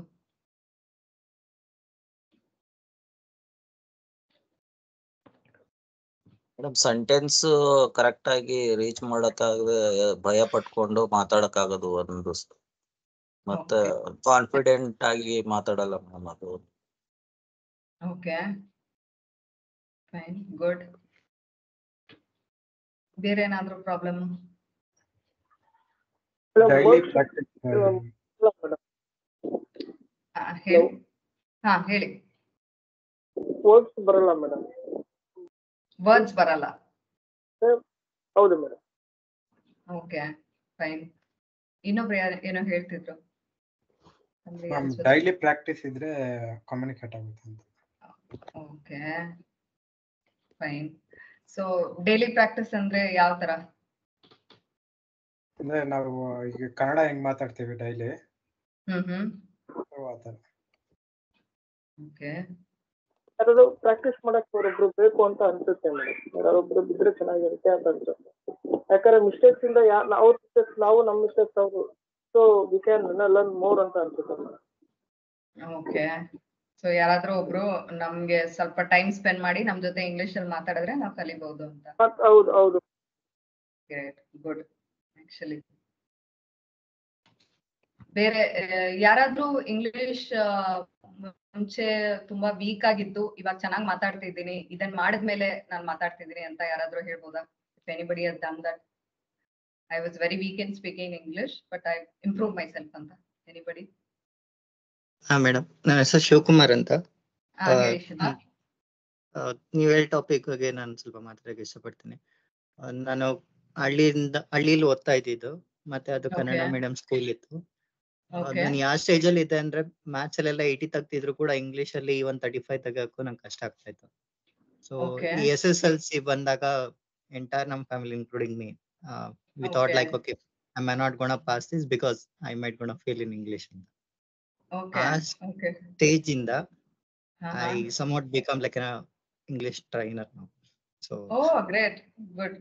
ಮೇಡಮ್ ಸೆಂಟೆನ್ಸ್ ಕರೆಕ್ಟ್ ಆಗಿ ರೀಚ್ ಮಾಡಕ್ಕಾಗದೆ ಭಯ ಪಟ್ಕೊಂಡು ಮಾತಾಡಕ್ಕಾಗದು ಒಂದು, ಮತ್ತೆ ಕಾನ್ಫಿಡೆಂಟ್ ಆಗಿ ಮಾತಾಡಲ್ಲ ಮೇಡಮ್ ಅದು. Okay, fine, good. ಬೇರೆ ಏನಾದ್ರು ಪ್ರಾಬ್ಲಮ್? ಹೇಳಿ. ಹಾ ಹೇಳಿ. ವರ್ಡ್ಸ್ ಬರಲ್ಲ ಮೇಡಮ್. ವರ್ಡ್ಸ್ ಬರಲ್ಲ? ಹೌದು ಮೇಡಮ್. Okay, fine. ಇನ್ನೊಬ್ರು ಏನೋ ಹೇಳ್ತಿದ್ರು. ಡೈಲಿ ಪ್ರಾಕ್ಟೀಸ್ ಇದ್ರೆ ಕಮ್ಯುನಿಕೇಟ್ ಆಗುತ್ತೆ ಅಂತ. Okay, fine. So daily practice ಅಂದ್ರೆ ಯಾವ ತರ? ಅಂದ್ರೆ ನಾವು ಈಗ ಕನ್ನಡ ಹೆಂಗ್ ಮಾತಾಡ್ತೀವಿ ಡೈಲಿ, ಆತರ. ಓಕೆ, ಯಾರಾದ್ರು ಪ್ರಾಕ್ಟೀಸ್ ಮಾಡಕ್ ಅವರೊಬ್ರು ಬೇಕು ಅಂತ ಅನ್ಸುತ್ತೆ ಮೇಡಮ್. ಯಾರೊಬ್ರು ಬಿದ್ರೆ ಚೆನ್ನಾಗಿರುತ್ತೆ ಅಂತ ಅನ್ಸುತ್ತೆ. ಯಾಕಂದ್ರೆ ಮಿಸ್ಟೇಕ್ಸ್ ಇಂದ ಅವ್ರ ಮಿಸ್ಟೇಕ್ಸ್ ನಾವು, ನಮ್ ಮಿಸ್ಟೇಕ್ಸ್ ಅವರು, so we can learn more ಅಂತ ಅನ್ಸುತ್ತೆ ಮೇಡಮ್. ಓಕೆ. ಸೊ ಯಾರಾದ್ರೂ ಒಬ್ರು ನಮ್ಗೆ ಸ್ವಲ್ಪ ಟೈಮ್ ಸ್ಪೆಂಡ್ ಮಾಡಿ ನಮ್ ಜೊತೆ ಇಂಗ್ಲಿಷ್ ಅಲ್ಲಿ ಮಾತಾಡಿದ್ರೆ ನಾವು ಕಲಿಬಹುದು ಅಂತ. ಹೌದು ಹೌದು. Great, good. ಆಕ್ಚುಲಿ ಬೇರೆ ಯಾರಾದ್ರೂ ಇಂಗ್ಲಿಷ್ ಮುಂಚೆ ತುಂಬಾ ವೀಕ್ ಆಗಿದ್ದು ಇವಾಗ ಚೆನ್ನಾಗಿ ಮಾತಾಡ್ತಿದ್ದೀನಿ, ಇದನ್ ಮಾಡಿದ್ಮೇಲೆ ನಾನ್ ಮಾತಾಡ್ತಿದ್ದೀನಿ ಅಂತ ಯಾರಾದ್ರೂ ಹೇಳ್ಬೋದಾ? If anybody has done that, I was very weak in speaking English but I improved myself ಅಂತ. Anybody? ಹಾ ಮೇಡಮ್, ನನ್ನ ಹೆಸರು ಶಿವಕುಮಾರ್ ಅಂತ. ನೀವ್ ಹೇಳಿ ಟಾಪಿಕ್ ಬಗ್ಗೆ ನಾನು ಸ್ವಲ್ಪ ಮಾತಾಡಕ್ಕೆ ಇಷ್ಟಪಡ್ತೀನಿ. ನಾನು ಹಳ್ಳಿಲಿ ಓದ್ತಾ ಇದ್ದಿದ್ದು, ಮತ್ತೆ ಅದು ಕನ್ನಡ ಮೀಡಿಯಂ ಸ್ಕೂಲ್ ಇತ್ತು. ನಾನು ಯಾವ ಸ್ಟೇಜ್ ಅಲ್ಲಿ ಇದ್ದೆ ಅಂದ್ರೆ ಮ್ಯಾಥ್ಸ್ ಅಲ್ಲೆಲ್ಲ 80 ತೆಗ್ದಿದ್ರು ಕೂಡ ಇಂಗ್ಲಿಷ್ ಅಲ್ಲಿ 135 ತೆಗಿಯಕ್ಕೂ ನಂಗೆ ಕಷ್ಟ ಆಗ್ತಾ ಇತ್ತು. ಸೊ ಈ SSLC ಬಂದಾಗ ಎಂಟೈರ್ ನಮ್ family including me we thought like, okay, am I not gonna pass this because I might gonna fail in English ಅಂತ. Stage in the I somewhat become like an English trainer now. So great, good.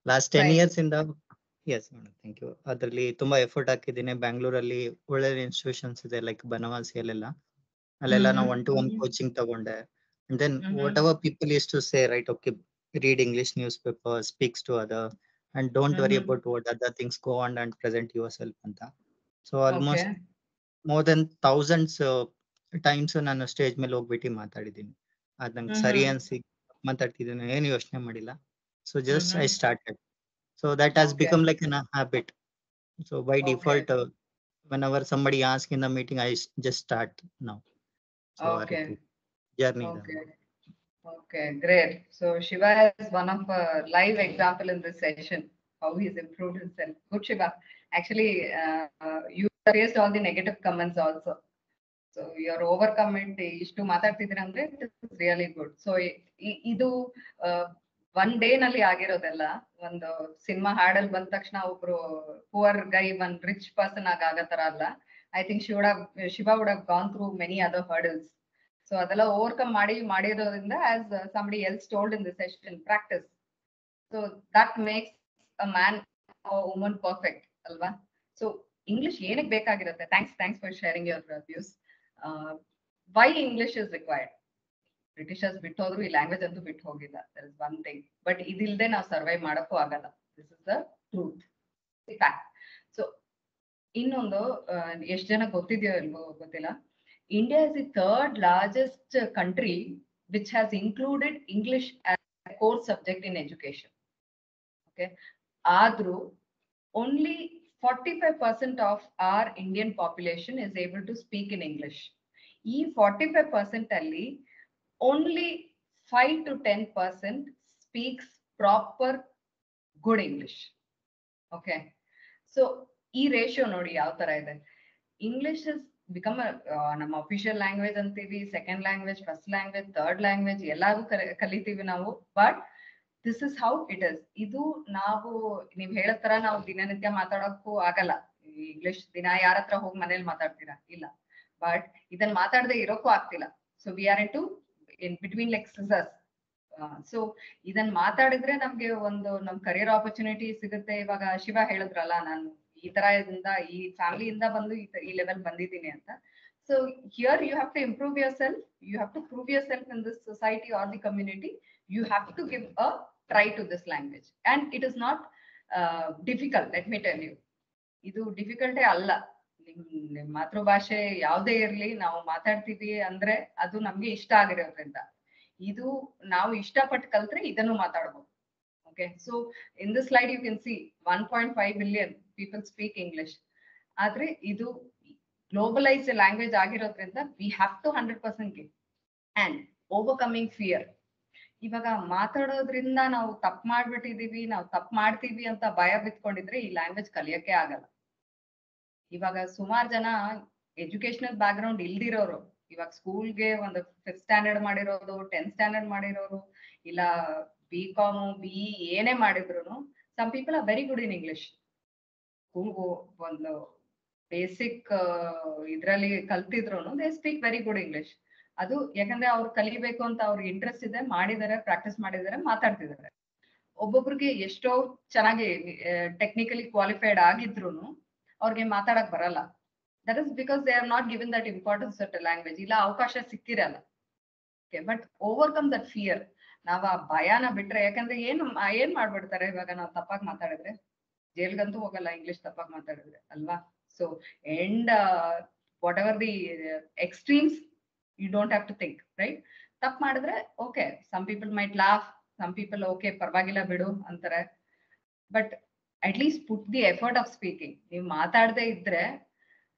Last 10 years in the yes madam, thank you. ಅದರಲ್ಲಿ ತುಂಬಾ effort ಹಾಕಿದ್ದೀನಿ. ಬ್ಯಾಂಗ್ಳೂರಲ್ಲಿ ಒಳ್ಳೆ institutions ಇದೆ, like Banavasi ಅಲ್ಲೆಲ್ಲ ನಾವು 1-to-1 coaching ತಗೊಂಡೆ. And then whatever people used to say, right, okay, read English newspaper, speaks to other, and don't worry about what other things, go on and present yourself ಅಂತ. So almost more than thousands times ನಾನು stage ಮೇಲೆ ಹೋಗ್ಬಿಟ್ಟು ಮಾತಾಡಿದ್ದೀನಿ. ಅದ್ ನಂಗೆ ಸರಿ ಅನ್ಸಿ ಮಾತಾಡ್ತಿದ್ದೀನಿ, ಏನು ಯೋಚನೆ ಮಾಡಿಲ್ಲ. So just I started. So that has become like a habit. So by default, whenever somebody asks in the meeting, I just start now. So journey. Okay, great. So Shiva is one of live example in this session, how he's improved himself. Good, Shiva. Actually, you faced all the negative comments also. So you're overcome it. Ishtu ಮಾತಾಡ್ತಿದ್ರೆ ಅಂದ್ರೆ it is really good. So ಇದು one day ನಲ್ಲಿ ಆಗಿರೋದೆಲ್ಲ. ಒಂದು cinema ಹಾಡಲ್ಲಿ ಬಂದ ತಕ್ಷಣ ಒಬ್ರು poor ಗೈ one rich person ಆಗೋ ತರ ಅಲ್ಲ. I think Shiva would have gone through many other hurdles. So ಅದೆಲ್ಲ ಓವರ್ಕಮ್ ಮಾಡಿರೋದ್ರಿಂದ, as somebody else told in the session, practice. So that makes a man or woman perfect ಅಲ್ವಾ? So English ಏನಕ್ಕೆ ಬೇಕಾಗಿರುತ್ತೆ? Thanks for sharing your views. Why English is required? Britishers ಬಿಟ್ಟು ಹೋದ್ರು, ಈ language ಅಂತೂ ಬಿಟ್ಟು ಹೋಗಿಲ್ಲ. There is one thing. But ಇದಿಲ್ದೆ ನಾವು ಸರ್ವೈವ್ ಮಾಡಕ್ಕೂ ಆಗಲ್ಲ. This is the truth, fact. So ಇನ್ನೊಂದು, ಎಷ್ಟು ಜನ ಗೊತ್ತಿದೆಯೋ ಇಲ್ವೋ ಗೊತ್ತಿಲ್ಲ, India is the third largest country which has included English as a core subject in education. Okay, Adru, only 45% of our Indian population is able to speak in English. ಈ 45% ಅಲ್ಲಿ only 5 to 10% speaks proper good English. Okay, so ಈ ratio ನೋಡಿ ಯಾವ ತರ ಇದೆ. English has become ನಮ್ಮ official language ಅಂತೀವಿ, second language, first language, third language ಎಲ್ಲಾರು ಕಲಿತೀವಿ ನಾವು. But this is how it is. ಇದು ನಾವು ನೀವ್ ಹೇಳೋ ತರ ನಾವು ದಿನನಿತ್ಯ ಮಾತಾಡೋಕ್ಕೂ ಆಗಲ್ಲ. ಇಂಗ್ಲಿಷ್ ದಿನ ಯಾರ ಹತ್ರ ಹೋಗಿ ಮನೇಲಿ ಮಾತಾಡ್ತೀರಾ? ಇಲ್ಲ. ಬಟ್ ಇದನ್ನ ಮಾತಾಡದೆ ಇರೋಕ್ಕೂ ಆಗ್ತಿಲ್ಲ. So we are in between like scissors. So ಇದನ್ನ ಮಾತಾಡಿದ್ರೆ ನಮ್ಗೆ ಒಂದು ನಮ್ ಕರಿಯರ್ ಆಪರ್ಚುನಿಟಿ ಸಿಗುತ್ತೆ. ಇವಾಗ ಶಿವ ಹೇಳಿದ್ರಲ್ಲ, ನಾನು ಈ ತರ ಈ ಫ್ಯಾಮಿಲಿಯಿಂದ ಬಂದು ಈ ಲೆವೆಲ್ ಬಂದಿದ್ದೀನಿ ಅಂತ. So here you have to improve yourself, you have to prove yourself in this society or the community. You have to give a try to this language, and it is not difficult. Let me tell you, ಇದು ಡಿಫಿಕಲ್ಟೇ ಅಲ್ಲ. ನಿಮ್ ಮಾತೃಭಾಷೆ ಯಾವ್ದೇ ಇರ್ಲಿ, ನಾವು ಮಾತಾಡ್ತೀವಿ ಅಂದ್ರೆ ಅದು ನಮ್ಗೆ ಇಷ್ಟ ಆಗಿರೋದ್ರಿಂದ. ಇದು ನಾವು ಇಷ್ಟಪಟ್ಟು ಕಲ್ತ್ರೆ ಇದನ್ನು ಮಾತಾಡ್ಬೋದು. Okay, so in this slide you can see 1.5 billion people speak English. ಆದ್ರೆ ಇದು ಗ್ಲೋಬಲೈಸ್ಡ್ ಲ್ಯಾಂಗ್ವೇಜ್ ಆಗಿರೋದ್ರಿಂದ we have to 100% give. And overcoming fear. ಇವಾಗ ಮಾತಾಡೋದ್ರಿಂದ ನಾವು ತಪ್ಪು ಮಾಡ್ಬಿಟ್ಟಿದೀವಿ, ನಾವು ತಪ್ಪು ಮಾಡ್ತೀವಿ ಅಂತ ಭಯ ಬಿತ್ಕೊಂಡಿದ್ರೆ ಈ ಲ್ಯಾಂಗ್ವೇಜ್ ಕಲಿಯಕ್ಕೆ ಆಗಲ್ಲ. ಇವಾಗ ಸುಮಾರು ಜನ ಎಜುಕೇಶನಲ್ ಬ್ಯಾಕ್ ಗ್ರೌಂಡ್ ಇಲ್ದಿರೋರು, ಇವಾಗ ಸ್ಕೂಲ್ಗೆ ಒಂದು 5th ಸ್ಟ್ಯಾಂಡರ್ಡ್ ಮಾಡಿರೋದು, 10th ಸ್ಟ್ಯಾಂಡರ್ಡ್ ಮಾಡಿರೋರು, ಇಲ್ಲ BCom BE ಏನೇ ಮಾಡಿದ್ರು, some people are very good in English. ಸ್ಕೂಲ್ಗೂ ಒಂದು ಬೇಸಿಕ್ ಇದ್ರಲ್ಲಿ ಕಲ್ತಿದ್ರು they speak very good English. ಅದು ಯಾಕಂದ್ರೆ ಅವ್ರು ಕಲಿಬೇಕು ಅಂತ ಅವ್ರಿಗೆ ಇಂಟ್ರೆಸ್ಟ್ ಇದೆ, ಮಾಡಿದಾರೆ, ಪ್ರಾಕ್ಟೀಸ್ ಮಾಡಿದಾರೆ, ಮಾತಾಡ್ತಿದ್ದಾರೆ. ಒಬ್ಬೊಬ್ರಿಗೆ ಎಷ್ಟೋ ಚೆನ್ನಾಗಿ ಟೆಕ್ನಿಕಲಿ ಕ್ವಾಲಿಫೈಡ್ ಆಗಿದ್ರು ಅವ್ರಿಗೆ ಮಾತಾಡಕ್ ಬರಲ್ಲ. That is because they are not given that importance that language, ಇಲ್ಲ ಅವಕಾಶ ಸಿಕ್ಕಿರಲ್ಲ. But overcome that fear. ನಾವ್ ಆ ಭಯನ ಬಿಟ್ರೆ, ಯಾಕಂದ್ರೆ ಏನ್ ಮಾಡ್ಬಿಡ್ತಾರೆ ಇವಾಗ ನಾವು ತಪ್ಪಾಗಿ ಮಾತಾಡಿದ್ರೆ, ಜೈಲ್ಗಂತೂ ಹೋಗಲ್ಲ ಇಂಗ್ಲಿಷ್ ತಪ್ಪಾಗಿ ಮಾತಾಡಿದ್ರೆ ಅಲ್ವಾ. So end what ever the extremes, you don't have to think, right? ತಪ್ಪು ಮಾಡಿದ್ರೆ okay, some people might laugh, some people okay ಪರವಾಗಿಲ್ಲ ಬಿಡು ಅಂತಾರೆ. But at least put the effort of speaking. ನೀವು ಮಾತಾಡದೆ ಇದ್ರೆ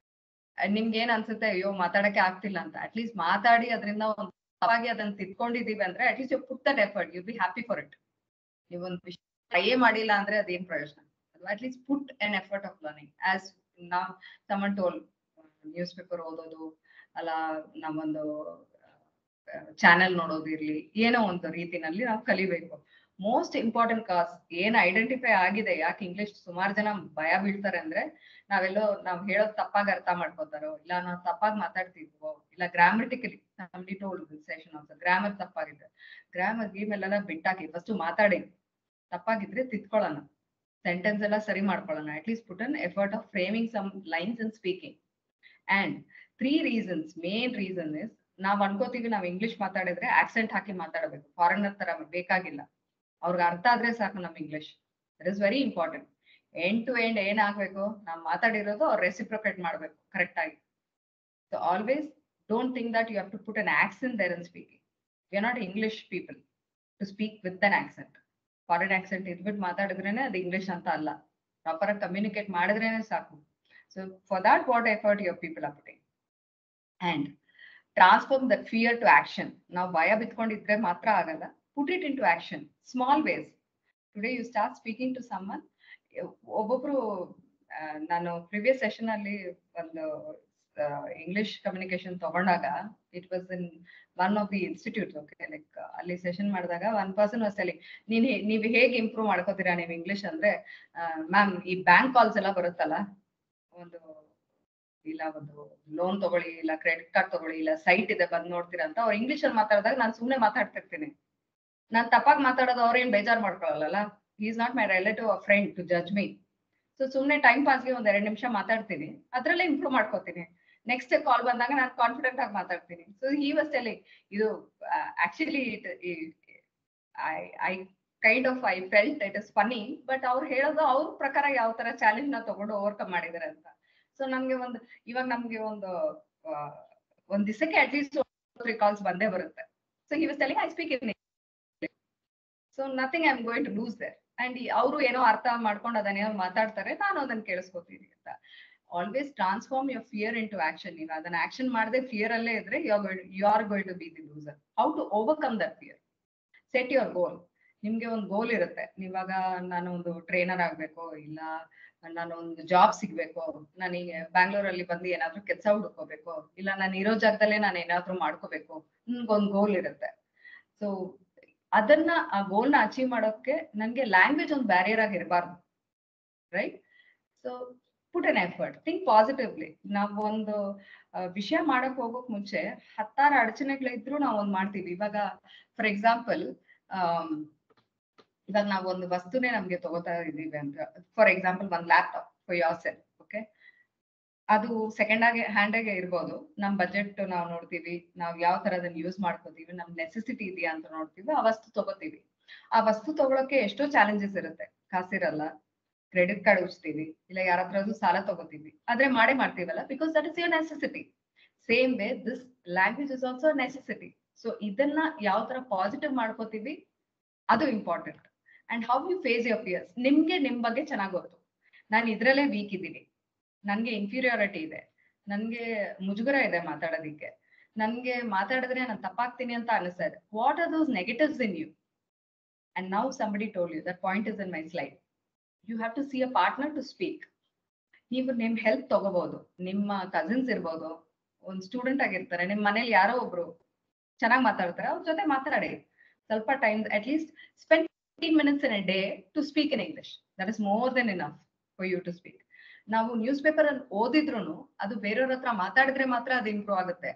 ನಿಮ್ಗೆ ಏನ್ ಅನ್ಸುತ್ತೆ, ಅಯ್ಯೋ ಮಾತಾಡಕ್ಕೆ ಆಗ್ತಿಲ್ಲ ಅಂತ. ಅಟ್ ಲೀಸ್ಟ್ ಮಾತಾಡಿ ಅದರಿಂದ ಒಂದು ತಪ್ಪಾಗಿ ಅದನ್ನ ತಿದ್ಕೊಂಡಿದೀವಿ ಅಂದ್ರೆ at least you put that effort, you be happy for it. ನೀವೊಂದು ವಿಷಯ ಟ್ರೈ ಮಾಡಿಲ್ಲ ಅಂದ್ರೆ ಅದೇನ್ ಪ್ರಯೋಜನ? At least put an effort of learning. As ನಾವ್ ಸಮನ್ ಟೋಲ್, ನ್ಯೂಸ್ ಪೇಪರ್ ಓದೋದು, ಅಲ್ಲ ನಾವೊಂದು ಚಾನೆಲ್ ನೋಡೋದಿರ್ಲಿ, ಏನೋ ಒಂದು ರೀತಿನಲ್ಲಿ ನಾವು ಕಲಿಬೇಕು. ಮೋಸ್ಟ್ ಇಂಪಾರ್ಟೆಂಟ್ ಕಾಸ್ ಏನ್ ಐಡೆಂಟಿಫೈ ಆಗಿದೆ, ಯಾಕೆ ಇಂಗ್ಲಿಷ್ ಸುಮಾರು ಜನ ಭಯ ಬೀಳ್ತಾರೆ ಅಂದ್ರೆ, ನಾವ್ ಹೇಳೋದ್ ತಪ್ಪಾಗಿ ಅರ್ಥ ಮಾಡ್ಕೋತಾರೋ, ಇಲ್ಲ ನಾವು ತಪ್ಪಾಗಿ ಮಾತಾಡ್ತಿದ್ವೋ, ಇಲ್ಲ ಗ್ರಾಮಟಿಕಲಿ ಸೆಷನ್ ಆಲ್ಸೋ ಗ್ರಾಮರ್ ತಪ್ಪಾಗಿದೆ. ಗ್ರಾಮರ್ ಗೀಮೆಲ್ಲ ಬಿಟ್ಟಾಕಿ ಫಸ್ಟ್ ಮಾತಾಡಿ, ತಪ್ಪಾಗಿದ್ರೆ ತಿದ್ಕೊಳ್ಳೋಣ, ಸೆಂಟೆನ್ಸ್ ಎಲ್ಲ ಸರಿ ಮಾಡ್ಕೊಳ್ಳೋಣ. At least put an effort of framing some lines in speaking. And 3 reasons, main reason is, ನಾವ್ ಅನ್ಕೋತೀವಿ ನಾವ್ ಇಂಗ್ಲಿಷ್ ಮಾತಾಡಿದ್ರೆ ಆಕ್ಸೆಂಟ್ ಹಾಕಿ ಮಾತಾಡಬೇಕು, ಫಾರಿನರ್ ತರ ಬೇಕಾಗಿಲ್ಲ, ಅವ್ರಿಗೆ ಅರ್ಥ ಆದ್ರೆ ಸಾಕು ನಮ್ English. That is very important. End to end ಏನಾಗ್ಬೇಕು, ನಾವ್ ಮಾತಾಡಿರೋದು ಅವ್ರು ರೆಸಿಪ್ರೊಕೇಟ್ ಮಾಡ್ಬೇಕು ಕರೆಕ್ಟ್ ಆಗಿ. So always don't think that you have to put an accent there in speaking. We are not English people to speak with an accent. Foreign accent ಇದ್ಬಿಟ್ಟು ಮಾತಾಡಿದ್ರೇನೆ ಅದು English ಅಂತ ಅಲ್ಲ, ಪ್ರಾಪರ್ ಆಗಿ ಕಮ್ಯುನಿಕೇಟ್ ಮಾಡಿದ್ರೇನೆ ಸಾಕು. So for that, what effort your people are putting, and transform that fear to action. Now ಭಯ ಬಿತ್ಕೊಂಡಿದ್ರೆ ಮಾತ್ರ ಆಗಲ್ಲ, put it into action, small ways. Today you start speaking to someone. ಒಬ್ಬೊಬ್ರು ನಾನು previous session ಅಲ್ಲಿ ಒಂದು English communication ತಗೊಂಡಾಗ, it was in one of the institute. Okay, like ಅಲ್ಲಿ session ಮಾಡಿದಾಗ ಒನ್ ಪರ್ಸನ್ ವಾಸ್ ಟೆಲ್ಲಿಂಗ್, ನೀವು ಹೇಗೆ ಇಂಪ್ರೂವ್ ಮಾಡ್ಕೋತೀರಾ ನೀವು ಇಂಗ್ಲಿಷ್ ಅಂದ್ರೆ, ಮ್ಯಾಮ್ ಈ ಬ್ಯಾಂಕ್ ಕಾಲ್ಸ್ ಎಲ್ಲ ಬರುತ್ತಲ್ಲ, ಒಂದು ಲೋನ್ ತಗೊಳ್ಳಿ, ಇಲ್ಲ ಕ್ರೆಡಿಟ್ ಕಾರ್ಡ್ ತಗೊಳ್ಳಿ, ಇಲ್ಲ ಸೈಟ್ ಇದೆ ಬಂದ್ ನೋಡ್ತೀರಾ ಅಂತ ಅವ್ರು ಇಂಗ್ಲಿಷ್ ಅಲ್ಲಿ ಮಾತಾಡಿದಾಗ ನಾನು ಸುಮ್ನೆ ಮಾತಾಡ್ತಿರ್ತೀನಿ. ನಾನ್ ತಪ್ಪಾಗಿ ಮಾತಾಡೋದು ಅವ್ರೇನ್ ಬೇಜಾರ್ ಮಾಡ್ಕೊಳಲ್ಲ. He is not my relative or friend to judge me. So ಸುಮ್ನೆ ಟೈಮ್ ಪಾಸ್ಗೆ ಒಂದ್ 2 ನಿಮಿಷ ಮಾತಾಡ್ತೀನಿ, ಅದ್ರಲ್ಲೇ ಇಂಪ್ರೂವ್ ಮಾಡ್ಕೋತೀನಿ. ನೆಕ್ಸ್ಟ್ ಕಾಲ್ ಬಂದಾಗ ನಾನು ಕಾನ್ಫಿಡೆಂಟ್ ಆಗಿ ಮಾತಾಡ್ತೀನಿ. ಸೊ ಹಿ ವಾಸ್ ಟೆಲ್ಲಿಂಗ್, ಇದು actually I felt it is funny, but ಅವ್ರು ಹೇಳೋದು ಅವ್ರ ಪ್ರಕಾರ ಯಾವ ತರ ಚಾಲೆಂಜ್ ನ ತಗೊಂಡು ಓವರ್ಕಮ್ ಮಾಡಿದಾರೆ ಅಂತ. ಸೊ ನಮ್ಗೆ ಒಂದು ಒಂದ್ ದಿವಸಕ್ಕೆ ಅಟ್ಲೀಸ್ಟ್ 3 ಕಾಲ್ಸ್ ಬಂದೇ ಬರುತ್ತೆ. So he was telling I speak in English, so nothing I am going to lose there. And ಅವರು ಏನೋ ಅರ್ಥ ಮಾಡ್ಕೊಂಡು ಅದನ್ನೇನೋ ಮಾತಾಡ್ತಾರೆ, ನಾನು ಅದನ್ನ ಕೇಳಿಸ್ಕೊತೀನಿ ಅಂತ. Always transform your fear into action. ನೀವು ಅದನ್ನ ಆಕ್ಷನ್ ಮಾಡದೆ ಫಿಯರ್ ಅಲ್ಲೇ ಇದ್ರೆ you are going to be the loser. How to overcome that fear? Set your goal. ನಿಮ್ಗೆ ಒಂದು ಗೋಲ್ ಇರುತ್ತೆ, ಇವಾಗ ನಾನು ಒಂದು ಟ್ರೈನರ್ ಆಗ್ಬೇಕು, ಇಲ್ಲ ನಾನು ಒಂದು ಜಾಬ್ ಸಿಗ್ಬೇಕು, ನನಗೆ ಬ್ಯಾಂಗ್ಳೂರಲ್ಲಿ ಬಂದು ಏನಾದ್ರು ಕೆಲಸ ಹುಡ್ಕೋಬೇಕು, ಇಲ್ಲ ನಾನು ಇರೋ ಜಾಗದಲ್ಲೇ ನಾನು ಏನಾದ್ರು ಮಾಡ್ಕೋಬೇಕು, ನನ್ಗೊಂದು ಗೋಲ್ ಇರುತ್ತೆ. ಸೊ ಅದನ್ನ ಆ ಗೋಲ್ನ ಅಚೀವ್ ಮಾಡೋಕೆ ನನ್ಗೆ ಲ್ಯಾಂಗ್ವೇಜ್ ಒಂದು ಬ್ಯಾರಿಯರ್ ಆಗಿ ಇರಬಾರ್ದು, right? So put an effort, think positively. ನಾವು ಒಂದು ವಿಷಯ ಮಾಡಕ್ ಹೋಗೋಕ್ ಮುಂಚೆ 10 ಅಡಚಣೆಗಳಿದ್ರು ನಾವು ಒಂದ್ ಮಾಡ್ತೀವಿ. ಇವಾಗ ಫಾರ್ ಎಕ್ಸಾಂಪಲ್, ಇವಾಗ ನಾವು ಒಂದು ವಸ್ತುನೇ ನಮ್ಗೆ ತಗೋತಾ ಇದೀವಿ ಅಂತ, ಫಾರ್ ಎಕ್ಸಾಂಪಲ್ ಒಂದ್ laptop for your self, okay? ಅದು ಸೆಕೆಂಡ್ ಹ್ಯಾಂಡ್ ಆಗಿ ಇರ್ಬೋದು. ನಮ್ ಬಜೆಟ್ ನಾವು ನೋಡ್ತೀವಿ, ನಾವ್ ಯಾವ ತರ ಅದನ್ನ ಯೂಸ್ ಮಾಡ್ಕೋತೀವಿ, ನಮ್ ನೆಸೆಸಿಟಿ ಇದೆಯಾ ಅಂತ ನೋಡ್ತೀವಿ, ಆ ವಸ್ತು ತಗೋತೀವಿ. ಆ ವಸ್ತು ತಗೊಳಕ್ಕೆ ಎಷ್ಟೋ ಚಾಲೆಂಜಸ್ ಇರುತ್ತೆ, ಕಾಸಿರಲ್ಲ, ಕ್ರೆಡಿಟ್ ಕಾರ್ಡ್ ಉಳಿಸ್ತೀವಿ, ಇಲ್ಲ ಯಾರ ಹತ್ರ ಸಾಲ ತಗೋತೀವಿ, ಆದ್ರೆ ಮಾಡೇ ಮಾಡ್ತೀವಲ್ಲ, because that is your necessity. Same way this language is also necessity. So ಇದನ್ನ ಯಾವ ತರ ಪಾಸಿಟಿವ್ ಮಾಡ್ಕೋತೀವಿ ಅದು important. And how you face your fears. ನಿಮ್ಗೆ ನಿಮ್ ಬಗ್ಗೆ ಚೆನ್ನಾಗ್ ಗೊತ್ತು, ನಾನು ಇದ್ರಲ್ಲೇ ವೀಕ್ ಇದ್ದೀನಿ, ನನ್ಗೆ ಇನ್ಫೀರಿಯಾರಿಟಿ ಇದೆ, ನನ್ಗೆ ಮುಜುಗರ ಇದೆ ಮಾತಾಡೋದಿಕ್ಕೆ, ನನ್ಗೆ ಮಾತಾಡಿದ್ರೆ ನಾನು ತಪ್ಪಾಗ್ತೀನಿ ಅಂತ ಅನಿಸ್ತಾ ಇದೆ. What are those negatives in you? And now somebody told you that point is in my slide. You have to see a partner to speak. ನೀವು ನಿಮ್ ಹೆಲ್ಪ್ ತಗೋಬಹುದು, ನಿಮ್ಮ ಕಸಿನ್ಸ್ ಇರ್ಬೋದು, ಒಂದ್ ಸ್ಟೂಡೆಂಟ್ ಆಗಿರ್ತಾರೆ, ನಿಮ್ ಮನೇಲಿ ಯಾರೋ ಒಬ್ರು ಚೆನ್ನಾಗಿ ಮಾತಾಡ್ತಾರೆ, ಅವ್ರ ಜೊತೆ ಮಾತಾಡಿ. ಸ್ವಲ್ಪ time, at least spend 15 minutes in a day to speak in English. That is more than enough for you to speak. ನಾವು ನ್ಯೂಸ್ ಪೇಪರ್ ಅಲ್ಲಿ ಓದಿದ್ರು ಅದು ಬೇರೆಯವ್ರ ಹತ್ರ ಮಾತಾಡಿದ್ರೆ ಮಾತ್ರ ಅದು ಇಂಪ್ರೂವ್ ಆಗುತ್ತೆ.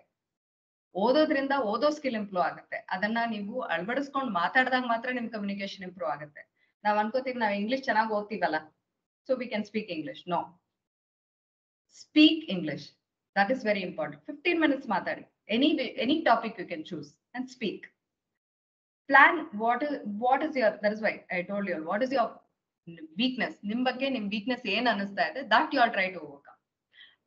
ಓದೋದ್ರಿಂದ ಓದೋ ಸ್ಕಿಲ್ ಇಂಪ್ರೂವ್ ಆಗುತ್ತೆ. ಅದನ್ನ ನೀವು ಅಳವಡಿಸ್ಕೊಂಡು ಮಾತಾಡಿದಾಗ ಮಾತ್ರ ನಿಮ್ ಕಮ್ಯುನಿಕೇಶನ್ ಇಂಪ್ರೂವ್ ಆಗುತ್ತೆ. ನಾವ್ ಅನ್ಕೋತೀವಿ ನಾವು ಇಂಗ್ಲಿಷ್ ಚೆನ್ನಾಗಿ ಓದ್ತೀವಲ್ಲ, so we can speak English. No, speak English. That is very important. 15 minutes ಮಾತಾಡಿ. Any topic you can choose and speak. Plan what is your, that is why I told you what is your weakness. ನಿಮ್ ಬಗ್ಗೆ ನಿಮ್ weakness ಏನ್ ಅನಿಸ್ತಾ ಇದೆ, that you are try to overcome.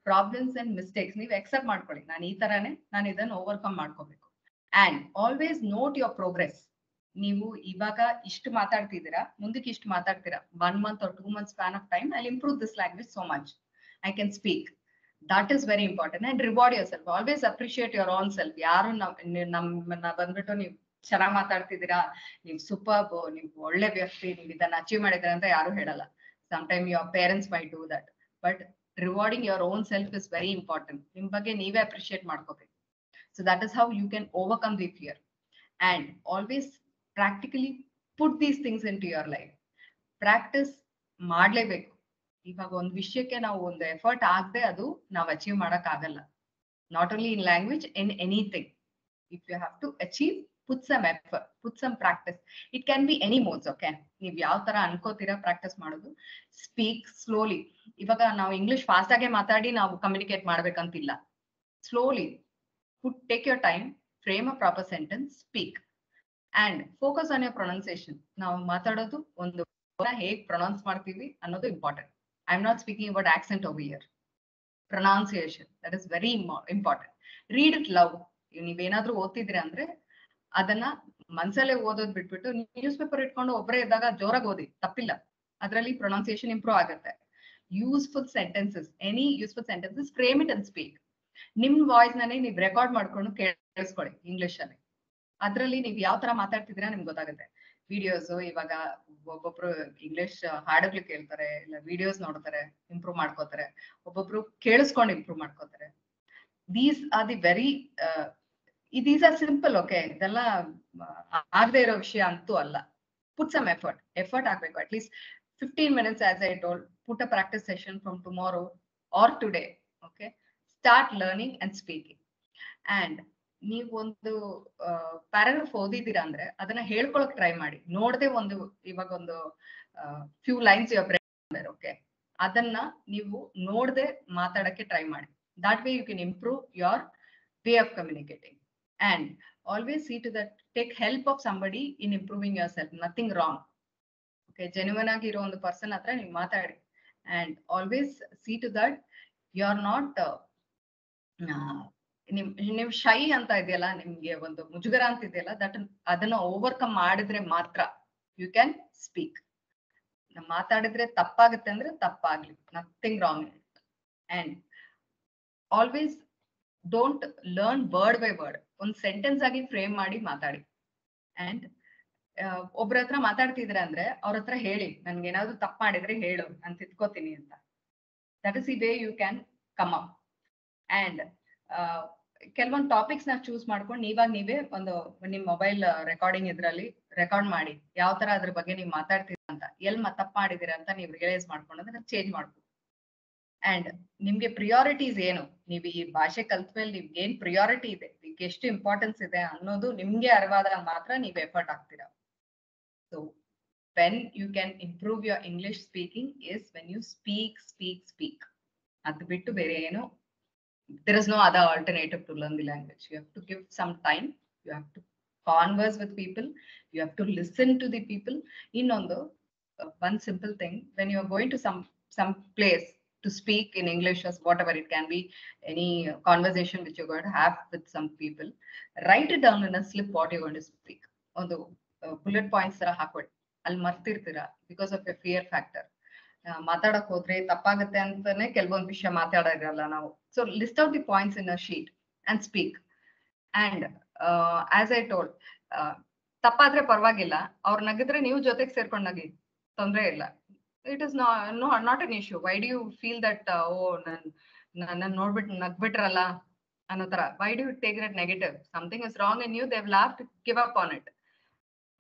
Problems and mistakes ನೀವು accept ಮಾಡ್ಕೊಳ್ಳಿ, ನಾನು ಈ ತರಾನೇ, ನಾನು ಇದನ್ನ ಓವರ್ಕಮ್ ಮಾಡ್ಕೋಬೇಕು. And always note your progress. ನೀವು ಇವಾಗ ಇಷ್ಟು ಮಾತಾಡ್ತಿದ್ದೀರಾ, ಮುಂದಕ್ಕೆ ಇಷ್ಟು ಮಾತಾಡ್ತೀರಾ, 1 month or 2 months span of time, I'll improve this language so much, I can speak. That is very important. And reward yourself. Always appreciate your own self. ಯಾರು ನಮ್ಮನ್ನ ಬಂದ್ಬಿಟ್ಟು ನೀವು ಚೆನ್ನಾಗಿ ಮಾತಾಡ್ತಿದ್ದೀರಾ, ನೀವು ಸೂಪರ್ಬ್, ನೀವು ಒಳ್ಳೆ ವ್ಯಕ್ತಿ, ನೀವು ಇದನ್ನ ಅಚೀವ್ ಮಾಡಿದ್ರೆ ಅಂತ ಯಾರು ಹೇಳಲ್ಲ. Sometime your parents may do that, but rewarding your own self is very important. ನಿಮ್ ಬಗ್ಗೆ ನೀವೇ ಅಪ್ರಿಶಿಯೇಟ್ ಮಾಡ್ಕೋಬೇಕು. So that is how you can overcome the fear. And always practically put these things into your life. Practice ಮಾಡ್ಲೇಬೇಕು. ಇವಾಗ ಒಂದ್ ವಿಷಯಕ್ಕೆ ನಾವು ಒಂದು ಎಫರ್ಟ್ ಆಗದೆ ಅದು ನಾವು ಅಚೀವ್ ಮಾಡಕ್ ಆಗಲ್ಲ. Not only in language, in anything. If you have to achieve, put some effort, put some practice. It can be any modes, okay? ನೀವ್ ಯಾವ ತರ ಅನ್ಕೋತೀರಾ ಪ್ರಾಕ್ಟೀಸ್ ಮಾಡೋದು. Speak slowly. ಇವಾಗ ನಾವು ಇಂಗ್ಲಿಷ್ ಫಾಸ್ಟ್ ಆಗಿ ಮಾತಾಡಿ ನಾವು ಕಮ್ಯುನಿಕೇಟ್ ಮಾಡ್ಬೇಕಂತಿಲ್ಲ. Slowly take your time, frame a proper sentence, speak and focus on your pronunciation. ನಾವು ಮಾತಾಡೋದು ಒಂದು ಹೇಗ್ ಪ್ರೊನೌನ್ಸ್ ಮಾಡ್ತೀವಿ ಅನ್ನೋದು important. I am not speaking about accent over here. Pronunciation, that is very important. Read it loud. ನೀವೇನಾದ್ರೂ ಓದ್ತಿದ್ರೆ ಅಂದ್ರೆ ಅದನ್ನ ಮನ್ಸಲ್ಲೇ ಓದೋದ್ ಬಿಟ್ಬಿಟ್ಟು ನ್ಯೂಸ್ ಪೇಪರ್ ಇಟ್ಕೊಂಡು ಒಬ್ಬರೇ ಇದ್ದಾಗ ಜೋರಾಗಿ ಓದಿ, ತಪ್ಪಿಲ್ಲ. ಅದರಲ್ಲಿ ಪ್ರೊನೌನ್ಸಿಯೇಷನ್ ಇಂಪ್ರೂವ್ ಆಗುತ್ತೆ. Useful sentences, any useful sentences, frame it and speak. ನಿಮ್ ವಾಯ್ಸ್ ನೇ ನೀವು ರೆಕಾರ್ಡ್ ಮಾಡ್ಕೊಂಡು ಕೇಳಿಸ್ಕೊಳ್ಳಿ ಇಂಗ್ಲಿಷ್ ಅಲ್ಲಿ. ಅದ್ರಲ್ಲಿ ನೀವು ಯಾವ ತರ ಮಾತಾಡ್ತಿದ್ದೀರಾ ನಿಮ್ಗೆ ಗೊತ್ತಾಗುತ್ತೆ. ವಿಡಿಯೋಸ್, ಇವಾಗ ಒಬ್ಬೊಬ್ರು ಇಂಗ್ಲಿಷ್ ಹಾಡುಗಳು ಕೇಳ್ತಾರೆ, ಇಲ್ಲ ವಿಡಿಯೋಸ್ ನೋಡ್ತಾರೆ, ಇಂಪ್ರೂವ್ ಮಾಡ್ಕೋತಾರೆ. ಒಬ್ಬೊಬ್ರು ಕೇಳಿಸ್ಕೊಂಡು ಇಂಪ್ರೂವ್ ಮಾಡ್ಕೋತಾರೆ. These are the very these are simple, okay? ಇದೆಲ್ಲ ಆಗದೆ ಇರೋ ವಿಷಯ ಅಂತೂ ಅಲ್ಲ. Put some effort ಆಗ್ಬೇಕು. At least 15 minutes, as I told. Put a practice session from tomorrow or today, okay? Start learning and speaking. And ನೀವು ಒಂದು paragraph ಓದಿದ್ದೀರಾ ಅಂದ್ರೆ ಅದನ್ನ ಹೇಳ್ಕೊಳಕ್ ಟ್ರೈ ಮಾಡಿ. ನೋಡದೆ ಇವಾಗ ಒಂದು few lines your brain, okay? ಅದನ್ನ ನೀವು ನೋಡದೆ ಮಾತಾಡಕ್ಕೆ ಟ್ರೈ ಮಾಡಿ. That way you can improve your way of communicating. And always see to that, take help of somebody in improving yourself. Nothing wrong, okay? Genuine agiro ಒಂದು person ಹತ್ರ ನೀವು ಮಾತಾಡಿ. And always see to that you are not ನಿಮ್ ಶೈ ಅಂತ ಇದೆಯಲ್ಲ, ನಿಮ್ಗೆ ಒಂದು ಮುಜುಗರ ಅಂತ ಇದೆಯಲ್ಲ, ಅದನ್ನ ಓವರ್ಕಮ್ ಮಾಡಿದ್ರೆ ಮಾತ್ರ ಯು ಕ್ಯಾನ್ ಸ್ಪೀಕ್. ಮಾತಾಡಿದ್ರೆ ತಪ್ಪಾಗುತ್ತೆ ಅಂದ್ರೆ ತಪ್ಪಾಗ್ಲಿ, nothing wrong. And always don't learn word by word, ಒಂದ್ ಸೆಂಟೆನ್ಸ್ ಆಗಿ ಫ್ರೇಮ್ ಮಾಡಿ ಮಾತಾಡಿ. ಅಂಡ್ ಒಬ್ರ ಹತ್ರ ಮಾತಾಡ್ತಿದ್ರೆ ಅಂದ್ರೆ ಅವ್ರ ಹತ್ರ ಹೇಳಿ, ನನ್ಗೆ ಏನಾದ್ರು ತಪ್ಪು ಮಾಡಿದ್ರೆ ಹೇಳು, ನಾನು ತಿದ್ಕೋತೀನಿ ಅಂತ. That is the way you can come up. And ಕೆಲವೊಂದು ಟಾಪಿಕ್ಸ್ ನ ಚೂಸ್ ಮಾಡ್ಕೊಂಡು ನೀವೇ ಒಂದು ನಿಮ್ ಮೊಬೈಲ್ ರೆಕಾರ್ಡಿಂಗ್ ಇದ್ರಲ್ಲಿ ರೆಕಾರ್ಡ್ ಮಾಡಿ, ಯಾವ ತರ ಅದ್ರ ಬಗ್ಗೆ ನೀವು ಮಾತಾಡ್ತೀರ ಅಂತ, ತಪ್ಪು ಮಾಡಿದೀರ ಅಂತ ನೀವು ರಿಯಲೈಸ್ ಮಾಡ್ಕೊಂಡ್ರೆ ಚೇಂಜ್ ಮಾಡ್ಬೋದು. ಅಂಡ್ ನಿಮ್ಗೆ ಪ್ರಿಯಾರಿಟೀಸ್ ಏನು, ನೀವು ಈ ಭಾಷೆ ಕಲ್ತ ಮೇಲೆ ನಿಮ್ಗೆ ಏನ್ ಪ್ರಿಯಾರಿಟಿ ಇದೆ, ನಿಮ್ಗೆ ಎಷ್ಟು ಇಂಪಾರ್ಟೆನ್ಸ್ ಇದೆ ಅನ್ನೋದು ನಿಮ್ಗೆ ಅರಿವಾದಾಗ ಮಾತ್ರ ನೀವು ಎಫರ್ಟ್ ಆಗ್ತೀರಾ. So when you can improve your English speaking is when you speak. ಅದು ಬಿಟ್ಟು ಬೇರೆ ಏನು, there is no other alternative to learn the language. You have to give some time, you have to converse with people, you have to listen to the people. One simple thing, when you are going to some place to speak in English or whatever it can be, any conversation which you're going to have with some people, write it down in a slip what you're going to speak. On the bullet points ತರ ಹಾಕೊಡಿ, ಅಲ್ಲಿ ಮರ್ತಿರ್ತೀರಾ because of a fear factor. ಮಾತಾಡಕ್ ಹೋದ್ರೆ ತಪ್ಪಾಗತ್ತೆ ಅಂತಾನೆ ಕೆಲವೊಂದು ವಿಷಯ ಮಾತಾಡಿರಲ್ಲ ನಾವು. So list out the points in a sheet and speak. And as I told, ತಪ್ಪಾದ್ರೆ ಪರವಾಗಿಲ್ಲ, ಅವ್ರು ನಗಿದ್ರೆ ನೀವು ಜೊತೆಗೆ ಸೇರ್ಕೊಂಡು ನಗಿ, ತೊಂದ್ರೆ ಇಲ್ಲ. It is not an issue. Why do you feel that ನನ್ನ ನೋಡ್ಬಿಟ್ಟು ನಗ್ಬಿಟ್ರಲ್ಲ ಅನ್ನೋ ತರ, why do you take that negative? Something is wrong in you, they will have to give up on it.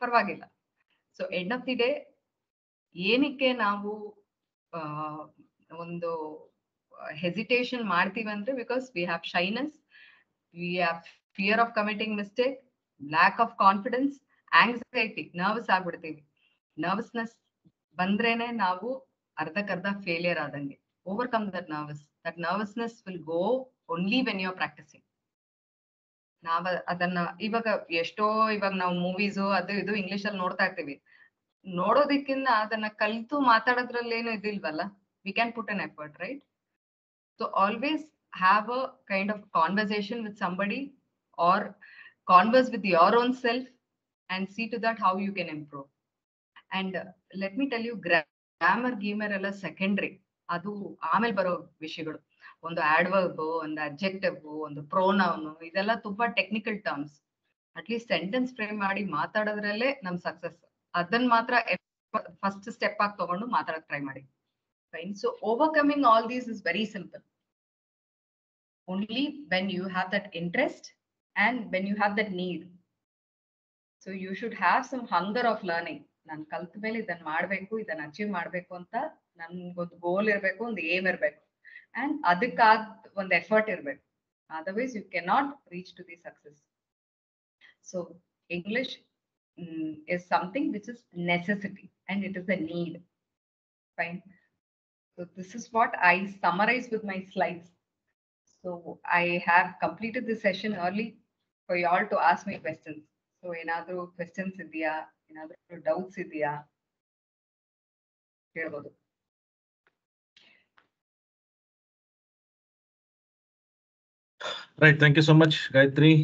ಪರವಾಗಿಲ್ಲ. So end of the day ಏನಕ್ಕೆ ನಾವು ಒಂದು hesitation ಮಾಡ್ತೀವಿ ಅಂದ್ರೆ, because we have shyness, we have fear of committing mistake, lack of confidence, anxiety, nervous ಆಗ್ಬಿಡ್ತೀವಿ. Nervousness ಬಂದ್ರೇನೆ ನಾವು ಅರ್ಧಕ್ಕರ್ಧ ಫೇಲಿಯರ್ ಆದಂಗೆ. Overcome that nervousness will go only when you are practising. ನಾವ್ ಅದನ್ನ ಇವಾಗ ನಾವು ಮೂವೀಸು ಅದು ಇದು ಇಂಗ್ಲಿಷ್ ಅಲ್ಲಿ ನೋಡ್ತಾ ಇರ್ತೀವಿ. ನೋಡೋದಕ್ಕಿಂತ ಅದನ್ನ ಕಲ್ತು ಮಾತಾಡೋದ್ರಲ್ಲಿ ಏನು ಇದಿಲ್ವಲ್ಲ. We can put an effort, right? So always have a kind of conversation with somebody or converse with your own self and see to that how you can improve. And let me tell you, grammar ಗೀಮರ್ ಎಲ್ಲ secondary, ಅದು ಆಮೇಲೆ ಬರೋ ವಿಷಯಗಳು. ಒಂದು adverb, ಒಂದು adjective, ಒಂದು ಪ್ರೋನೌನ್, ಇದೆಲ್ಲ ತುಂಬಾ technical terms. At least sentence frame ಮಾಡಿ ಮಾತಾಡೋದ್ರಲ್ಲೇ ನಮ್ ಸಕ್ಸಸ್. ಅದನ್ನ ಮಾತ್ರ ಫಸ್ಟ್ ಸ್ಟೆಪ್ ಆಗಿ ತಗೊಂಡು ಮಾತಾಡಕ್ ಟ್ರೈ ಮಾಡಿ. Fine. So overcoming all these is very simple. Only when you have that interest and when you have that need. So you should have some hunger of learning. ನಾನು ಕಲ್ತ ಮೇಲೆ ಇದನ್ನ ಮಾಡ್ಬೇಕು, ಇದನ್ನ ಅಚೀವ್ ಮಾಡ್ಬೇಕು ಅಂತ ನನ್ಗೊಂದು ಗೋಲ್ ಇರ್ಬೇಕು, ಒಂದು ಏಮ್ ಇರ್ಬೇಕು, ಅಂಡ್ ಅದಕ್ಕಾದ ಒಂದು ಎಫರ್ಟ್ ಇರ್ಬೇಕು. Otherwise you cannot reach to the success. So English is something which is necessity and it is a need. Fine. So this is what I summarize with my slides. So I have completed this session early for you all to ask me questions. So enadru questions idya, enadru doubts idya, helbodu. Right, thank you so much, Gayatri.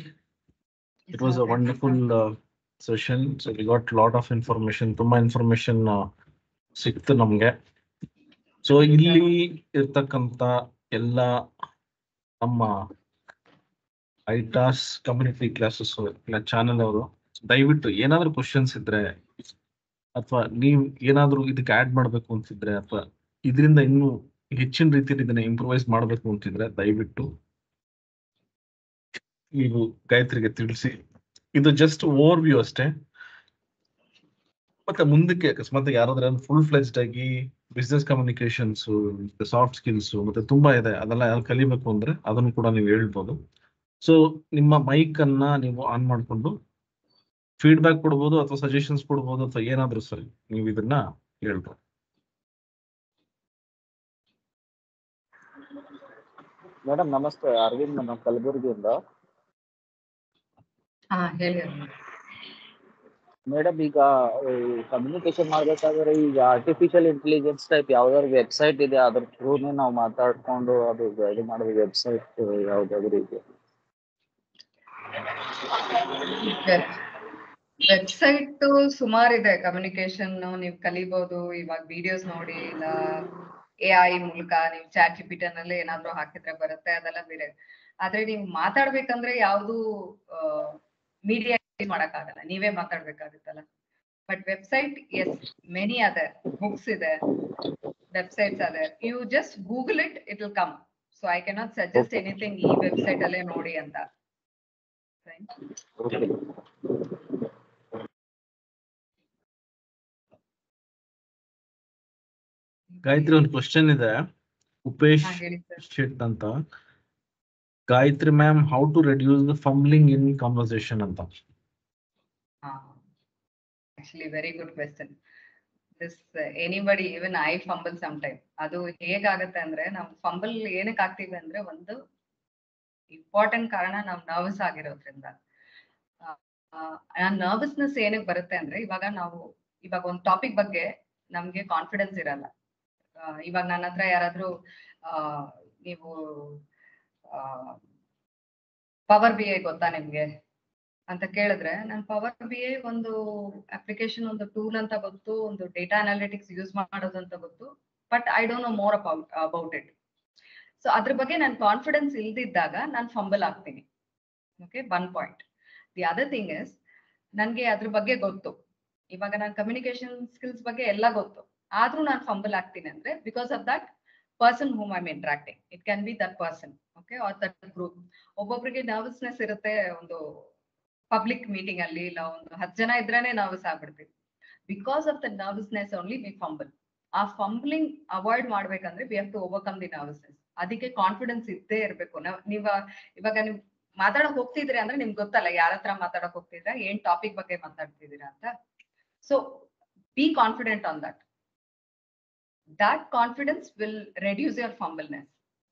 It was a wonderful session. So we got a lot of information. Tumba information ಸಿಕ್ತು ನಮ್ಗೆ. So ಇಲ್ಲಿ ಇರ್ತಕ್ಕಂತ ಎಲ್ಲ ನಮ್ಮ ಐಟಾಸ್ community classes channel ಅವರು ದಯವಿಟ್ಟು ಏನಾದ್ರು questions ಇದ್ರೆ, ಅಥವಾ ನೀವು ಏನಾದ್ರು ಇದಕ್ಕೆ ಆಡ್ ಮಾಡ್ಬೇಕು ಅಂತಿದ್ರೆ, ಅಥವಾ ಇದರಿಂದ ಇನ್ನೂ ಹೆಚ್ಚಿನ ರೀತಿಯಲ್ಲಿ ಇದನ್ನ ಇಂಪ್ರೂವೈಸ್ ಮಾಡ್ಬೇಕು ಅಂತಿದ್ರೆ, ದಯವಿಟ್ಟು ನೀವು ಗಾಯತ್ರಿಗೆ ತಿಳಿಸಿ. ಇದು ಜಸ್ಟ್ ಓವರ್ ವ್ಯೂ ಅಷ್ಟೇ. ಮತ್ತೆ ಮುಂದಕ್ಕೆ ಅಕಸ್ಮಾತ್ ಯಾರಾದ್ರೂ ಫುಲ್ ಫ್ಲೆಜ್ಡ್ ಆಗಿ ಬಿಸ್ನೆಸ್ ಕಮ್ಯುನಿಕೇಶನ್ಸ್, ಸಾಫ್ಟ್ ಸ್ಕಿಲ್ಸ್ ಮತ್ತೆ ತುಂಬಾ ಇದೆ, ಅದೆಲ್ಲ ಯಾರು ಕಲಿಬೇಕು ಅಂದ್ರೆ ಅದನ್ನು ಕೂಡ ನೀವು ಹೇಳ್ಬೋದು. ಸೊ ನಿಮ್ಮ ಮೈಕ್ ಅನ್ನ ನೀವು ಆನ್ ಮಾಡ್ಕೊಂಡು ಫೀಡ್ಬ್ಯಾಕ್ ಕೊಡ್ಬೋದು, ಅಥವಾ ಸಜೆಷನ್ಸ್ ಕೊಡ್ಬೋದು, ಅಥವಾ ಏನಾದ್ರೂ ಸರಿ ನೀವು ಇದನ್ನ ಹೇಳ್ಬೋದು. ಮೇಡಮ್ ನಮಸ್ತೆ, ಅರವಿಂದ್ ನಮ್ಮ ಕಲಬುರಗಿಯಿಂದ. ಹೇಳಿ ಮೇಡಮ್, ಈಗ ಕಮ್ಯುನಿಕೇಶನ್ ಮಾಡ್ಬೇಕಾದ್ರೆ ಈಗ ಆರ್ಟಿಫಿಷಿಯಲ್ ಇಂಟೆಲಿಜೆನ್ಸ್ ಟೈಪ್ ಯಾವ್ದಾದ್ರು ವೆಬ್ಸೈಟ್ ಇದೆ, ಅದ್ರ ಥ್ರೂನೇ ನಾವು ಮಾತಾಡ್ಕೊಂಡು ಅದು ಇದು ಮಾಡೋದು ವೆಬ್ಸೈಟ್ ಯಾವ್ದಾದ್ರು ಇದೆ? ವೆಬ್ಸೈಟ್ ಸುಮಾರಿದೆ ಕಮ್ಯುನಿಕೇಶನ್ ನೀವು ಕಲಿಬಹುದು. ಇವಾಗ ವಿಡಿಯೋಸ್ ನೋಡಿ, ಇಲ್ಲ AI ಮೂಲಕ ನೀವು ಚಾಟ್ ಜಿಪಿಟಿ ನಲ್ಲಿ ಏನಾದ್ರು ಹಾಕಿದ್ರೆ ಬರುತ್ತೆ, ಅದೆಲ್ಲ ಬೇರೆ. ಆದ್ರೆ ನೀವು ಮಾತಾಡ್ಬೇಕಂದ್ರೆ ಯಾವ್ದು ಮೀಡಿಯಾ ಮಾಡಕ್ಕಾಗಲ್ಲ, ನೀವೇ ಮಾತಾಡ್ಬೇಕಾಗುತ್ತಲ್ಲ. But website yes, many other books ಇದೆ, websites are there. You just Google it, it will come. So I cannot suggest anything ಈ ವೆಬ್ಸೈಟ್ ಅಲ್ಲೇ ನೋಡಿ ಅಂತ. Right? ಗಾಯತ್ರಿ, ಒಂದು ಕ್ವಶನ್ ಇದೆ. ಉಪೇಶ್ ಹೇಳಿ ಸರ್. ಶೆಟ್ ಅಂತ. Gayatri ma'am, how to reduce the fumbling in conversation ಅಂತ. Actually very good question. This anybody, even I fumble sometime. ಅದು ಹೇಗಾಗತ್ತೆ ಅಂದ್ರೆ, ನಾವು ಫಂಬಲ್ ಏನಕ್ಕೆ ಆಗ್ತೀವಿ ಅಂದ್ರೆ, ಒಂದು ಇಂಪಾರ್ಟೆಂಟ್ ಕಾರಣ ನಾವು ನರ್ವಸ್ ಆಗಿರೋದ್ರಿಂದ. ನರ್ವಸ್ನೆಸ್ ಏನಕ್ಕೆ ಬರುತ್ತೆ ಅಂದ್ರೆ, ಇವಾಗ ಒಂದು ಟಾಪಿಕ್ ಬಗ್ಗೆ ನಮ್ಗೆ ಕಾನ್ಫಿಡೆನ್ಸ್ ಇರಲ್ಲ. ಇವಾಗ ನನ್ನ ಹತ್ರ ಯಾರಾದ್ರೂ ನೀವು ಪವರ್ BI ಗೊತ್ತಾ ನಿಮ್ಗೆ ಅಂತ ಕೇಳಿದ್ರೆ, ನಾನು ಪವರ್ BI ಒಂದು ಅಪ್ಲಿಕೇಶನ್, ಒಂದು ಟೂಲ್ ಅಂತ ಗೊತ್ತು, ಒಂದು ಡೇಟಾ ಅನಾಲಿಟಿಕ್ಸ್ ಯೂಸ್ ಮಾಡೋದು ಅಂತ ಗೊತ್ತು, but I don't know more about it. So ಅದ್ರ ಬಗ್ಗೆ ನನ್ ಕಾನ್ಫಿಡೆನ್ಸ್ ಇಲ್ದಿದ್ದಾಗ ನಾನು ಫಂಬಲ್ ಆಗ್ತೀನಿ. Okay, one point. The other thing is, ನನ್ಗೆ ಅದ್ರ ಬಗ್ಗೆ ಗೊತ್ತು, ಇವಾಗ ನಾನು ಕಮ್ಯುನಿಕೇಶನ್ ಸ್ಕಿಲ್ಸ್ ಬಗ್ಗೆ ಎಲ್ಲ ಗೊತ್ತು, ಆದ್ರೂ ನಾನು ಫಂಬಲ್ ಆಗ್ತೀನಿ ಅಂದ್ರೆ because of that person whom I am interacting. It can be that person, okay, or that group. ಒಬ್ಬೊಬ್ರಿಗೆ ನರ್ವಸ್ನೆಸ್ ಇರುತ್ತೆ, ಒಂದು ಪಬ್ಲಿಕ್ ಮೀಟಿಂಗ್ ಅಲ್ಲಿ ಇಲ್ಲ ಒಂದು 10 ಜನ ಇದ್ರೇನೆ ನರ್ವಸ್ ಆಗ್ಬಿಡ್ತೀವಿ. Because of the nervousness only we fumble. ಆ ಫಂಬ್ಲಿಂಗ್ ಅವಾಯ್ಡ್ ಮಾಡ್ಬೇಕಂದ್ರೆ we have to overcome the nervousness. ಅದಕ್ಕೆ ಕಾನ್ಫಿಡೆನ್ಸ್ ಇದ್ದೇ ಇರ್ಬೇಕು. ಇವಾಗ ನೀವು ಮಾತಾಡಕ್ ಹೋಗ್ತಿದ್ರಿ ಅಂದ್ರೆ ನಿಮ್ಗೆ ಗೊತ್ತಲ್ಲ ಯಾರ ಹತ್ರ ಮಾತಾಡಕ್ ಹೋಗ್ತಿದ್ರ, ಏನ್ ಟಾಪಿಕ್ ಬಗ್ಗೆ ಮಾತಾಡ್ತಿದ್ದೀರಾ ಅಂತ. So be confident on that. That confidence will reduce your fumbleness.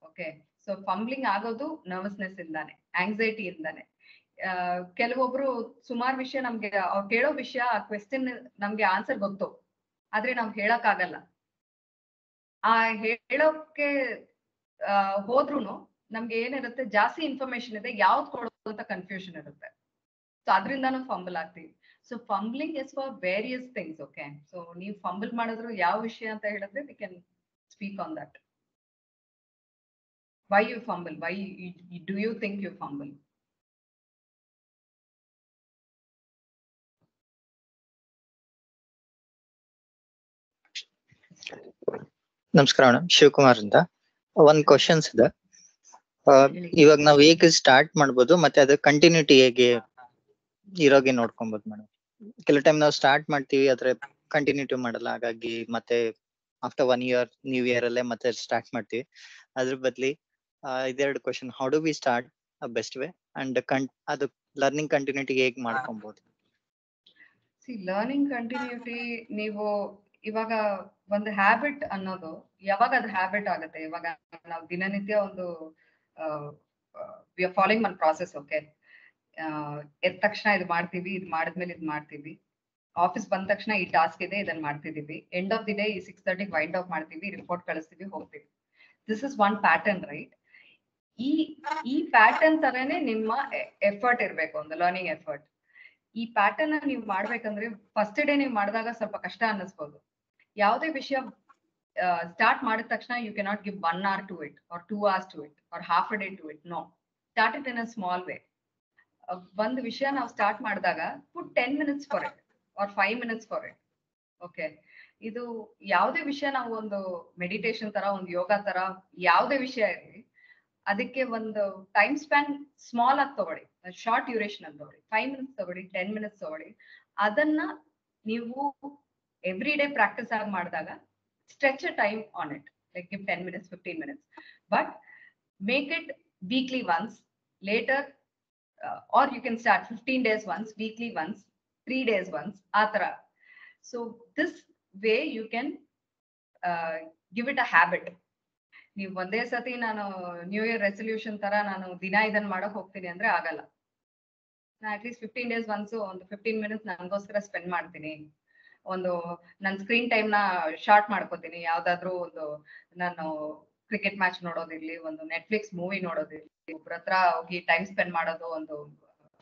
Okay, so fumbling ಆಗೋದು ನರ್ವಸ್ನೆಸ್ ಇಂದಾನೆ, ಆಂಗ್ಸೈಟಿ ಇಂದಾನೆ. ಕೆಲವೊಬ್ರು ಸುಮಾರು ವಿಷಯ ನಮ್ಗೆ ಅವ್ರು ಕೇಳೋ ವಿಷಯ, ಆ ಕ್ವೆಶ್ಚನ್ ನಮ್ಗೆ ಆನ್ಸರ್ ಗೊತ್ತು, ಆದ್ರೆ ನಾವ್ ಹೇಳಕ್ ಆಗಲ್ಲ. ಆ ಹೇಳೋಕೆ ಹೋದ್ರುನು ನಮ್ಗೆ ಏನಿರುತ್ತೆ, ಜಾಸ್ತಿ ಇನ್ಫಾರ್ಮೇಶನ್ ಇದೆ, ಯಾವ್ದು ಕೊಡೋದು ಅಂತ ಕನ್ಫ್ಯೂಷನ್ ಇರುತ್ತೆ. ಸೊ ಅದರಿಂದಾನು ಫಂಬಲ್ ಆಗ್ತೀವಿ. So fumbling is for various things. Okay, so ನೀವು ಫಂಬಲ್ ಮಾಡಿದ್ರು ಯಾವ ವಿಷಯ ಅಂತ ಹೇಳಿದ್ರೆ we can speak on that. Why you fumble, why do you think you fumble? ನಮಸ್ಕಾರ ಮೇಡಮ್, ಶಿವಕುಮಾರ್ ಅಂತ. ಒಂದ್ ಕ್ವಶನ್ಸ್ ಇದೆ. ಇವಾಗ ನಾವ್ ಹೇಗೆ ಸ್ಟಾರ್ಟ್ ಮಾಡ್ಬೋದು, ಮತ್ತೆ ಅದ್ರ ಕಂಟಿನ್ಯೂಟಿ ಹೇಗೆ ಇರೋಗೆ ನೋಡ್ಕೊಬಹುದು ಮೇಡಮ್? ಕೆಲವು ಟೈಮ್ ನಾವು ಸ್ಟಾರ್ಟ್ ಮಾಡ್ತೀವಿ, ಆದ್ರೆ ಕಂಟಿನ್ಯೂಟಿ ಮಾಡಲ್ಲ, ಹಾಗಾಗಿ ಮತ್ತೆ ಆಫ್ಟರ್ 1 year ನ್ಯೂ ಇಯರ್ ಅಲ್ಲೇ ಮತ್ತೆ ಸ್ಟಾರ್ಟ್ ಮಾಡ್ತೀವಿ. ಅದ್ರ ಬದ್ಲಿ ಇದೆರಡು question. How do we start best way, and ಅದು ಲರ್ನಿಂಗ್ ಕಂಟಿನ್ಯೂಟಿ ಹೇಗ್ ಮಾಡ್ಕೊಬಹುದು? ಲರ್ನಿಂಗ್ ಕಂಟಿನ್ಯೂಟಿ, ನೀವು ಇವಾಗ ಒಂದು ಹ್ಯಾಬಿಟ್ ಅನ್ನೋದು ಯಾವಾಗ ಅದು ಹ್ಯಾಬಿಟ್ ಆಗುತ್ತೆ, ಇವಾಗ ನಾವು ದಿನನಿತ್ಯ ಒಂದು we are following one process. Okay, ಎದ್ದ ತಕ್ಷಣ ಇದು ಮಾಡ್ತೀವಿ, ಇದು ಮಾಡಿದ್ಮೇಲೆ ಇದು ಮಾಡ್ತೀವಿ, ಆಫೀಸ್ ಬಂದ ತಕ್ಷಣ ಈ ಟಾಸ್ಕ್ ಇದೆ, ಇದನ್ನ ಮಾಡ್ತಿದೀವಿ, end of the day 6:30 wind of ಮಾಡ್ತೀವಿ, ರಿಪೋರ್ಟ್ ಕಳಿಸ್ತೀವಿ, ಹೋಗ್ತೀವಿ. This is one pattern, right? ಈ ಪ್ಯಾಟರ್ನ್ ತರನೇ ನಿಮ್ಮ ಎಫರ್ಟ್ ಇರ್ಬೇಕು, ಒಂದು ಲರ್ನಿಂಗ್ ಎಫರ್ಟ್. ಈ ಪ್ಯಾಟರ್ನ್ ನೀವು ಮಾಡ್ಬೇಕಂದ್ರೆ ಫಸ್ಟ್ ಡೇ ನೀವು ಮಾಡಿದಾಗ ಸ್ವಲ್ಪ ಕಷ್ಟ ಅನ್ನಿಸ್ಬೋದು. ಯಾವುದೇ ವಿಷಯ ಸ್ಟಾರ್ಟ್ ಮಾಡಿದ ತಕ್ಷಣ you cannot give 1 hour to it, or 2 hours to it, or half a day to it. No, start it in a small way. ಒಂದು ವಿಷಯ ನಾವು ಸ್ಟಾರ್ಟ್ ಮಾಡಿದಾಗ put 10 minutes for it, or 5 minutes for it. Okay, ಇದು ಯಾವುದೇ ವಿಷಯ ನಾವು ಒಂದು meditation ತರ, ಒಂದು ಯೋಗ ತರ, ಯಾವುದೇ ವಿಷಯ ಇರಲಿ, ಅದಕ್ಕೆ ಒಂದು ಟೈಮ್ ಸ್ಪ್ಯಾನ್ ಸ್ಮಾಲ್ ಆಗಿ ತಗೊಳ್ಳಿ, ಶಾರ್ಟ್ ಡ್ಯೂರೇಷನ್ ಅಂತ ತಗೊಳ್ಳಿ, 5 minutes ತಗೊಳ್ಳಿ, 10 minutes ತಗೊಳ್ಳಿ. ಅದನ್ನ ನೀವು ಎವ್ರಿ ಡೇ ಪ್ರಾಕ್ಟೀಸ್ ಆಗಿ ಮಾಡಿದಾಗ stretch a time on it, like give 10 minutes, 15 minutes, but make it weekly once, later or you can start 15 days once, weekly once, 3 days once, ಆತರ. So this way you can give it a habit. ನೀವು ಒಂದೇ ಸತಿ ನಾನು new year resolution ತರ ನಾನು ದಿನ ಇದನ್ನ ಮಾಡಕ್ ಹೋಗ್ತೀನಿ ಅಂದ್ರೆ ಆಗಲ್ಲ. ನಾನು ಅಟ್ಲೀಸ್ಟ್ 15 days once ಒಂದು 15 minutes ನನಗೋಸ್ಕರ ಸ್ಪೆಂಡ್ ಮಾಡ್ತೀನಿ. ಒಂದು ನನ್ನ ಸ್ಕ್ರೀನ್ ಟೈಮ್ ನ ಶಾರ್ಟ್ ಮಾಡ್ಕೋತೀನಿ. ಯಾವ್ದಾದ್ರು ಒಂದು ನಾನು ಕ್ರಿಕೆಟ್ ಮ್ಯಾಚ್ ನೋಡೋದಿರ್ಲಿ, ಒಂದು ನೆಟ್ಫ್ಲಿಕ್ಸ್ ಮೂವಿ ನೋಡೋದಿರ್ಲಿ, ಒಬ್ರ ಹತ್ರ ಹೋಗಿ ಟೈಮ್ ಸ್ಪೆಂಡ್ ಮಾಡೋದು, ಒಂದು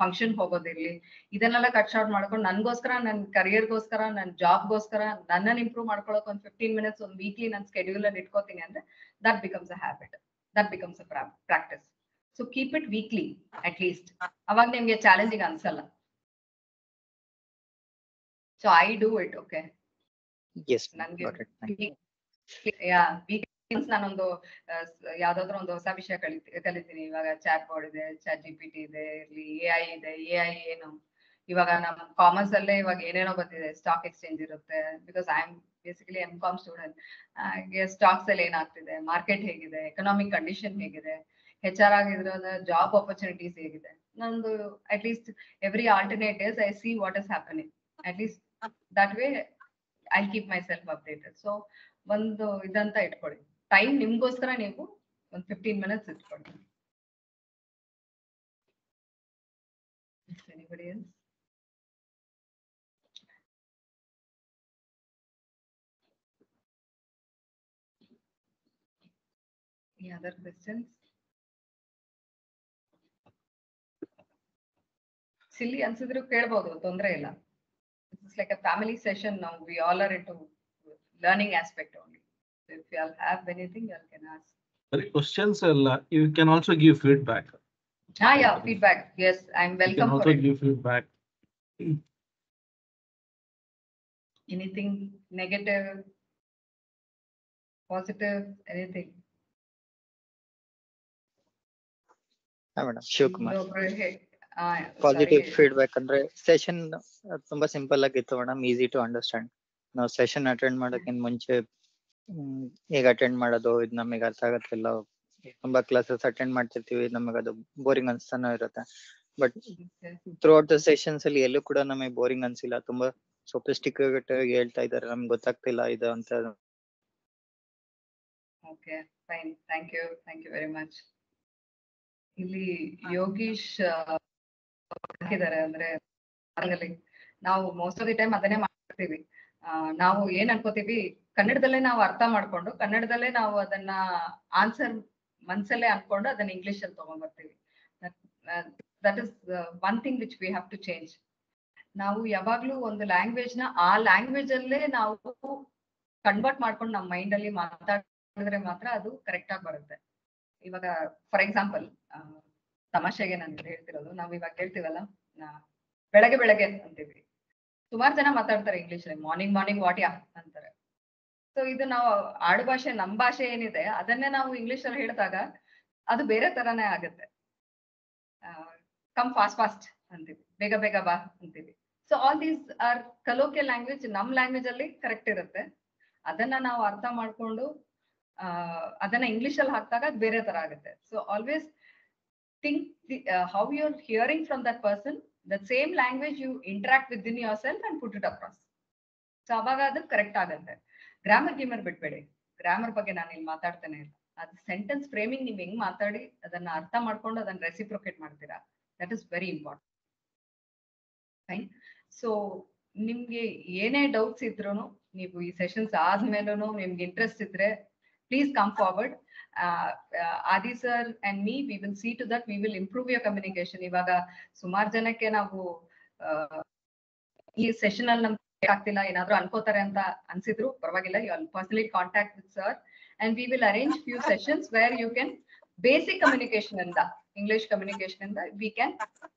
ಫಂಕ್ಷನ್ ಹೋಗೋದಿರ್ಲಿ, ಇದನ್ನೆಲ್ಲ ಕಟ್ ಶಾರ್ಟ್ ಮಾಡ್ಕೊಂಡು ನನ್ಗೋಸ್ಕರ, ನನ್ನ ಕರಿಯರ್ಗೋಸ್ಕರ, ನನ್ನ ಜಾಬ್ಗೋಸ್ಕರ, ನನ್ನನ್ನು ಇಂಪ್ರೂವ್ ಮಾಡ್ಕೊಳಕ್ ಒಂದು 15 minutes ಒಂದು ವೀಕ್ಲಿ ನನ್ನ ಸ್ಕೆಡ್ಯೂಲ್ ಅಲ್ಲಿ ಇಟ್ಕೋತೀನಿ ಅಂದ್ರೆ that becomes a habit, that becomes a practice. So keep it weekly at least. ಅವಾಗ ನಿಮ್ಗೆ ಚಾಲೆಂಜಿಂಗ್ ಅನ್ಸಲ್ಲ. So I do it. Okay, Yes, ನನ್ಗೆ got it. Thank you. ನಾನೊಂದು ಯಾವ್ದಾದ್ರು ಒಂದು ಹೊಸ ವಿಷಯ ಕಲಿತೀನಿ. ಇವಾಗ ಚಾಟ್ ಬೋರ್ಡ್ ಇದೆ, ಚಾಟ್ GPT ಇದೆ, ಇರ್ಲಿ AI ಇದೆ. AI ಏನು ಇವಾಗ ನಮ್ಮ ಕಾಮರ್ಸ್ ಅಲ್ಲೇ ಇವಾಗ ಏನೇನೋ ಬಂದಿದೆ. ಸ್ಟಾಕ್ ಎಕ್ಸ್ಚೇಂಜ್ ಇರುತ್ತೆ, because I am basically MCOM student. Stocks ಅಲ್ಲಿ ಏನಾಗ್ತಿದೆ, ಮಾರ್ಕೆಟ್ ಹೇಗಿದೆ, ಎಕನಾಮಿಕ್ ಕಂಡೀಷನ್ ಹೇಗಿದೆ, HR ಆಗಿದ್ರೆ ಜಾಬ್ ಆಪರ್ಚುನಿಟೀಸ್ ಹೇಗಿದೆ. ನಂದು at least every alternate days I see what is happening. At least that way I keep my self updated. So ಒಂದು ಇದಂತ ಇಟ್ಕೊಳ್ಳಿ, ಟೈಮ್ ನಿಮ್ಗೋಸ್ಕರ ನೀವು ಒಂದು 15 minutes ಇಟ್ಕೊಳ್ಳಿ. Anybody else? Any other questions? ಸಿಲ್ಲಿ ಅನ್ಸಿದ್ರು ಕೇಳ್ಬೋದು, ತೊಂದ್ರೆ ಇಲ್ಲ. It's like a family session now. We all are into learning aspect only. So if you all have anything, you all can ask. Questions alla, you can also give feedback. Yeah, feedback. Yes, I'm You can welcome for also it. give feedback. Anything negative, positive, anything. Madam Shivkumar. ಇನ್ನೊಬ್ರು positive sorry. Feedback ಅಂದ್ರೆ session ತುಂಬಾ simple ಆಗಿತ್ತು madam, easy to understand. ನಾವು session attend ಮಾಡೋಕ್ಕಿಂತ ಮುಂಚೆ ಹೇಗೆ attend ಮಾಡೋದು ಇದು ನಮಗೆ ಅರ್ಥ ಆಗತ್ತಿಲ್ಲ. ತುಂಬಾ ಕ್ಲಾಸಸ್ ಅಟೆಂಡ್ ಮಾಡ್ತಿರ್ತೀವಿ, ನಮಗೆ ಅದು ಬೋರಿಂಗ್ ಅನ್ಸ್ತಾನೆ ಇರುತ್ತೆ. But through out the sessions ಅಲ್ಲಿ ಎಲ್ಲೂ ಕೂಡ ನಮಗೆ ಬೋರಿಂಗ್ ಅನ್ಸಿಲ್ಲ. ತುಂಬಾ ಸೊಫಿಸ್ಟಿಕೇಟೆಡ್ ಆಗಿ ಹೇಳ್ತಾ ಇದ್ದಾರೆ, ನಮ್ಗೆ ಗೊತ್ತಾಗ್ತಿಲ್ಲ ಇದು ಅಂತ. Okay, fine. Thank you very much. ಇಲ್ಲಿ ಯೋಗೀಶ್ ಹಾಕಿದ್ದಾರೆ, ಅಂದ್ರೆ ನಾವು ಮೋಸ್ಟ್ ಆಫ್ ದಿ ಟೈಮ್ ಅದನ್ನೇ ಮಾಡ್ತೀವಿ. ನಾವು ಏನ್ ಅನ್ಕೋತೀವಿ, ಕನ್ನಡದಲ್ಲೇ ನಾವು ಅರ್ಥ ಮಾಡ್ಕೊಂಡು ಕನ್ನಡದಲ್ಲೇ ನಾವು ಅದನ್ನ ಆನ್ಸರ್ ಮನ್ಸಲ್ಲೇ ಅನ್ಕೊಂಡು ಅದನ್ನ ಇಂಗ್ಲಿಷ್ ಅಲ್ಲಿ ತಗೊಂಡ್ ಬರ್ತೀವಿ. That is one thing which we have to change. ನಾವು ಯಾವಾಗ್ಲೂ ಒಂದು ಲ್ಯಾಂಗ್ವೇಜ್ ನ ಆ ಲ್ಯಾಂಗ್ವೇಜ್ ಅಲ್ಲೇ ನಾವು ಕನ್ವರ್ಟ್ ಮಾಡ್ಕೊಂಡು ನಮ್ಮ ಮೈಂಡ್ ಅಲ್ಲಿ ಮಾತಾಡಿದ್ರೆ ಮಾತ್ರ ಅದು ಕರೆಕ್ಟ್ ಆಗಿ ಬರುತ್ತೆ. ಇವಾಗ ಫಾರ್ ಎಕ್ಸಾಂಪಲ್ ತಮಾಷೆಗೆ ನಾನು ಹೇಳ್ತಿರೋದು, ನಾವ್ ಇವಾಗ ಹೇಳ್ತೀವಲ್ಲ ಬೆಳಗ್ಗೆ ಅಂತೀವಿ. ಸುಮಾರು ಜನ ಮಾತಾಡ್ತಾರೆ ಇಂಗ್ಲಿಷ್ ಅಲ್ಲಿ, ಮಾರ್ನಿಂಗ್ ವಾಟ್ ಯಾ ಅಂತಾರೆ. ಸೊ ಇದು ನಾವು ಆಡು ಭಾಷೆ, ನಮ್ ಭಾಷೆ ಏನಿದೆ ಅದನ್ನೇ ನಾವು ಇಂಗ್ಲಿಷ್ ಅಲ್ಲಿ ಹೇಳಿದಾಗ ಅದು ಬೇರೆ ತರಾನೇ ಆಗುತ್ತೆ. ಕಮ್ ಫಾಸ್ಟ್ ಅಂತೀವಿ, ಬೇಗ ಬಾ ಅಂತೀವಿ. So all these are colloquial language. ನಮ್ ಲ್ಯಾಂಗ್ವೇಜ್ ಅಲ್ಲಿ ಕರೆಕ್ಟ್ ಇರುತ್ತೆ. ಅದನ್ನ ನಾವು ಅರ್ಥ ಮಾಡ್ಕೊಂಡು ಅದನ್ನ ಇಂಗ್ಲಿಷ್ ಅಲ್ಲಿ ಹಾಕಿದಾಗ ಅದು ಬೇರೆ ತರ ಆಗುತ್ತೆ. So always think how you're hearing from that person, the same language you interact within yourself and put it across. So ಅವಾಗ ಅದು ಕರೆಕ್ಟ್ ಆಗುತ್ತೆ. ಗ್ರಾಮರ್ ಬಿಟ್ಬೇಡಿ, ಗ್ರಾಮರ್ ಬಗ್ಗೆ ನಾನು ಇಲ್ಲಿ ಮಾತಾಡ್ತೇನೆ ಇಲ್ಲ. ಅದು ಸೆಂಟೆನ್ಸ್ ಫ್ರೇಮಿಂಗ್ ನೀವು ಹೆಂಗ್ ಮಾತಾಡಿ ಅದನ್ನ ಅರ್ಥ ಮಾಡ್ಕೊಂಡು ಅದನ್ನ ರೆಸಿಪ್ರೊಕೇಟ್ ಮಾಡ್ತೀರಾ, that is very important. Fine. So ನಿಮ್ಗೆ ಏನೇ ಡೌಟ್ಸ್ ಇದ್ರು ನೀವು ಈ ಸೆಷನ್ಸ್ ಆದ್ಮೇಲೂ ನಿಮ್ಗೆ ಇಂಟ್ರೆಸ್ಟ್ ಇದ್ರೆ please come forward. Adi sir and me, we will see to that we will improve your communication. Ivaga sumar janake ನಾವು ಈ ಸೆಷನ್ ಅಲ್ಲಿ ನಮ್ಗೆ ಆಗ್ತಿಲ್ಲ, ಏನಾದ್ರು ಅನ್ಕೋತಾರೆ ಅಂತ ಅನ್ಸಿದ್ರು ಪರವಾಗಿಲ್ಲ, you all personally contact with sir and we will arrange few sessions where you can basic communication and English communication and we can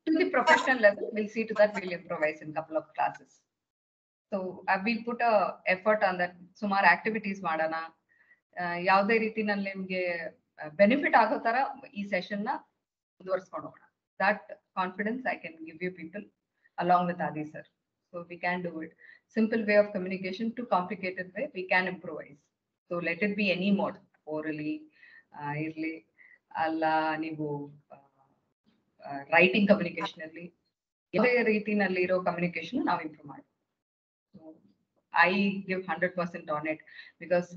to the professional level. We'll see to that we'll improvise in couple of classes. So I will put a effort on that. Sumar activities ಮಾಡೋಣ, ಯಾವುದೇ ರೀತಿನಲ್ಲಿ ನಿಮ್ಗೆ benefit ಆಗೋ ತರ ಈ session ನ ಮುಂದುವರ್ಸ್ಕೊಂಡು ಹೋಗೋಣ. That confidence I can give you people along with Adi sir. So we can do it. Simple way of communication to complicated way we can improvise. So let it be any mode, orally ಇರ್ಲಿ ಅಲ್ಲ, ನೀವು writing communication ಅಲ್ಲಿ ಯಾವುದೇ ರೀತಿನಲ್ಲಿ ಇರೋ communication ನಾವು improve ಮಾಡಿ. I give 100% on it because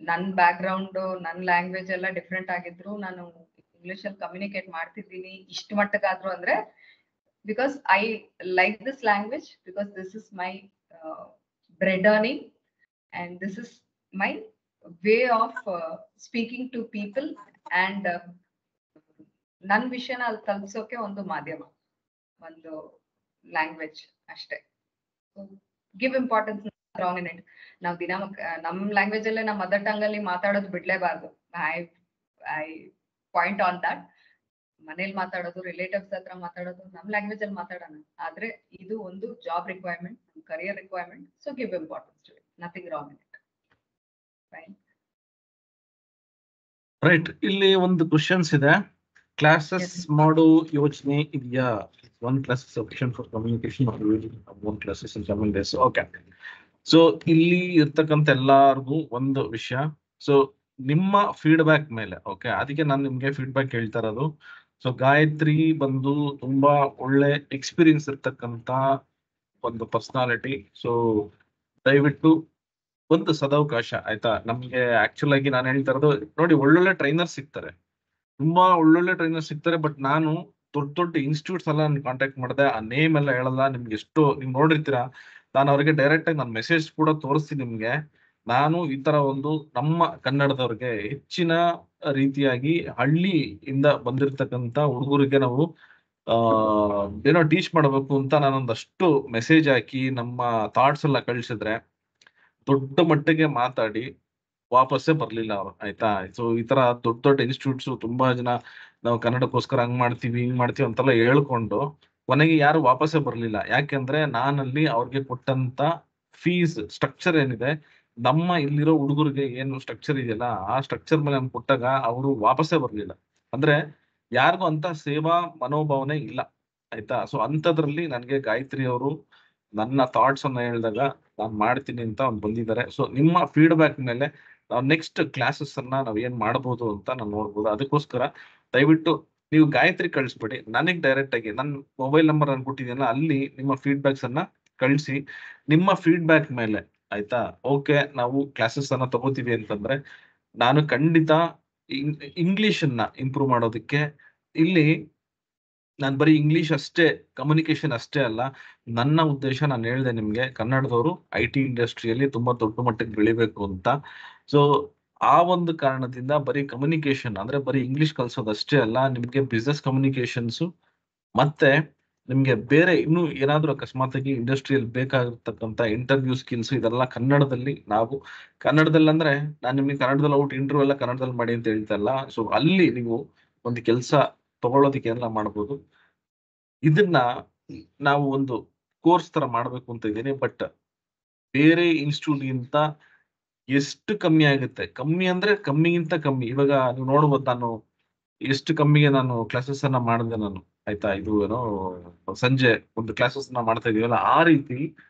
ನನ್ನ ಬ್ಯಾಕ್ಗ್ರೌಂಡ್, ನನ್ನ ಲ್ಯಾಂಗ್ವೇಜ್ ಎಲ್ಲ ಡಿಫ್ರೆಂಟ್ ಆಗಿದ್ರು ನಾನು ಇಂಗ್ಲಿಷ್ ಅಲ್ಲಿ ಕಮ್ಯುನಿಕೇಟ್ ಮಾಡ್ತಿದ್ದೀನಿ ಇಷ್ಟು ಮಟ್ಟಕ್ಕಾದ್ರು ಅಂದ್ರೆ because I like this language, because this is my bread earning and this is my way of speaking to people and ನನ್ ವಿಷಯನ ಅಲ್ಲಿ ತಲುಪಿಸೋಕೆ ಒಂದು ಮಾಧ್ಯಮ, ಒಂದು ಲ್ಯಾಂಗ್ವೇಜ್ ಅಷ್ಟೇ. Give importance wrong in it. ನಾವ್ ದಿನ ನಮ್ ಲ್ಯಾಂಗ್ವೇಜ್ ಅಲ್ಲೇ ನಮ್ಮ ಮದರ್ ಟಂಗ್ ಅಲ್ಲಿ ಮಾತಾಡೋದು ಬಿಡ್ಲೇಬಾರ್ದು. I point on that. ಮನೇಲಿ ಮಾತಾಡೋದು, ರಿಲೇಟಿವ್ಸ್ ಹತ್ರ ಮಾತಾಡೋದು ನಮ್ ಲ್ಯಾಂಗ್ವೇಜ್ ಅಲ್ಲಿ ಮಾತಾಡೋಣ. ಆದ್ರೆ ಇದು ಒಂದು job requirement, career requirement. So give importance to it, nothing wrong in it. Right. ಇಲ್ಲಿ ಒಂದು ಕ್ವಶನ್ಸ್ ಇದೆ. ಕ್ಲಾಸಸ್ ಮಾಡೋ ಯೋಚನೆ ಇದೆಯಾ? One class sufficient for communication, one classes in coming days. Okay. So ಇಲ್ಲಿ ಇರ್ತಕ್ಕಂಥ ಎಲ್ಲಾರ್ಗು ಒಂದು ವಿಷಯ. ಸೊ ನಿಮ್ಮ ಫೀಡ್ಬ್ಯಾಕ್ ಮೇಲೆ, ಓಕೆ, ಅದಕ್ಕೆ ನಾನು ನಿಮ್ಗೆ ಫೀಡ್ಬ್ಯಾಕ್ ಹೇಳ್ತಾ ಇರೋದು. ಸೊ ಗಾಯತ್ರಿ ಬಂದು ತುಂಬಾ ಒಳ್ಳೆ ಎಕ್ಸ್ಪೀರಿಯನ್ಸ್ ಇರ್ತಕ್ಕಂಥ ಒಂದು ಪರ್ಸನಾಲಿಟಿ. ಸೊ ದಯವಿಟ್ಟು ಒಂದು ಸದಾವಕಾಶ, ಆಯ್ತಾ? ನಮ್ಗೆ ಆಕ್ಚುಲ್ ಆಗಿ ನಾನು ಹೇಳ್ತಾ ಇರೋದು ನೋಡಿ, ಒಳ್ಳೊಳ್ಳೆ ಟ್ರೈನರ್ ಸಿಗ್ತಾರೆ, ತುಂಬಾ ಒಳ್ಳೊಳ್ಳೆ ಟ್ರೈನರ್ ಸಿಗ್ತಾರೆ. ಬಟ್ ನಾನು ದೊಡ್ಡ ದೊಡ್ಡ ಇನ್ಸ್ಟಿಟ್ಯೂಟ್ಸ್ ಎಲ್ಲ ಕಾಂಟ್ಯಾಕ್ಟ್ ಮಾಡಿದೆ, ಆ ನೇಮ್ ಎಲ್ಲ ಹೇಳಲ್ಲ ನಿಮ್ಗೆ. ಎಷ್ಟು ನೀವು ನೋಡಿರ್ತೀರಾ, ನಾನು ಅವ್ರಿಗೆ ಡೈರೆಕ್ಟ್ ಆಗಿ ನಾನು ಮೆಸೇಜ್ ಕೂಡ ತೋರಿಸ್ತೀನಿ ನಿಮ್ಗೆ. ನಾನು ಈ ತರ ಒಂದು ನಮ್ಮ ಕನ್ನಡದವ್ರಿಗೆ ಹೆಚ್ಚಿನ ರೀತಿಯಾಗಿ ಹಳ್ಳಿಯಿಂದ ಬಂದಿರತಕ್ಕಂತ ಹುಡುಗರಿಗೆ ನಾವು ಏನೋ ಟೀಚ್ ಮಾಡಬೇಕು ಅಂತ ನಾನೊಂದಷ್ಟು ಮೆಸೇಜ್ ಹಾಕಿ ನಮ್ಮ ಥಾಟ್ಸ್ ಎಲ್ಲ ಕಳಿಸಿದ್ರೆ ದೊಡ್ಡ ಮಟ್ಟಿಗೆ ಮಾತಾಡಿ ವಾಪಸ್ಸೇ ಬರ್ಲಿಲ್ಲ ಅವ್ರು, ಆಯ್ತಾ? ಸೊ ಈ ತರ ದೊಡ್ಡ ದೊಡ್ಡ ಇನ್ಸ್ಟಿಟ್ಯೂಟ್ಸ್ ತುಂಬಾ ಜನ ನಾವು ಕನ್ನಡಕ್ಕೋಸ್ಕರ ಹಂಗ್ ಮಾಡ್ತೀವಿ ಹಿಂಗ್ ಮಾಡ್ತೀವಿ ಅಂತೆಲ್ಲ ಹೇಳ್ಕೊಂಡು ಕೊನೆಗೆ ಯಾರು ವಾಪಸ್ಸೇ ಬರ್ಲಿಲ್ಲ. ಯಾಕೆಂದ್ರೆ ನಾನಲ್ಲಿ ಅವ್ರಿಗೆ ಕೊಟ್ಟಂತ ಫೀಸ್ ಸ್ಟ್ರಕ್ಚರ್ ಏನಿದೆ, ನಮ್ಮ ಇಲ್ಲಿರೋ ಹುಡುಗರಿಗೆ ಏನು ಸ್ಟ್ರಕ್ಚರ್ ಇದೆಯಲ್ಲ, ಆ ಸ್ಟ್ರಕ್ಚರ್ ಮೇಲೆ ನಮ್ಗೆ ಕೊಟ್ಟಾಗ ಅವರು ವಾಪಸ್ಸೇ ಬರ್ಲಿಲ್ಲ. ಅಂದ್ರೆ ಯಾರಿಗೂ ಅಂತ ಸೇವಾ ಮನೋಭಾವನೆ ಇಲ್ಲ, ಆಯ್ತಾ? ಸೊ ಅಂತದ್ರಲ್ಲಿ ನನ್ಗೆ ಗಾಯತ್ರಿ ಅವರು ನನ್ನ ಥಾಟ್ಸ್ ಅನ್ನ ಹೇಳಿದಾಗ ನಾನು ಮಾಡ್ತೀನಿ ಅಂತ ಅವ್ನು ಬಂದಿದ್ದಾರೆ. ಸೊ ನಿಮ್ಮ ಫೀಡ್ಬ್ಯಾಕ್ ಮೇಲೆ ನಾವು ನೆಕ್ಸ್ಟ್ ಕ್ಲಾಸಸ್ ಅನ್ನ ನಾವ್ ಏನ್ ಮಾಡ್ಬೋದು ಅಂತ ನಾನು ನೋಡ್ಬೋದು. ಅದಕ್ಕೋಸ್ಕರ ದಯವಿಟ್ಟು ನೀವು ಗಾಯತ್ರಿ ಕಳಿಸ್ಬೇಡಿ, ನನಗೆ ಡೈರೆಕ್ಟ್ ಆಗಿ ನನ್ನ ಮೊಬೈಲ್ ನಂಬರ್ ನಾನು ಕೊಟ್ಟಿದ್ದೀನಲ್ಲ, ಅಲ್ಲಿ ನಿಮ್ಮ ಫೀಡ್ಬ್ಯಾಕ್ಸ್ ಅನ್ನ ಕಳಿಸಿ. ನಿಮ್ಮ ಫೀಡ್ಬ್ಯಾಕ್ ಮೇಲೆ, ಆಯ್ತಾ, ಓಕೆ ನಾವು ಕ್ಲಾಸಸ್ ಅನ್ನ ತಗೋತೀವಿ ಅಂತಂದ್ರೆ ನಾನು ಖಂಡಿತ ಇಂಗ್ಲಿಷ್ ಅನ್ನ ಇಂಪ್ರೂವ್ ಮಾಡೋದಕ್ಕೆ, ಇಲ್ಲಿ ನಾನು ಬರೀ ಇಂಗ್ಲಿಷ್ ಅಷ್ಟೇ, ಕಮ್ಯುನಿಕೇಶನ್ ಅಷ್ಟೇ ಅಲ್ಲ, ನನ್ನ ಉದ್ದೇಶ ನಾನು ಹೇಳಿದೆ ನಿಮ್ಗೆ, ಕನ್ನಡದವರು IT ಇಂಡಸ್ಟ್ರಿಯಲ್ಲಿ ತುಂಬಾ ದೊಡ್ಡ ಮಟ್ಟಕ್ಕೆ ಬೆಳಿಬೇಕು ಅಂತ. ಸೊ ಆ ಒಂದು ಕಾರಣದಿಂದ ಬರೀ ಕಮ್ಯುನಿಕೇಶನ್ ಅಂದ್ರೆ ಬರೀ ಇಂಗ್ಲಿಷ್ ಕಲ್ಸೋದಷ್ಟೇ ಅಲ್ಲ, ನಿಮ್ಗೆ ಬಿಸ್ನೆಸ್ ಕಮ್ಯುನಿಕೇಶನ್ಸ್ ಮತ್ತೆ ನಿಮ್ಗೆ ಬೇರೆ ಇನ್ನೂ ಏನಾದ್ರೂ ಅಕಸ್ಮಾತ್ ಆಗಿ ಇಂಡಸ್ಟ್ರಿಯಲ್ಲಿ ಬೇಕಾಗಿರ್ತಕ್ಕಂಥ ಇಂಟರ್ವ್ಯೂ ಸ್ಕಿಲ್ಸ್, ಇದೆಲ್ಲ ಕನ್ನಡದಲ್ಲಿ ನಾವು ಕನ್ನಡದಲ್ಲಿ ಅಂದ್ರೆ ನಾನು ನಿಮ್ಗೆ ಕನ್ನಡದಲ್ಲಿ ಔಟ್ ಇಂಟರ್ವ್ಯೂ ಎಲ್ಲ ಕನ್ನಡದಲ್ಲಿ ಮಾಡಿ ಅಂತ ಹೇಳ್ತಾ ಇಲ್ಲ. ಸೊ ಅಲ್ಲಿ ನೀವು ಒಂದು ಕೆಲಸ ತಗೊಳ್ಳೋದಕ್ಕೆ ಎಲ್ಲ ಮಾಡ್ಬೋದು. ಇದನ್ನ ನಾವು ಒಂದು ಕೋರ್ಸ್ ತರ ಮಾಡ್ಬೇಕು ಅಂತ ಇದ್ದೀನಿ. ಬಟ್ ಬೇರೆ ಇನ್ಸ್ಟಿಟ್ಯೂಟ್ ಗಿಂತ ಎಷ್ಟು ಕಮ್ಮಿ ಆಗುತ್ತೆ, ಕಮ್ಮಿ ಅಂದ್ರೆ ಕಮ್ಮಿಗಿಂತ ಕಮ್ಮಿ. ಇವಾಗ ನೀವು ನೋಡ್ಬೋದು, ನಾನು ಎಷ್ಟು ಕಮ್ಮಿಗೆ ನಾನು ಕ್ಲಾಸಸ್ ಅನ್ನ ಮಾಡಿದೆ ನಾನು, ಆಯ್ತಾ? ಇದು ಏನೋ ಸಂಜೆ ಒಂದು ಕ್ಲಾಸಸ್ ನ ಮಾಡ್ತಾ ಇದೀವಲ್ಲ, ಆ ರೀತಿ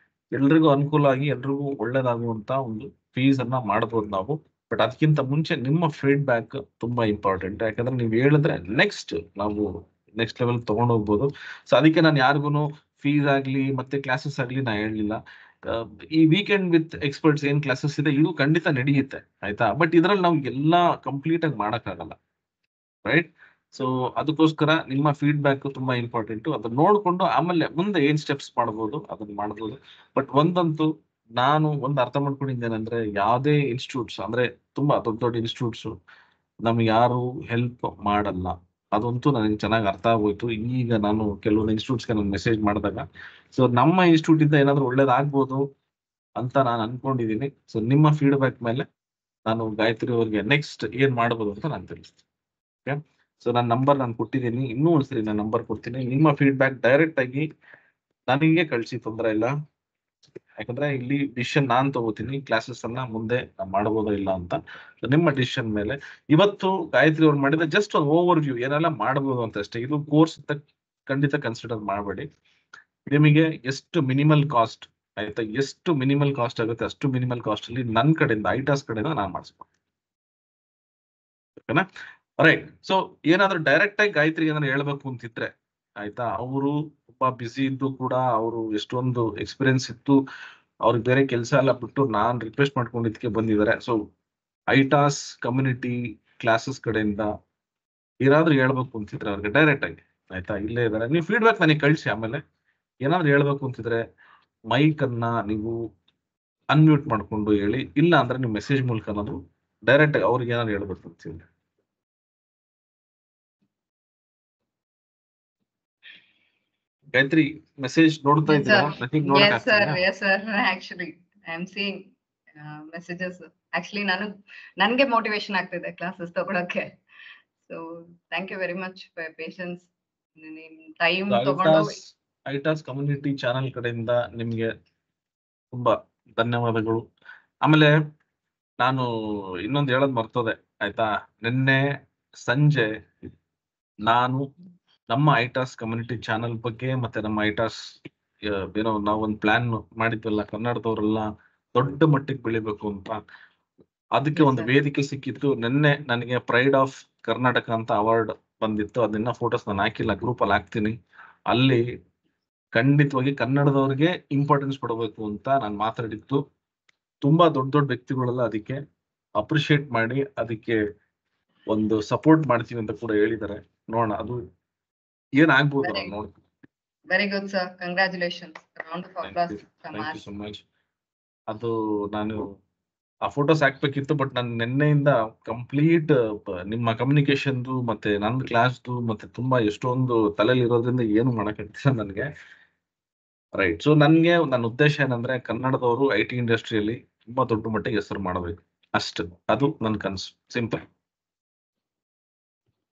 ಎಲ್ರಿಗೂ ಅನುಕೂಲ ಆಗಿ ಎಲ್ರಿಗೂ ಒಳ್ಳೇದಾಗುವಂತ ಒಂದು ಫೀಸ್ ಅನ್ನ ಮಾಡ್ಬೋದು ನಾವು. ಬಟ್ ಅದಕ್ಕಿಂತ ಮುಂಚೆ ನಿಮ್ಮ ಫೀಡ್ಬ್ಯಾಕ್ ತುಂಬಾ ಇಂಪಾರ್ಟೆಂಟ್. ಯಾಕಂದ್ರೆ ನೀವು ಹೇಳಿದ್ರೆ ನೆಕ್ಸ್ಟ್ ನಾವು ನೆಕ್ಸ್ಟ್ ಲೆವೆಲ್ ತಗೊಂಡು ಹೋಗ್ಬೋದು. ಸೊ ಅದಕ್ಕೆ ನಾನು ಯಾರಿಗೂ ಫೀಸ್ ಆಗ್ಲಿ ಮತ್ತೆ ಕ್ಲಾಸಸ್ ಆಗ್ಲಿ ನಾ ಹೇಳಲಿಲ್ಲ. ಈ ವೀಕೆಂಡ್ ವಿತ್ ಎಕ್ಸ್ಪರ್ಟ್ಸ್ ಏನ್ ಕ್ಲಾಸಸ್ ಇದೆ, ಇದು ಖಂಡಿತ ನಡೆಯುತ್ತೆ, ಆಯ್ತಾ? ಬಟ್ ಇದ್ರಲ್ಲಿ ನಾವು ಎಲ್ಲಾ ಕಂಪ್ಲೀಟ್ ಆಗಿ ಮಾಡಕ್ಕಾಗಲ್ಲ, ರೈಟ್? ಸೊ ಅದಕ್ಕೋಸ್ಕರ ನಿಮ್ಮ ಫೀಡ್ಬ್ಯಾಕ್ ತುಂಬಾ ಇಂಪಾರ್ಟೆಂಟ್. ಅದನ್ನ ನೋಡ್ಕೊಂಡು ಆಮೇಲೆ ಮುಂದೆ ಏನ್ ಸ್ಟೆಪ್ಸ್ ಮಾಡ್ಬೋದು ಅದನ್ನ ಮಾಡ್ಬೋದು. ಬಟ್ ಒಂದಂತೂ ನಾನು ಒಂದು ಅರ್ಥ ಮಾಡ್ಕೊಂಡಿದ್ದೇನೆಂದ್ರೆ, ಯಾವುದೇ ಇನ್ಸ್ಟಿಟ್ಯೂಟ್ಸ್ ಅಂದ್ರೆ ತುಂಬಾ ದೊಡ್ಡ ದೊಡ್ಡ ಇನ್ಸ್ಟಿಟ್ಯೂಟ್ಸ್ ನಮ್ಗೆ ಯಾರು ಹೆಲ್ಪ್ ಮಾಡಲ್ಲ, ಅದಂತೂ ನನಗೆ ಚೆನ್ನಾಗಿ ಅರ್ಥ ಆಗೋಯ್ತು. ಈಗ ನಾನು ಕೆಲವೊಂದು ಇನ್ಸ್ಟಿಟ್ಯೂಟ್ಸ್ಗೆ ನಾನು ಮೆಸೇಜ್ ಮಾಡಿದಾಗ, ಸೊ ನಮ್ಮ ಇನ್ಸ್ಟಿಟ್ಯೂಟ್ ಇಂದ ಏನಾದ್ರು ಒಳ್ಳೇದಾಗ್ಬೋದು ಅಂತ ನಾನು ಅನ್ಕೊಂಡಿದ್ದೀನಿ. ಸೊ ನಿಮ್ಮ ಫೀಡ್ಬ್ಯಾಕ್ ಮೇಲೆ ನಾನು ಗಾಯತ್ರಿ ಅವ್ರಿಗೆ ನೆಕ್ಸ್ಟ್ ಏನ್ ಮಾಡ್ಬೋದು ಅಂತ ನಾನು ತಿಳಿಸ್ತೀನಿ. ಓಕೆ, ಸೊ ನನ್ನ ನಂಬರ್ ನಾನು ಕೊಟ್ಟಿದ್ದೀನಿ, ಇನ್ನೂ ಒಂದ್ಸರಿ ನಾನು ನಂಬರ್ ಕೊಡ್ತೀನಿ. ನಿಮ್ಮ ಫೀಡ್ಬ್ಯಾಕ್ ಡೈರೆಕ್ಟ್ ಆಗಿ ನನಗೆ ಕಳಿಸಿ, ತೊಂದರೆ ಇಲ್ಲ. ಯಾಕಂದ್ರೆ ಇಲ್ಲಿ ಡಿಸಿಷನ್ ನಾನ್ ತಗೋತೀನಿ, ಕ್ಲಾಸಸ್ ಅನ್ನ ಮುಂದೆ ಮಾಡಬಹುದೋ ಇಲ್ಲ ಅಂತ. ನಿಮ್ಮ ಡಿಸಿಷನ್ ಮೇಲೆ. ಇವತ್ತು ಗಾಯತ್ರಿ ಅವ್ರು ಮಾಡಿದ ಜಸ್ಟ್ ಒಂದು ಓವರ್ ವ್ಯೂ, ಏನೆಲ್ಲ ಮಾಡಬಹುದು ಅಂತ ಅಷ್ಟೇ. ಇದು ಕೋರ್ಸ್ ಅಂತ ಖಂಡಿತ ಕನ್ಸಿಡರ್ ಮಾಡಬೇಡಿ. ನಿಮಗೆ ಎಷ್ಟು ಮಿನಿಮಲ್ ಕಾಸ್ಟ್, ಆಯ್ತಾ, ಎಷ್ಟು ಮಿನಿಮಲ್ ಕಾಸ್ಟ್ ಆಗುತ್ತೆ ಅಷ್ಟು ಮಿನಿಮಲ್ ಕಾಸ್ಟ್ ಅಲ್ಲಿ ನನ್ನ ಕಡೆಯಿಂದ ಐಟಾಸ್ ಕಡೆಯಿಂದ ನಾನು ಮಾಡಿಸ್ಕೊಡ್ತೀನಿ. ಓಕೆನಾ? ರೈಟ್. ಸೊ ಏನಾದ್ರೂ ಡೈರೆಕ್ಟ್ ಆಗಿ ಗಾಯತ್ರಿ ಏನಾದ್ರು ಹೇಳ್ಬೇಕು ಅಂತಿದ್ರೆ, ಆಯ್ತಾ, ಅವರು ತುಂಬಾ ಬಿಸಿ ಇದ್ದು ಕೂಡ ಅವರು ಎಷ್ಟೊಂದು ಎಕ್ಸ್ಪೀರಿಯನ್ಸ್ ಇತ್ತು, ಅವ್ರಿಗೆ ಬೇರೆ ಕೆಲಸ ಎಲ್ಲ ಬಿಟ್ಟು ನಾನ್ ರಿಕ್ವೆಸ್ಟ್ ಮಾಡ್ಕೊಂಡಿದ್ದಕ್ಕೆ ಬಂದಿದ್ದಾರೆ. ಸೊ ಐಟಾಸ್ ಕಮ್ಯುನಿಟಿ ಕ್ಲಾಸಸ್ ಕಡೆಯಿಂದ ಏನಾದ್ರೂ ಹೇಳ್ಬೇಕು ಅಂತಿದ್ರೆ ಅವ್ರಿಗೆ ಡೈರೆಕ್ಟ್ ಆಗಿ, ಆಯ್ತಾ, ಇಲ್ಲೇ ಇದ್ದಾರೆ, ನೀವು ಫೀಡ್ಬ್ಯಾಕ್ ನನಗೆ ಕಳಿಸಿ. ಆಮೇಲೆ ಏನಾದ್ರು ಹೇಳ್ಬೇಕು ಅಂತಿದ್ರೆ ಮೈಕ್ ಅನ್ನ ನೀವು ಅನ್ಮ್ಯೂಟ್ ಮಾಡ್ಕೊಂಡು ಹೇಳಿ, ಇಲ್ಲ ಅಂದ್ರೆ ನೀವು ಮೆಸೇಜ್ ಮೂಲಕ ನಾನು ಡೈರೆಕ್ಟ್ ಆಗಿ ಅವ್ರಿಗೆ ಏನಾದ್ರು ಹೇಳ್ಬೇಕು ಅಂತಿದ್ರೆ ಗಾಯತ್ರಿ ಮೆಸೇಜ್ ನೋಡ್ತಾ Yes, ಇದ್ದೀರಾ? sir. ಮೆಸೇಜ್ ನೋಡಕ್ Yes, sir. ಆಗ್ತಿದ್ಯಾ? Yes, sir. Actually, I am seeing messages. Actually, ನನ್ಗೆ ಮೋಟಿವೇಶನ್ ಆಗ್ತಿದೆ ಕ್ಲಾಸಸ್ ತಗೊಳಕ್ಕೆ. So, thank you very much for your patience. ನಿಮ್ ಟೈಮ್ ತಗೊಂಡು ಐಟಾಸ್ ಕಮ್ಯುನಿಟಿ ಚಾನೆಲ್ ಕಡೆಯಿಂದ ನಿಮ್ಗೆ ತುಂಬಾ ಧನ್ಯವಾದಗಳು. ಆಮೇಲೆ ನಾನು ಇನ್ನೊಂದು ಹೇಳೋದ್ ಮರ್ತೋದೆ ಆಯ್ತಾ. ನಿನ್ನೆ ಸಂಜೆ ನಾನು ನಮ್ಮ ಐಟಾಸ್ ಕಮ್ಯುನಿಟಿ ಚಾನೆಲ್ ಬಗ್ಗೆ ಮತ್ತೆ ನಮ್ಮ ಐಟಾಸ್ ಏನೋ ನಾವೊಂದು ಪ್ಲಾನ್ ಮಾಡಿದ್ವಲ್ಲ, ಕನ್ನಡದವರೆಲ್ಲ ದೊಡ್ಡ ಮಟ್ಟಿಗೆ ಬೆಳಿಬೇಕು ಅಂತ. ಅದಕ್ಕೆ Yes, ಒಂದು sir. ವೇದಿಕೆ ಸಿಕ್ಕಿತ್ತು. ನಿನ್ನೆ ನನಗೆ ಪ್ರೈಡ್ ಆಫ್ ಕರ್ನಾಟಕ ಅಂತ ಅವಾರ್ಡ್ ಬಂದಿತ್ತು. ಅದನ್ನ ಫೋಟೋಸ್ ನಾನು ಹಾಕಿಲ್ಲ, ಗ್ರೂಪ್ ಅಲ್ಲಿ ಹಾಕ್ತೀನಿ. ಅಲ್ಲಿ ಖಂಡಿತವಾಗಿ ಕನ್ನಡದವ್ರಿಗೆ ಇಂಪಾರ್ಟೆನ್ಸ್ ಕೊಡಬೇಕು ಅಂತ ನಾನು ಮಾತಾಡಿದ್ದು. ತುಂಬಾ ದೊಡ್ಡ ದೊಡ್ಡ ವ್ಯಕ್ತಿಗಳೆಲ್ಲ ಅದಕ್ಕೆ ಅಪ್ರಿಶಿಯೇಟ್ ಮಾಡಿ ಅದಕ್ಕೆ ಒಂದು ಸಪೋರ್ಟ್ ಮಾಡ್ತೀವಿ ಅಂತ ಕೂಡ ಹೇಳಿದ್ದಾರೆ. ನೋಡೋಣ ಅದು ಏನಾಗ್ಬೋದು ನಾವು ನೋಡ್ತೀವಿ. Very good sir, congratulations. Round of applause from thank you us. So much. ಅದು ನಾನು ಆ ಫೋಟೋಸ್ ಹಾಕ್ಬೇಕಿತ್ತು, ಬಟ್ ನಾನು ನಿನ್ನೆಯಿಂದ ಕಂಪ್ಲೀಟ್ ನಿಮ್ಮ ಕಮ್ಯುನಿಕೇಶನ್ದು ಮತ್ತೆ ನನ್ನ ಕ್ಲಾಸ್ದು ಮತ್ತೆ ತುಂಬಾ ಎಷ್ಟೊಂದು ತಲೆಯಲ್ಲಿ ಇರೋದ್ರಿಂದ ಏನು ಮಾಡಕ್ಕಾಗ್ತಿಲ್ಲ ನನಗೆ. ರೈಟ್. ಸೊ ನನ್ಗೆ ನನ್ನ ಉದ್ದೇಶ ಏನಂದ್ರೆ ಕನ್ನಡದವರು IT ಇಂಡಸ್ಟ್ರಿಯಲ್ಲಿ ತುಂಬಾ ದೊಡ್ಡ ಮಟ್ಟಿಗೆ ಹೆಸರು ಮಾಡಬೇಕು ಅಷ್ಟು. ಅದು ನನ್ನ ಕನಸು, ಸಿಂಪಲ್.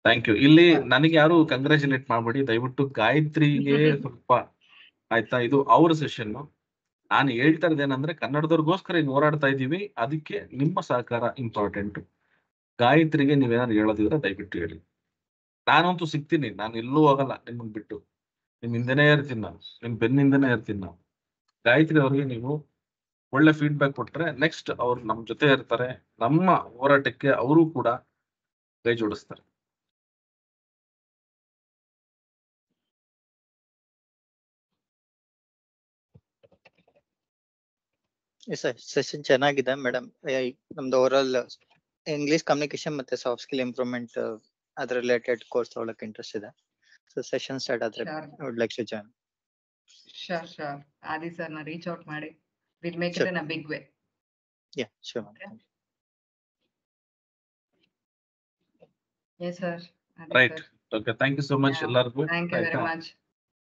Thank you. ಇಲ್ಲಿ ನನಗೆ ಯಾರು ಕಂಗ್ರಾಚುಲೇಟ್ ಮಾಡ್ಬೇಡಿ ದಯವಿಟ್ಟು. ಗಾಯತ್ರಿಗೆ ಸ್ವಲ್ಪ ಆಯ್ತಾ, ಇದು ಅವ್ರ ಸೆಷನ್. ನಾನು ಹೇಳ್ತಾ ಇರೋದೇನಂದ್ರೆ ಕನ್ನಡದವ್ರಿಗೋಸ್ಕರ ಈಗ ಹೋರಾಡ್ತಾ ಇದೀವಿ, ಅದಕ್ಕೆ ನಿಮ್ಮ ಸಹಕಾರ ಇಂಪಾರ್ಟೆಂಟ್. ಗಾಯತ್ರಿಗೆ ನೀವೇನಾದ್ರು ಹೇಳೋದಿದ್ರೆ ದಯವಿಟ್ಟು ಹೇಳಿ. ನಾನಂತೂ ಸಿಗ್ತೀನಿ, ನಾನು ಎಲ್ಲೂ ಹೋಗಲ್ಲ ನಿಮ್ಮನ್ ಬಿಟ್ಟು. ನಿಮ್ ಹಿಂದೆನೇ ಇರ್ತೀನಿ ನಾನು, ನಿಮ್ ಬೆನ್ನಿಂದನೇ ಇರ್ತೀನಿ ನಾನು. ಗಾಯತ್ರಿ ಅವ್ರಿಗೆ ನೀವು ಒಳ್ಳೆ ಫೀಡ್ಬ್ಯಾಕ್ ಕೊಟ್ರೆ ನೆಕ್ಸ್ಟ್ ಅವ್ರು ನಮ್ ಜೊತೆ ಇರ್ತಾರೆ. ನಮ್ಮ ಹೋರಾಟಕ್ಕೆ ಅವರು ಕೂಡ ಕೈ ಜೋಡಿಸ್ತಾರೆ. ಸೆಷನ್ ಚೆನ್ನಾಗಿದೆ ಮೇಡಮ್. ನಮ್ದು ಓವರಾಲ್ ಇಂಗ್ಲಿಷ್ ಕಮ್ಯುನಿಕೇಶನ್ ಮತ್ತೆ ಸಾಫ್ಟ್ ಸ್ಕಿಲ್ ಇಂಪ್ರೂವ್ಮೆಂಟ್ ಅದ್ರ ರಿಲೇಟೆಡ್ ಕೋರ್ಸ್ ತಗೊಳಕ್ ಇಂಟ್ರೆಸ್ಟ್ ಇದೆ. ಸೊ ಸೆಷನ್ ಸ್ಟಾರ್ಟ್ ಆದ್ರೆ Sure. I would like to join. Sure. Adi sir ನ ರೀಚ್ ಔಟ್ ಮಾಡಿ. We'll make it Sure. in a big way. Yeah sure. Yes, sir. Adi right. sir. Okay, thank you so much Yeah. ಎಲ್ಲರಿಗೂ. Thank you very much.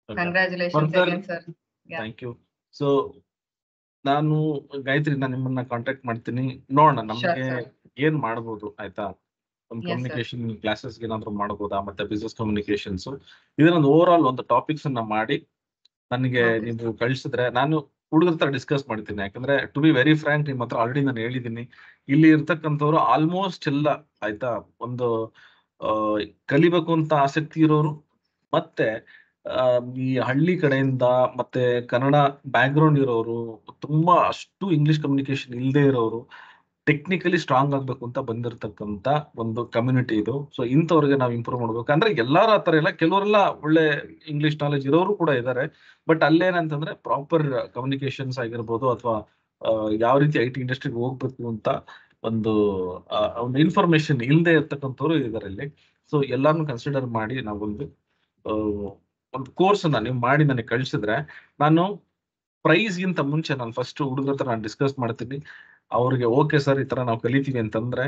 Okay. Congratulations Further- again, sir. Yeah. Thank you. So ನಾನು ಗಾಯತ್ರಿ ನಾನು ನಿಮ್ಮನ್ನ contact ಮಾಡ್ತೀನಿ. ನೋಡೋಣ ನಮ್ಗೆ sir. ಏನ್ ಮಾಡ್ಬೋದು ಆಯ್ತಾ. ಒಂದು Yes, sir. ಕಮ್ಯುನಿಕೇಶನ್ ಕ್ಲಾಸಸ್ ಏನಾದ್ರು ಮಾಡ್ಬೋದಾ, ಮತ್ತೆ ಬಿಸ್ನೆಸ್ ಕಮ್ಯುನಿಕೇಶನ್ಸ್ ಇದನ್ನೊಂದು ಓವರ್ ಆಲ್ ಒಂದು ಟಾಪಿಕ್ಸ್ ಅನ್ನ ಮಾಡಿ ನನಗೆ Okay. ನೀವು ಕಳಿಸಿದ್ರೆ ನಾನು ಹುಡುಗರ ಹತ್ರ ಡಿಸ್ಕಸ್ ಮಾಡ್ತೀನಿ. ಯಾಕಂದ್ರೆ ಟು ಬಿ ವೆರಿ ಫ್ರಾಂಕ್, ನಿಮ್ಮ ಹತ್ರ ಆಲ್ರೆಡಿ ನಾನು ಹೇಳಿದ್ದೀನಿ, ಇಲ್ಲಿ ಇರ್ತಕ್ಕಂಥವ್ರು ಆಲ್ಮೋಸ್ಟ್ ಎಲ್ಲ ಆಯ್ತಾ ಒಂದು ಕಲಿಬೇಕು ಅಂತ ಆಸಕ್ತಿ ಇರೋರು, ಮತ್ತೆ ಈ ಹಳ್ಳಿ ಕಡೆಯಿಂದ ಮತ್ತೆ ಕನ್ನಡ ಬ್ಯಾಕ್ ಗ್ರೌಂಡ್ ಇರೋರು, ತುಂಬಾ ಅಷ್ಟು ಇಂಗ್ಲಿಷ್ ಕಮ್ಯುನಿಕೇಶನ್ ಇಲ್ಲದೆ ಇರೋರು, ಟೆಕ್ನಿಕಲಿ ಸ್ಟ್ರಾಂಗ್ ಆಗ್ಬೇಕು ಅಂತ ಬಂದಿರತಕ್ಕಂತ ಒಂದು ಕಮ್ಯುನಿಟಿ ಇದು. ಸೊ ಇಂಥವ್ರಿಗೆ ನಾವು ಇಂಪ್ರೂವ್ ಮಾಡ್ಬೇಕು. ಅಂದ್ರೆ ಎಲ್ಲಾರು ಆತರ ಇಲ್ಲ, ಕೆಲವರೆಲ್ಲ ಒಳ್ಳೆ ಇಂಗ್ಲಿಷ್ ನಾಲೆಜ್ ಇರೋರು ಕೂಡ ಇದ್ದಾರೆ. ಬಟ್ ಅಲ್ಲೇನಂತಂದ್ರೆ ಪ್ರಾಪರ್ ಕಮ್ಯುನಿಕೇಶನ್ಸ್ ಆಗಿರ್ಬೋದು, ಅಥವಾ ಯಾವ ರೀತಿ IT ಇಂಡಸ್ಟ್ರಿಗೆ ಹೋಗ್ಬೇಕು ಅಂತ ಒಂದು ಇನ್ಫಾರ್ಮೇಶನ್ ಇಲ್ಲದೆ ಇರ್ತಕ್ಕಂಥವ್ರು ಇದಾರೆ ಇಲ್ಲಿ. ಸೊ ಎಲ್ಲಾನು ಕನ್ಸಿಡರ್ ಮಾಡಿ ನಾವೊಂದು ಒಂದು ಕೋರ್ಸ್ ಅನ್ನ ನೀವು ಮಾಡಿ ನನಗೆ ಕಳಿಸಿದ್ರೆ, ನಾನು ಪ್ರೈಸ್ ಗಿಂತ ಮುಂಚೆ ನಾನು ಫಸ್ಟ್ ಹುಡುಗರ ಹತ್ರ ನಾನು ಡಿಸ್ಕಸ್ ಮಾಡ್ತೀನಿ. ಅವ್ರಿಗೆ ಓಕೆ ಸರ್ ಈ ತರ ನಾವು ಕಲಿತೀವಿ ಅಂತಂದ್ರೆ,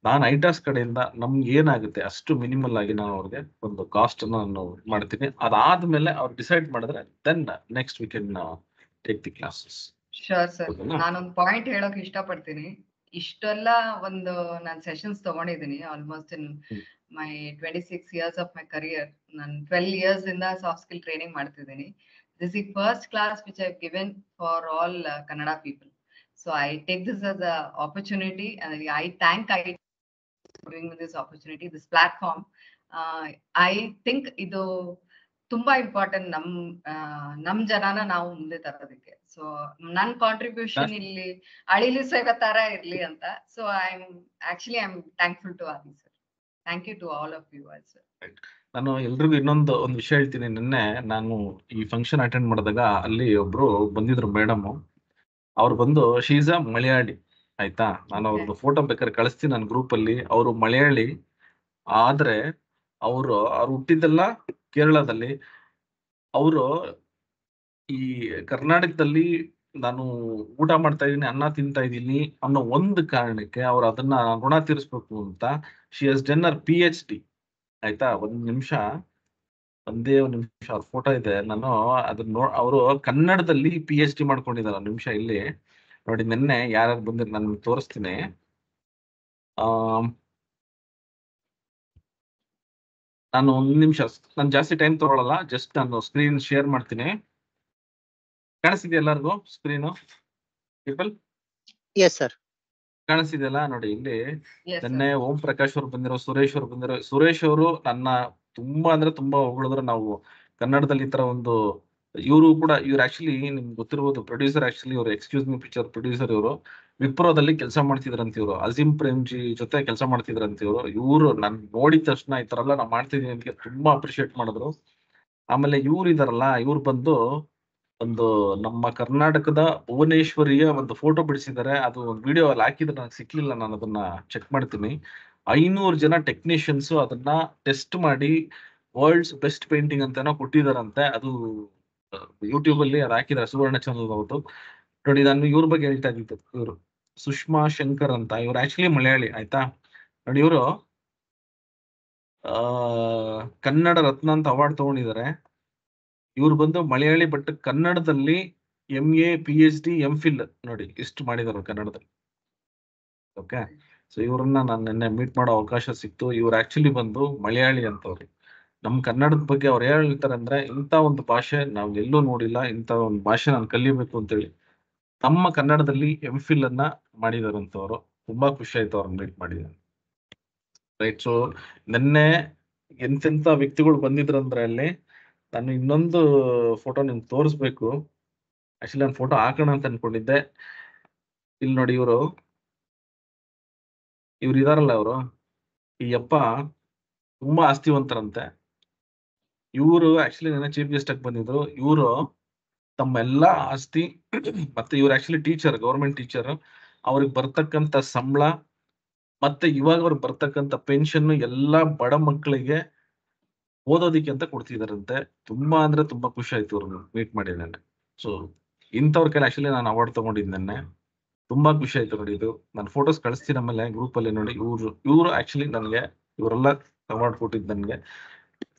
ನಾನು ಐಟಾಸ್ ಕಡೆಯಿಂದ ನಮ್ಗೆ ಏನಾಗುತ್ತೆ ಅಷ್ಟು ಮಿನಿಮಲ್ ಆಗಿ ನಾನು ಅವ್ರಿಗೆ ಒಂದು ಕಾಸ್ಟ್ ಅನ್ನ ನಾನು ಮಾಡ್ತೀನಿ. ಅದಾದ್ಮೇಲೆ ಅವ್ರು ಡಿಸೈಡ್ ಮಾಡಿದ್ರೆ then next we can take the classes. Sure, sir. ಹೌದಲ್ಲ? ನಾನೊಂದು ಪಾಯಿಂಟ್ ಹೇಳೋಕ್ ಇಷ್ಟಪಡ್ತೀನಿ. ಇಷ್ಟೆಲ್ಲ ಒಂದು ನಾನು ಸೆಷನ್ಸ್ ತಗೊಂಡಿದ್ದೀನಿ almost in my 26 years of my career. ನಾನು 12 years ಇಂದ ಸಾಫ್ಟ್ ಸ್ಕಿಲ್ ಟ್ರೈನಿಂಗ್ ಮಾಡ್ತಿದ್ದೀನಿ. This is the first class which I've given for all Kannada people. So I take this as an opportunity and I thank IT for giving me this opportunity, this platform. I think ಇದು ತುಂಬಾ important ನಮ್ ಜನನ ನಾವು ಮುಂದೆ ತರೋದಕ್ಕೆ. So ನನ್ contribution ಇಲ್ಲಿ ಅಳಿಲು ಸೇವೆ ತರ ಇರ್ಲಿ ಅಂತ. So I am thankful to Adi sir. Thank you to all of you also. ನಾನು ಎಲ್ರಿಗೂ ಒಂದು ವಿಷಯ ಹೇಳ್ತೀನಿ. ನಿನ್ನೆ ನಾನು ಈ ಫಂಕ್ಷನ್ ಅಟೆಂಡ್ ಮಾಡಿದಾಗ ಅಲ್ಲಿ ಒಬ್ರು ಬಂದಿದ್ರು ಮೇಡಮ್. ಅವ್ರು ಬಂದು ಶೀಸ್ ಅ ಮಲಯಾಳಿ ಆಯ್ತಾ. ನಾನು ಅವ್ರದ್ದು ಫೋಟೋ ಬೇಕಾದ್ರೆ ಕಳಿಸ್ತೀನಿ ನನ್ನ ಗ್ರೂಪ್ ಅಲ್ಲಿ. ಅವರು ಮಲಯಾಳಿ ಆದ್ರೆ ಅವ್ರು ಹುಟ್ಟಿದ್ದೆಲ್ಲ ಕೇರಳದಲ್ಲಿ. ಅವರು ಈ ಕರ್ನಾಟಕದಲ್ಲಿ ನಾನು ಊಟ ಮಾಡ್ತಾ ಇದೀನಿ, ಅನ್ನ ತಿಂತಾ ಇದ್ದೀನಿ ಅನ್ನೋ ಒಂದು ಕಾರಣಕ್ಕೆ ಅವ್ರು ಅದನ್ನ ಋಣ ತೀರಿಸ್ಬೇಕು ಅಂತ she has done Har PhD ಆಯ್ತಾ. ಒಂದ್ ನಿಮಿಷ ಒಂದೇ ಒಂದು ನಿಮಿಷ ಅವ್ರ ಫೋಟೋ ಇದೆ. ನಾನು ಅದನ್ನ ಅವರು ಕನ್ನಡದಲ್ಲಿ PhD ಮಾಡ್ಕೊಂಡಿದ್ದಾರೆ. ಒಂದು ನಿಮಿಷ ಇಲ್ಲಿ ನೋಡಿ, ನಿನ್ನೆ ಯಾರ್ಯಾರು ಬಂದಿರ್ ನಾನು ತೋರಿಸ್ತೀನಿ. ನಾನು ಒಂದು ನಿಮಿಷ, ನಾನು ಜಾಸ್ತಿ ಟೈಮ್ ತಗೊಳ್ಳಲ್ಲ, ಜಸ್ಟ್ ನಾನು ಸ್ಕ್ರೀನ್ ಶೇರ್ ಮಾಡ್ತೀನಿ. ಕಾಣಿಸ್ತಿದೆ ಎಲ್ಲರಿಗೂ ಸ್ಕ್ರೀನು ಪೀಪಲ್? Yes sir. ಕಾಣಿಸ್ತಿದೆಯಲ್ಲ ನೋಡಿ ಇಲ್ಲಿ. Yes, ನಿನ್ನೆ ಓಂ ಪ್ರಕಾಶ್ ಅವ್ರು ಬಂದಿರೋ, ಸುರೇಶ್ ಅವ್ರು ಬಂದಿರೋ. ಸುರೇಶ್ ಅವರು ನನ್ನ ತುಂಬಾ ಅಂದ್ರೆ ತುಂಬಾ ಹೊಗಳಿದ್ರು. ನಾವು ಕನ್ನಡದಲ್ಲಿ ಈ ತರ ಒಂದು ಇವರು ಆಕ್ಚುಲಿ ನಿಮ್ಗೆ ಗೊತ್ತಿರ್ಬೋದು, ಪ್ರೊಡ್ಯೂಸರ್. ಆಕ್ಚುಲಿ ಇವರು ಎಕ್ಸ್ಕ್ಯೂಸ್ ಮಿ ಪಿಕ್ಚರ್ ಪ್ರೊಡ್ಯೂಸರ್. ಇವರು ವಿಪ್ರೋದಲ್ಲಿ ಕೆಲಸ ಮಾಡ್ತಿದ್ರಂತ. ಇವರು ಅಜೀಂ ಪ್ರೇಮ್ಜಿ ಜೊತೆ ಕೆಲಸ ಮಾಡ್ತಿದ್ರಂತ. ಇವರು ನನ್ ನೋಡಿದ ತಕ್ಷಣ ಈ ತರ ಎಲ್ಲ ನಾವು ಮಾಡ್ತಿದೀನಿ ಅಂತ ತುಂಬಾ ಅಪ್ರಿಶಿಯೇಟ್ ಮಾಡಿದ್ರು. ಆಮೇಲೆ ಇವ್ರು ಇದಾರಲ್ಲ, ಇವ್ರು ಬಂದು ಒಂದು ನಮ್ಮ ಕರ್ನಾಟಕದ ಭುವನೇಶ್ವರಿಯ ಒಂದು ಫೋಟೋ ಬಿಡಿಸಿದ್ದಾರೆ. ಅದು ಒಂದು ವಿಡಿಯೋ ಅಲ್ಲಿ ಹಾಕಿದ್ರೆ ನನಗೆ ಸಿಕ್ಲಿಲ್ಲ, ನಾನು ಅದನ್ನ ಚೆಕ್ ಮಾಡ್ತೀನಿ. 500 ಜನ ಟೆಕ್ನಿಷಿಯನ್ಸ್ ಅದನ್ನ ಟೆಸ್ಟ್ ಮಾಡಿ ವರ್ಲ್ಡ್ಸ್ ಬೆಸ್ಟ್ ಪೇಂಟಿಂಗ್ ಅಂತಾನೋ ಕೊಟ್ಟಿದಾರಂತೆ. ಅದು ಯೂಟ್ಯೂಬ್ ಅಲ್ಲಿ ಅದು ಹಾಕಿದ್ದಾರೆ, ಸುವರ್ಣ ಚಾನಲ್ ಅವ್ರದ್ದು. ನೋಡಿ, ನಾನು ಇವ್ರ ಬಗ್ಗೆ ಹೇಳ್ತಾ ಇದ್ದಿದ್ದು. ಇವರು ಸುಷ್ಮಾ ಶಂಕರ್ ಅಂತ. ಇವ್ರು ಆಕ್ಚುಲಿ ಮಲಯಾಳಿ, ಆಯ್ತಾ. ನೋಡಿ, ಇವರು ಕನ್ನಡ ರತ್ನ ಅಂತ ಅವಾರ್ಡ್ ತಗೊಂಡಿದ್ದಾರೆ. ಇವ್ರು ಬಂದು ಮಲಯಾಳಿ, ಬಟ್ ಕನ್ನಡದಲ್ಲಿ MA PhD MPhil ನೋಡಿ ಇಷ್ಟು ಮಾಡಿದಾರೆ ಕನ್ನಡದಲ್ಲಿ. ಓಕೆ, ಸೊ ಇವ್ರನ್ನ ನಾನು ನಿನ್ನೆ ಮೀಟ್ ಮಾಡೋ ಅವಕಾಶ ಸಿಕ್ತು. ಇವ್ರು ಆಕ್ಚುಲಿ ಬಂದು ಮಲಯಾಳಿ ಅಂತವ್ರು. ನಮ್ ಕನ್ನಡದ ಬಗ್ಗೆ ಅವ್ರು ಹೇಳ್ತಾರೆ ಅಂದ್ರೆ, ಇಂಥ ಒಂದು ಭಾಷೆ ನಾವು ಎಲ್ಲೂ ನೋಡಿಲ್ಲ, ಇಂಥ ಒಂದು ಭಾಷೆ ನಾನು ಕಲಿಬೇಕು ಅಂತೇಳಿ ನಮ್ಮ ಕನ್ನಡದಲ್ಲಿ MPhil ಅನ್ನ ಮಾಡಿದಾರಂತವ್ರು. ತುಂಬಾ ಖುಷಿ ಆಯ್ತು ಅವ್ರನ್ನ ಮೀಟ್ ಮಾಡಿದ್ದಾರೆ. ರೈಟ್. ಸೊ ನಿನ್ನೆ ಎಂತೆಂತ ವ್ಯಕ್ತಿಗಳು ಬಂದಿದ್ರಂದ್ರೆ ಅಲ್ಲಿ ನಾನು ಇನ್ನೊಂದು ಫೋಟೋ ನಿಮ್ಗೆ ತೋರಿಸ್ಬೇಕು. ಆಕ್ಚುಲಿ ನಾನು ಫೋಟೋ ಹಾಕೋಣ ಅಂತ ಅನ್ಕೊಂಡಿದ್ದೆ. ಇಲ್ಲಿ ನೋಡಿ, ಇವ್ರು ಇದಾರಲ್ಲ, ಅವರು ಈ ಅಪ್ಪ ತುಂಬಾ ಆಸ್ತಿವಂತರಂತೆ. ಇವರು ಆಕ್ಚುಲಿ ನನ್ನ ಚೀಫ್ ಗೆಸ್ಟ್ ಆಗಿ ಬಂದಿದ್ರು. ಇವರು ತಮ್ಮ ಎಲ್ಲಾ ಆಸ್ತಿ ಮತ್ತೆ ಇವ್ರು ಆಕ್ಚುಲಿ ಟೀಚರ್, ಗೌರ್ಮೆಂಟ್ ಟೀಚರ್. ಅವ್ರಿಗೆ ಬರ್ತಕ್ಕಂತ ಸಂಬಳ ಮತ್ತೆ ಇವಾಗ ಅವ್ರಿಗೆ ಬರ್ತಕ್ಕಂತ ಪೆನ್ಷನ್ ಎಲ್ಲಾ ಬಡ ಮಕ್ಕಳಿಗೆ ಓದೋದಿಕ್ಕೆ ಅಂತ ಕೊಡ್ತಿದಾರಂತೆ. ತುಂಬಾ ಅಂದ್ರೆ ತುಂಬಾ ಖುಷಿ ಆಯ್ತು ಅವ್ರನ್ನ ಮೀಟ್ ಮಾಡಿ ನನಗೆ. ಸೊ ಇಂಥವ್ರ ಕೈಲಿ ಆಕ್ಚುಲಿ ನಾನು ಅವಾರ್ಡ್ ತಗೊಂಡಿದ್ದೆ ನೆನ್ನೆ. ತುಂಬಾ ಖುಷಿ ಆಯ್ತು ನೋಡಿ. ಇದು ನಾನು ಫೋಟೋಸ್ ಕಳಿಸ್ತೀನಿ ಆಮೇಲೆ ಗ್ರೂಪ್ ಅಲ್ಲಿ ನೋಡಿ. ಇವ್ರು ಆಕ್ಚುಲಿ ನನಗೆ ಇವರೆಲ್ಲ ಅವಾರ್ಡ್ ಕೊಟ್ಟಿದ್ದು ನನಗೆ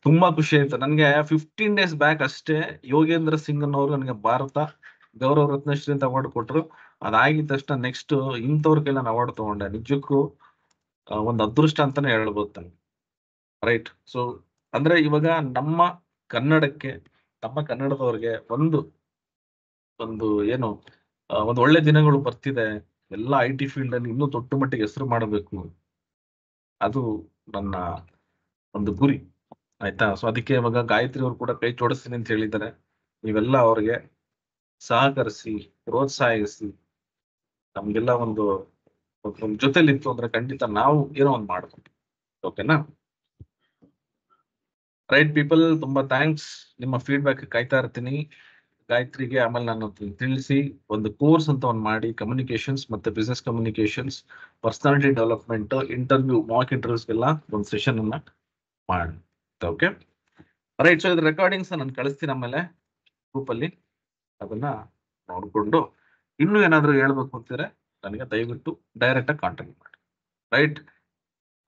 ತುಂಬಾ ಖುಷಿ ಆಯ್ತು. ನನಗೆ 15 days ಬ್ಯಾಕ್ ಅಷ್ಟೇ ಯೋಗೇಂದ್ರ ಸಿಂಗ್ ಅನ್ನೋರು ನನಗೆ ಭಾರತ ಗೌರವ ರತ್ನಶ್ರೀ ಅಂತ ಅವಾರ್ಡ್ ಕೊಟ್ಟರು. ಅದಾಗಿದ ತಕ್ಷಣ ನೆಕ್ಸ್ಟ್ ಇಂಥವ್ರ ಕೈಲಿ ನಾನು ಅವಾರ್ಡ್ ತಗೊಂಡೆ. ನಿಜಕ್ಕೂ ಒಂದು ಅದೃಷ್ಟ ಅಂತಾನೆ ಹೇಳ್ಬೋದು ನನಗೆ. ರೈಟ್. ಸೊ ಅಂದ್ರೆ ಇವಾಗ ನಮ್ಮ ಕನ್ನಡಕ್ಕೆ, ನಮ್ಮ ಕನ್ನಡದವ್ರಿಗೆ ಒಂದು ಏನು ಒಂದು ಒಳ್ಳೆ ದಿನಗಳು ಬರ್ತಿದೆ. ಎಲ್ಲ IT ಫೀಲ್ಡ್ ಅಲ್ಲಿ ಇನ್ನೂ ದೊಡ್ಡ ಮಟ್ಟಿಗೆ ಹೆಸರು ಮಾಡಬೇಕು, ಅದು ನನ್ನ ಒಂದು ಗುರಿ. ಆಯ್ತಾ. ಸೊ ಅದಕ್ಕೆ ಇವಾಗ ಗಾಯತ್ರಿ ಅವರು ಕೂಡ ಕೈ ಜೋಡಿಸ್ತೀನಿ ಅಂತ ಹೇಳಿದ್ದಾರೆ. ನೀವೆಲ್ಲ ಅವ್ರಿಗೆ ಸಹಕರಿಸಿ, ಪ್ರೋತ್ಸಾಹಿಸಿ, ನಮ್ಗೆಲ್ಲ ಒಂದು ಜೊತೆಲಿ ಇತ್ತು ಅಂದ್ರೆ ಖಂಡಿತ ನಾವು ಏನೋ ಒಂದು ಮಾಡ್ಬೋದು. ಓಕೆನಾ? ರೈಟ್ ಪೀಪಲ್, ತುಂಬಾ ಥ್ಯಾಂಕ್ಸ್. ನಿಮ್ಮ ಫೀಡ್ಬ್ಯಾಕ್ ಕಾಯ್ತಾ ಇರ್ತೀನಿ. ಗಾಯತ್ರಿಗೆ ಆಮೇಲೆ ನಾನು ತಿಳಿಸಿ ಒಂದು ಕೋರ್ಸ್ ಅಂತ ಒಂದು ಮಾಡಿ, ಕಮ್ಯುನಿಕೇಶನ್ಸ್ ಮತ್ತೆ business communications, personality development, interview, mock ಇಂಟರ್ವ್ಯೂಸ್ಗೆಲ್ಲ ಒಂದು ಸೆಷನ್ ಅನ್ನ ಮಾಡಿ. Okay right. ಸೊ ಇದ್ರ ರೆಕಾರ್ಡಿಂಗ್ಸ್ ನಾನು ಕಳಿಸ್ತೀನಿ ಆಮೇಲೆ ಗ್ರೂಪ್ ಅಲ್ಲಿ. ಅದನ್ನ ನೋಡ್ಕೊಂಡು ಇನ್ನೂ ಏನಾದ್ರು ಹೇಳ್ಬೇಕು ಅಂತಿದ್ರೆ ನನಗೆ ದಯವಿಟ್ಟು ಡೈರೆಕ್ಟ್ ಆಗಿ ಕಾಂಟ್ಯಾಕ್ಟ್ ಮಾಡಿ. Right.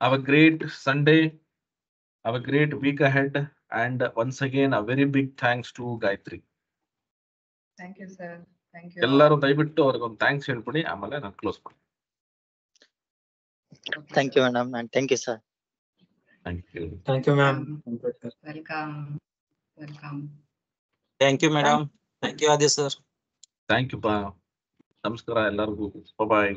Have a great Sunday, have a great week ahead, and once again a very big thanks to Gayathri. Thank you, sir. Thank you. ಎಲ್ಲರೂ ದಯವಿಟ್ಟು ಅವ್ರಿಗೊಂದು ಥ್ಯಾಂಕ್ಸ್ ಹೇಳ್ಬಿಡಿ, ಆಮೇಲೆ ನಾನು ಕ್ಲೋಸ್ ಮಾಡ್ತೀನಿ. Thank you madam, and thank you sir. Thank you. Thank you ma'am. Welcome. Welcome. Thank you madam. Thank you Adi sir. Thank you ಪಾ. ನಮಸ್ಕಾರ ಎಲ್ಲರಿಗೂ. ಬಾಯ್.